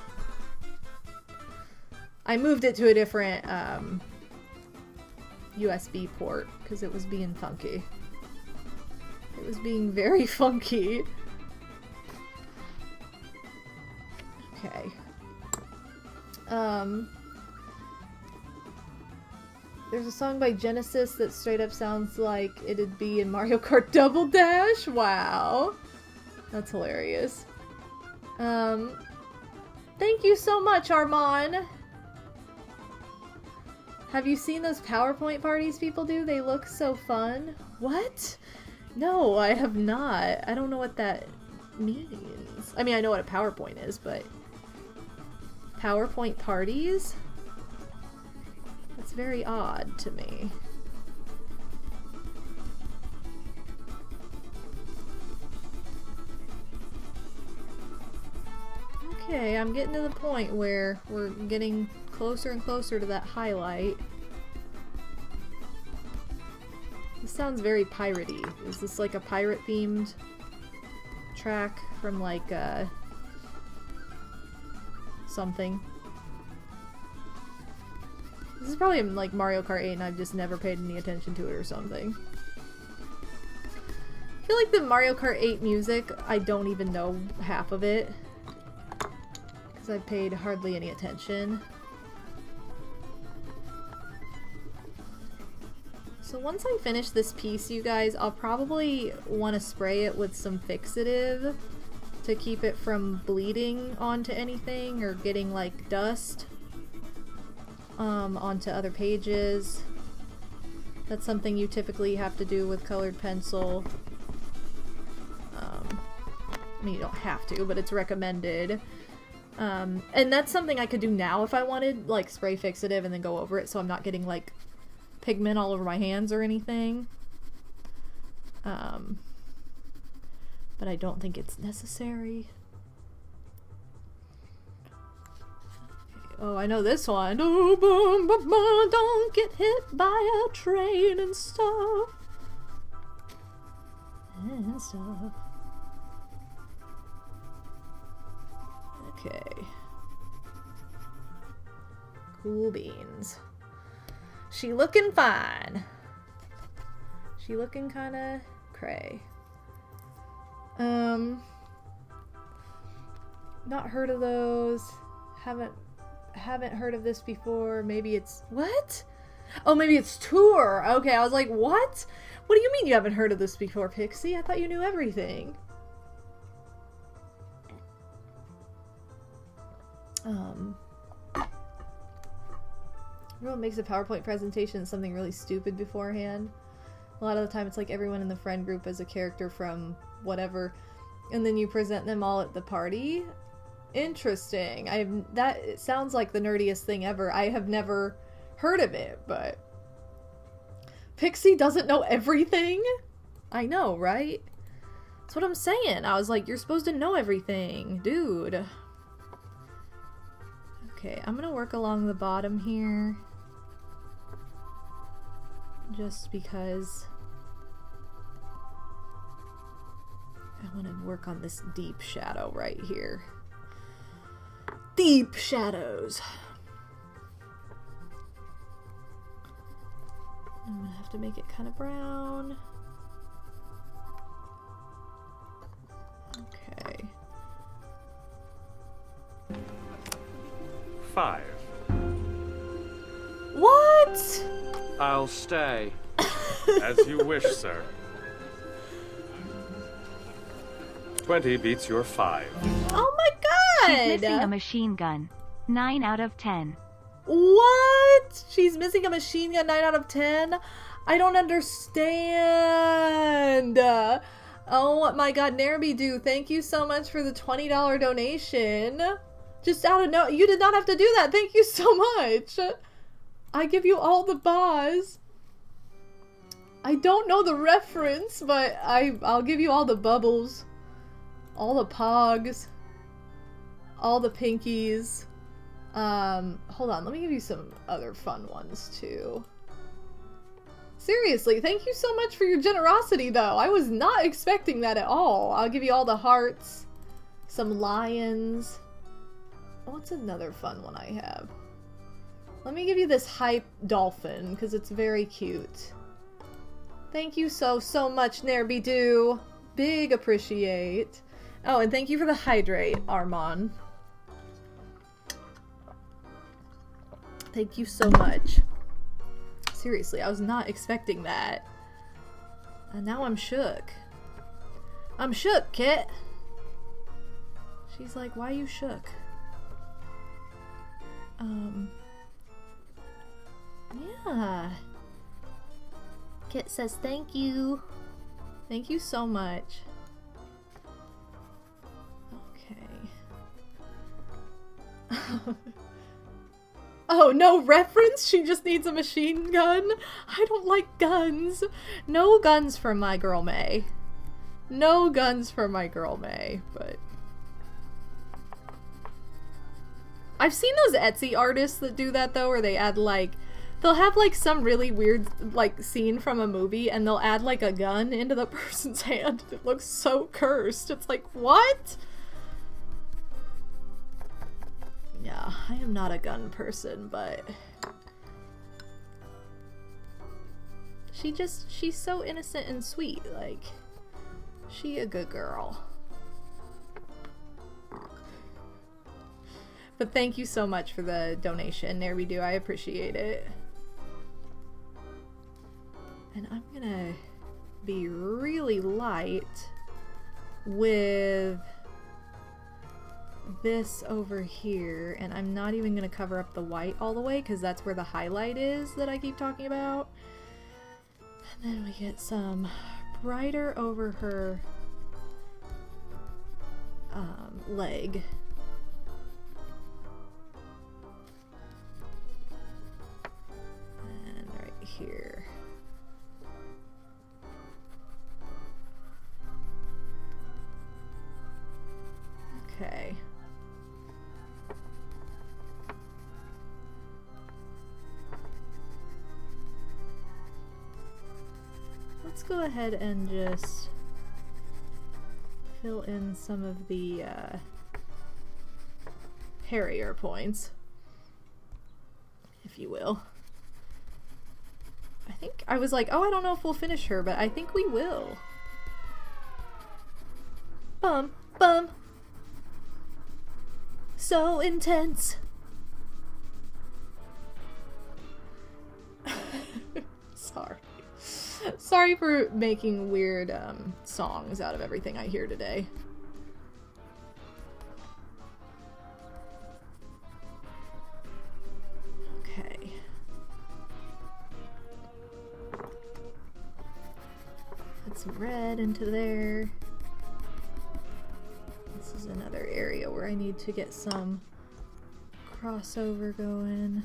I moved it to a different USB port because it was being funky. It was being very funky. Okay. There's a song by Genesis that straight up sounds like it'd be in Mario Kart Double Dash. Wow. That's hilarious. Thank you so much, Armand. Have you seen those PowerPoint parties people do? They look so fun. What? No, I have not. I don't know what that means. I mean, I know what a PowerPoint is, but... PowerPoint parties? That's very odd to me. Okay, I'm getting to the point where we're getting closer and closer to that highlight. This sounds very piratey. Is this like a pirate themed track from like something? This is probably like Mario Kart 8 and I've just never paid any attention to it or something. I feel like the Mario Kart 8 music, I don't even know half of it. Because I've paid hardly any attention. So once I finish this piece, you guys, I'll probably want to spray it with some fixative to keep it from bleeding onto anything or getting like dust onto other pages. That's something you typically have to do with colored pencil. I mean, you don't have to, but it's recommended. And that's something I could do now if I wanted, like spray fixative and then go over it so I'm not getting like pigment all over my hands or anything. But I don't think it's necessary. Oh, I know this one. Oh, boom, boom, boom, don't get hit by a train and stuff. And stuff. Okay. Cool beans. She looking fine. She looking kinda cray. Not heard of those. Haven't heard of this before. Maybe it's... What? Oh, maybe it's Tour. Okay, I was like, what? What do you mean you haven't heard of this before, Pixie? I thought you knew everything. Everyone makes a PowerPoint presentation something really stupid beforehand. A lot of the time it's like everyone in the friend group is a character from whatever, and then you present them all at the party. Interesting. It sounds like the nerdiest thing ever. I have never heard of it, but Pixie doesn't know everything? I know, right? That's what I'm saying. I was like, you're supposed to know everything, dude. Okay, I'm gonna work along the bottom here. Just because I want to work on this deep shadow right here. Deep shadows. I'm gonna have to make it kind of brown. Okay. 5. What? I'll stay. As you wish, sir. 20 beats your 5. Oh my god! She's missing a machine gun. 9 out of 10. What? She's missing a machine gun. 9 out of 10? I don't understand. Oh my god, Nairby-Doo, thank you so much for the $20 donation. Just out of no, you did not have to do that. Thank you so much. I give you all the bars. I don't know the reference, but I'll give you all the bubbles, all the pogs, all the pinkies. Hold on, let me give you some other fun ones too. Seriously, thank you so much for your generosity though. I was not expecting that at all. I'll give you all the hearts, some lions. What's another fun one I have? Let me give you this hype dolphin, because it's very cute. Thank you so much, Nairby-Doo. Big appreciate. Oh, and thank you for the hydrate, Armand. Thank you so much. Seriously, I was not expecting that. And now I'm shook. I'm shook, Kit. She's like, why you shook? Yeah. Kit says thank you. Thank you so much. Okay. Oh, no reference? She just needs a machine gun? I don't like guns. No guns for my girl May. No guns for my girl May, but... I've seen those Etsy artists that do that though, where they add like... They'll have like some really weird like scene from a movie and they'll add like a gun into the person's hand. It looks so cursed. It's like, what? Yeah, I am not a gun person, but... She's so innocent and sweet, like... She a good girl. But thank you so much for the donation, There We Do. I appreciate it. And I'm gonna be really light with this over here, and I'm not even gonna cover up the white all the way because that's where the highlight is that I keep talking about. And then we get some brighter over her leg. And right here. Okay. Let's go ahead and just fill in some of the hairier points, if you will. I think I was like, oh, I don't know if we'll finish her, but I think we will. Bum, bum. So intense. Sorry. Sorry for making weird songs out of everything I hear today. Okay. Put some red into there. This is another area where I need to get some crossover going.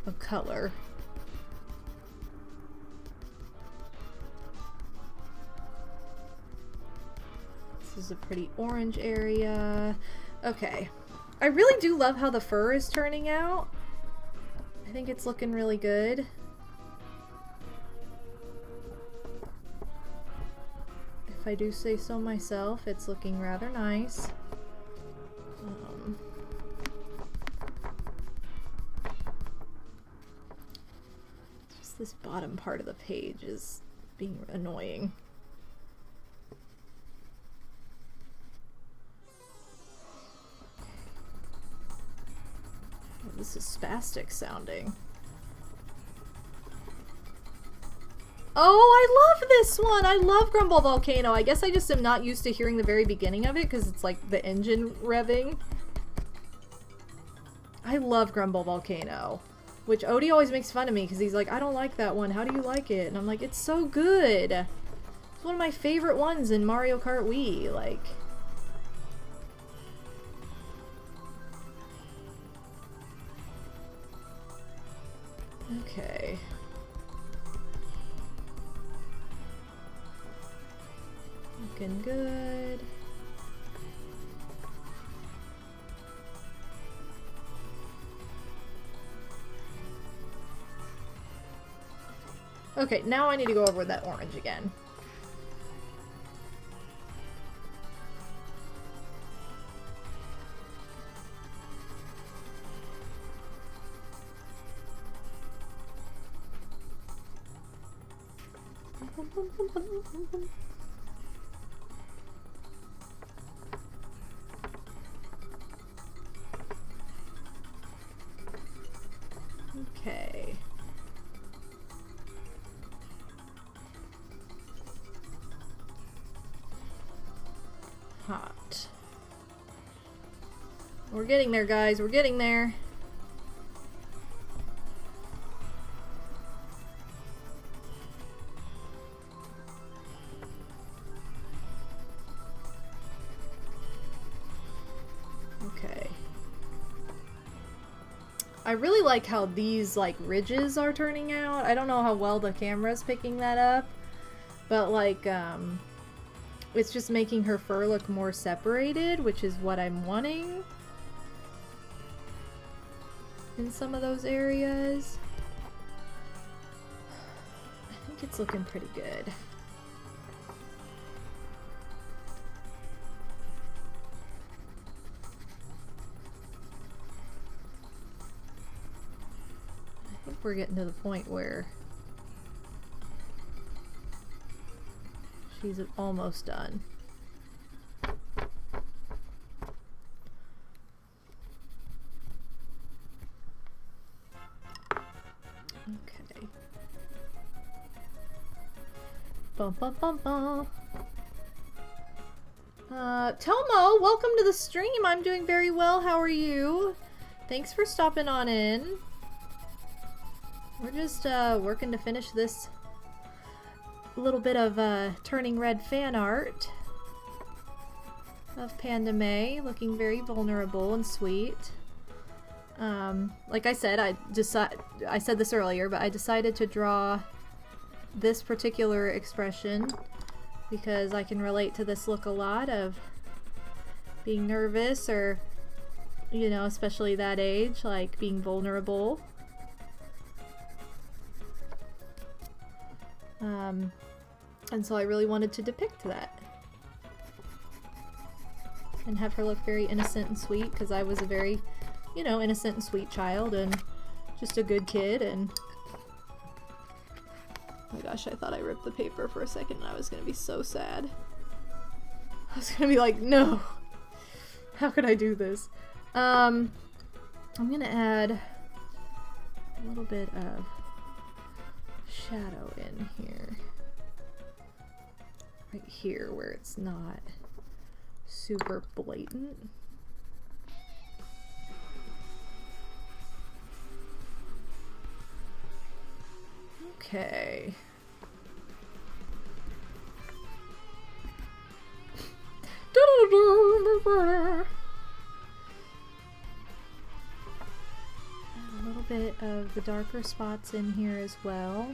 Of color. This is a pretty orange area. Okay. I really do love how the fur is turning out. I think it's looking really good. If I do say so myself, it's looking rather nice. This bottom part of the page is being annoying. Oh, this is spastic sounding. Oh, I love this one! I love Grumble Volcano. I guess I just am not used to hearing the very beginning of it because it's like the engine revving. I love Grumble Volcano. Which Odie always makes fun of me because he's like, I don't like that one. How do you like it? And I'm like, it's so good. It's one of my favorite ones in Mario Kart Wii. Like, okay. Looking good. Okay, now I need to go over that orange again. hot. We're getting there, guys. We're getting there. Okay. I really like how these like ridges are turning out. I don't know how well the camera's picking that up, but like it's just making her fur look more separated, which is what I'm wanting in some of those areas. I think it's looking pretty good. I think we're getting to the point where she's almost done. Okay. Bum bum bum bum. Tomo, welcome to the stream. I'm doing very well. How are you? Thanks for stopping on in. We're just working to finish this little bit of turning red fan art of Panda May, looking very vulnerable and sweet. Like I said, I said this earlier, but I decided to draw this particular expression because I can relate to this look a lot of being nervous, or, you know, especially that age, like being vulnerable. And so I really wanted to depict that and have her look very innocent and sweet, because I was a very, you know, innocent and sweet child and just a good kid. And oh my gosh, I thought I ripped the paper for a second and I was gonna be so sad. I was gonna be like, no, how could I do this? I'm gonna add a little bit of shadow in here. Right here where it's not super blatant. Okay. A little bit of the darker spots in here as well.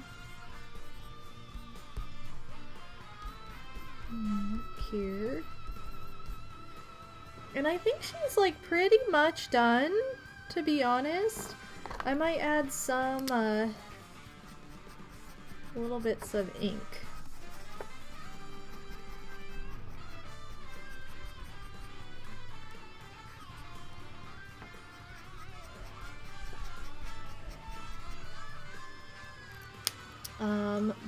Here. And I think she's like pretty much done, to be honest. I might add some little bits of ink.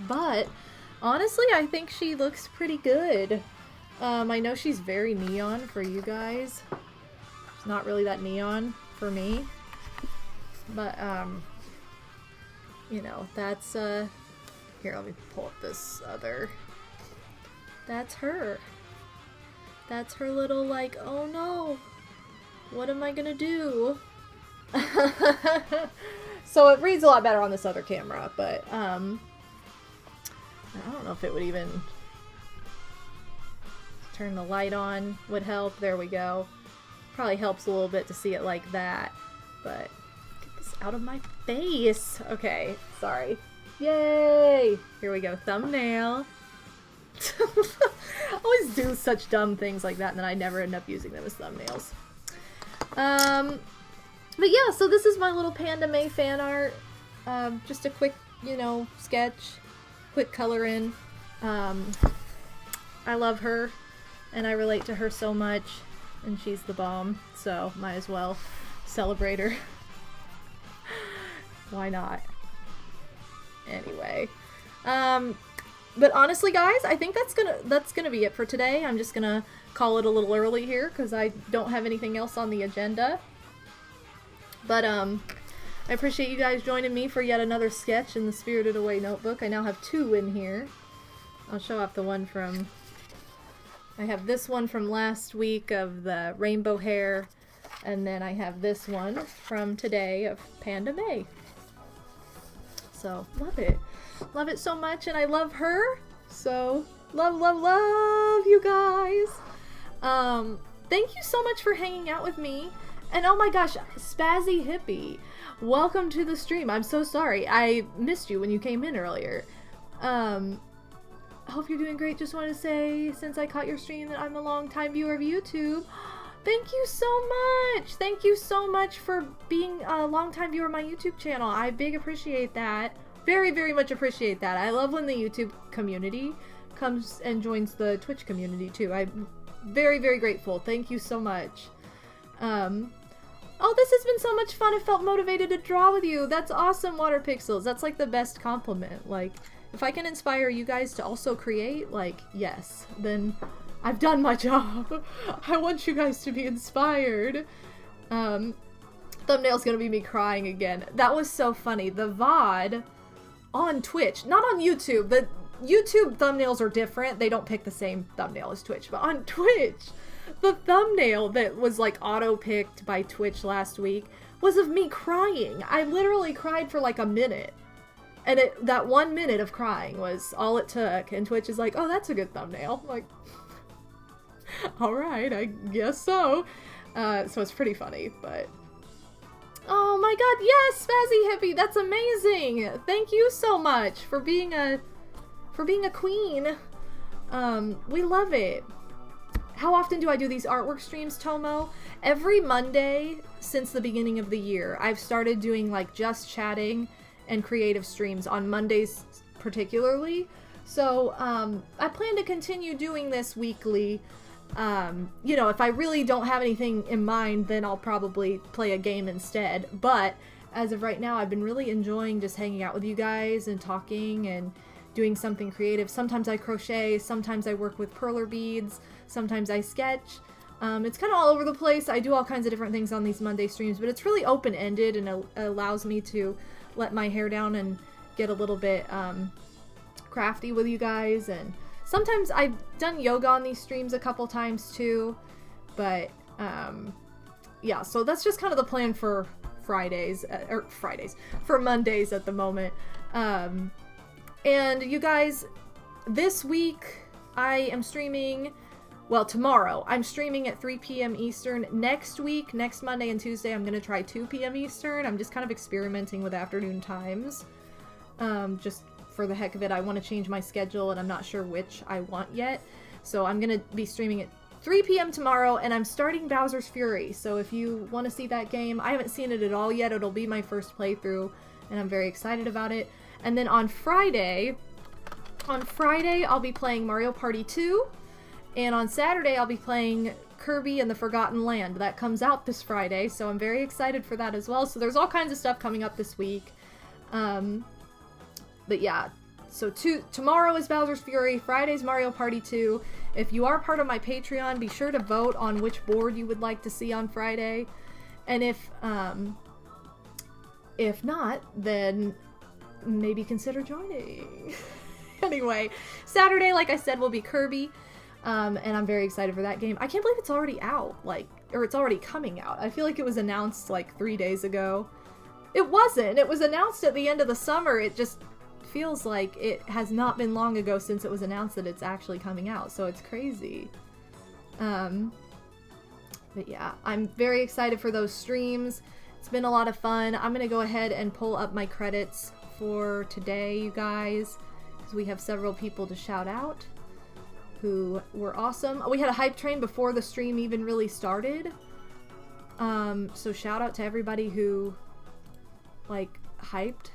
But honestly, I think she looks pretty good. I know she's very neon for you guys. It's not really that neon for me. But, you know, that's, here, let me pull up this other. That's her. That's her little, like, oh no, what am I gonna do? So it reads a lot better on this other camera, but, I don't know if it would even turn the light on would help. There we go. Probably helps a little bit to see it like that, but get this out of my face. Okay, sorry. Yay! Here we go. Thumbnail. I always do such dumb things like that and then I never end up using them as thumbnails. But yeah, so this is my little Panda May fan art. Just a quick, you know, sketch. Quick color in. I love her and I relate to her so much, and she's the bomb, so might as well celebrate her. Why not? Anyway, but honestly guys, I think that's gonna be it for today. I'm just gonna call it a little early here because I don't have anything else on the agenda. But I appreciate you guys joining me for yet another sketch in the Spirited Away notebook. I now have 2 in here. I'll show off the one from I have this one from last week of the rainbow hair, and then I have this one from today of Panda May. So, love it. Love it so much, and I love her. So, love, love, love you guys. Thank you so much for hanging out with me. And oh my gosh, Spazzy Hippie, welcome to the stream. I'm so sorry. I missed you when you came in earlier. I hope you're doing great. Just want to say, since I caught your stream, that I'm a long-time viewer of YouTube. Thank you so much. Thank you so much for being a long-time viewer of my YouTube channel. I big appreciate that. Very, very much appreciate that. I love when the YouTube community comes and joins the Twitch community too. I'm very, very grateful. Thank you so much. Oh, this has been so much fun. I felt motivated to draw with you. That's awesome, Water Pixels. That's like the best compliment. Like, if I can inspire you guys to also create, like, yes, then I've done my job. I want you guys to be inspired. Thumbnail's gonna be me crying again. That was so funny. The VOD on Twitch, not on YouTube. The YouTube thumbnails are different. They don't pick the same thumbnail as Twitch, but on Twitch, the thumbnail that was like auto-picked by Twitch last week was of me crying. I literally cried for like a minute. And that 1 minute of crying was all it took. And Twitch is like, oh, that's a good thumbnail. I'm like, alright, I guess so. So it's pretty funny, but... Oh my god, yes, Spazzy Hippie, that's amazing! Thank you so much for being a queen. We love it. How often do I do these artwork streams, Tomo? Every Monday since the beginning of the year. I've started doing like just chatting and creative streams on Mondays particularly. So I plan to continue doing this weekly. You know, if I really don't have anything in mind, then I'll probably play a game instead. But as of right now, I've been really enjoying just hanging out with you guys and talking and doing something creative. Sometimes I crochet, sometimes I work with perler beads, sometimes I sketch. It's kind of all over the place. I do all kinds of different things on these Monday streams, but it's really open-ended and it allows me to let my hair down and get a little bit crafty with you guys. And sometimes I've done yoga on these streams a couple times too, but yeah, so that's just kind of the plan for for Mondays at the moment. And you guys, this week I am streaming, well, tomorrow I'm streaming at 3 p.m. Eastern. Next week, next Monday and Tuesday, I'm gonna try 2 p.m. Eastern. I'm just kind of experimenting with afternoon times. Just for the heck of it, I want to change my schedule and I'm not sure which I want yet. So I'm gonna be streaming at 3 p.m. tomorrow, and I'm starting Bowser's Fury. So if you want to see that game, I haven't seen it at all yet. It'll be my first playthrough, and I'm very excited about it. And then on Friday, I'll be playing Mario Party 2. And on Saturday, I'll be playing Kirby and the Forgotten Land. That comes out this Friday, so I'm very excited for that as well. So there's all kinds of stuff coming up this week. But yeah, so tomorrow is Bowser's Fury, Friday's Mario Party 2. If you are part of my Patreon, be sure to vote on which board you would like to see on Friday. And if not, then maybe consider joining. Anyway, Saturday, like I said, will be Kirby. And I'm very excited for that game. I can't believe it's already out, or it's already coming out. I feel like it was announced like 3 days ago. It wasn't. It was announced at the end of the summer. It just feels like it has not been long ago since it was announced that it's actually coming out, so it's crazy. But yeah, I'm very excited for those streams. It's been a lot of fun. I'm gonna go ahead and pull up my credits for today, you guys, because we have several people to shout out who were awesome. We had a hype train before the stream even really started. So shout out to everybody who, like, hyped.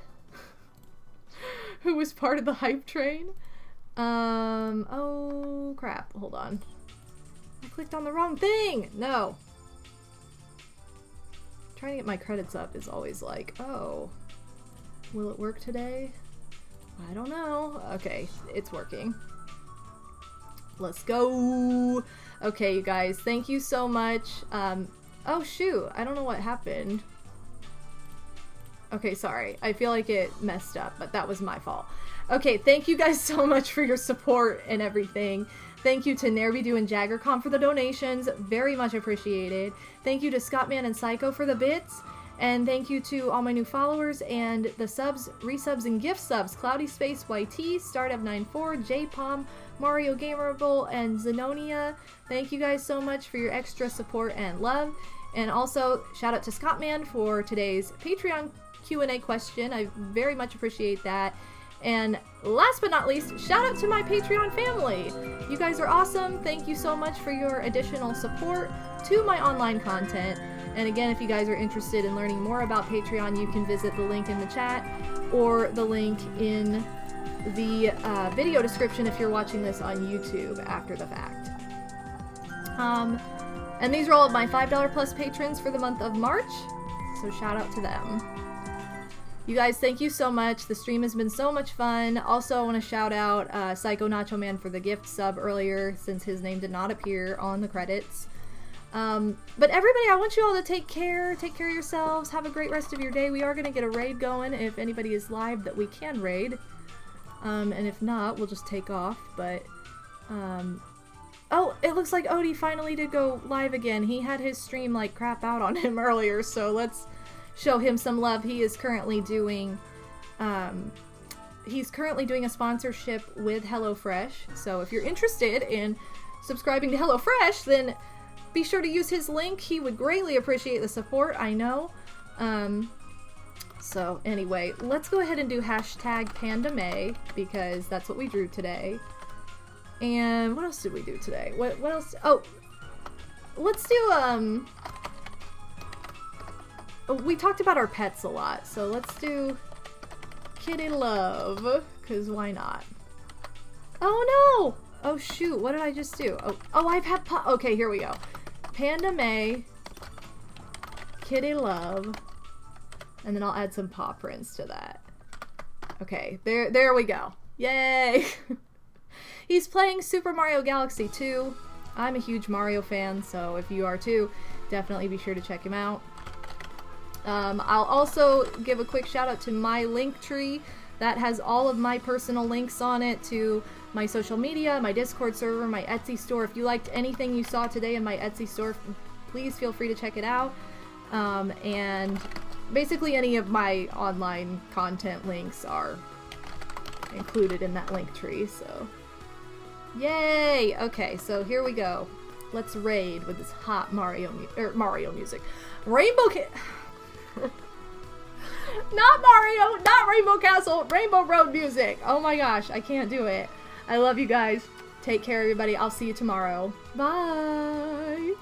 Who was part of the hype train. Oh crap, hold on. I clicked on the wrong thing! No. Trying to get my credits up is always like, oh, will it work today? I don't know. Okay, it's working. Let's go! Okay, you guys, thank you so much. Oh shoot, I don't know what happened. Okay, sorry. I feel like it messed up, but that was my fault. Okay, thank you guys so much for your support and everything. Thank you to Nerbidu and JaggerCon for the donations. Very much appreciated. Thank you to Scottman and Psycho for the bits. And thank you to all my new followers and the subs, resubs, and gift subs. Cloudy Space YT, StarDev94, JPalm, Mario Gamerable, and Zenonia. Thank you guys so much for your extra support and love. And also, shout out to Scottman for today's Patreon Q&A question. I very much appreciate that. And last but not least, shout out to my Patreon family. You guys are awesome. Thank you so much for your additional support to my online content. And again, if you guys are interested in learning more about Patreon, you can visit the link in the chat or the link in the video description if you're watching this on YouTube after the fact. And these are all of my $5 plus patrons for the month of March, so shout out to them. You guys, thank you so much. The stream has been so much fun. Also, I want to shout out Psycho Nacho Man for the gift sub earlier, since his name did not appear on the credits. But everybody, I want you all to take care of yourselves, have a great rest of your day. We are going to get a raid going if anybody is live that we can raid. And if not, we'll just take off, but, oh, it looks like Odie finally did go live again. He had his stream, like, crap out on him earlier, so let's show him some love. He is currently doing, a sponsorship with HelloFresh, so if you're interested in subscribing to HelloFresh, then be sure to use his link. He would greatly appreciate the support, I know. So anyway, let's go ahead and do hashtag PandaMay, because that's what we drew today. And what else did we do today? What else? Oh, let's do, we talked about our pets a lot, so let's do Kitty Love, because why not? Oh no! Oh shoot, what did I just do? Oh, I've had okay, here we go. PandaMay, Kitty Love, and then I'll add some paw prints to that. Okay, there we go. Yay! He's playing Super Mario Galaxy 2. I'm a huge Mario fan, so if you are too, definitely be sure to check him out. I'll also give a quick shout out to my Linktree. That has all of my personal links on it to my social media, my Discord server, my Etsy store. If you liked anything you saw today in my Etsy store, please feel free to check it out. And basically any of my online content links are included in that Linktree, so yay! Okay, so here we go. Let's raid with this hot Mario music. Not Mario, not Rainbow Castle, Rainbow Road music. Oh my gosh, I can't do it. I love you guys. Take care, everybody. I'll see you tomorrow. Bye!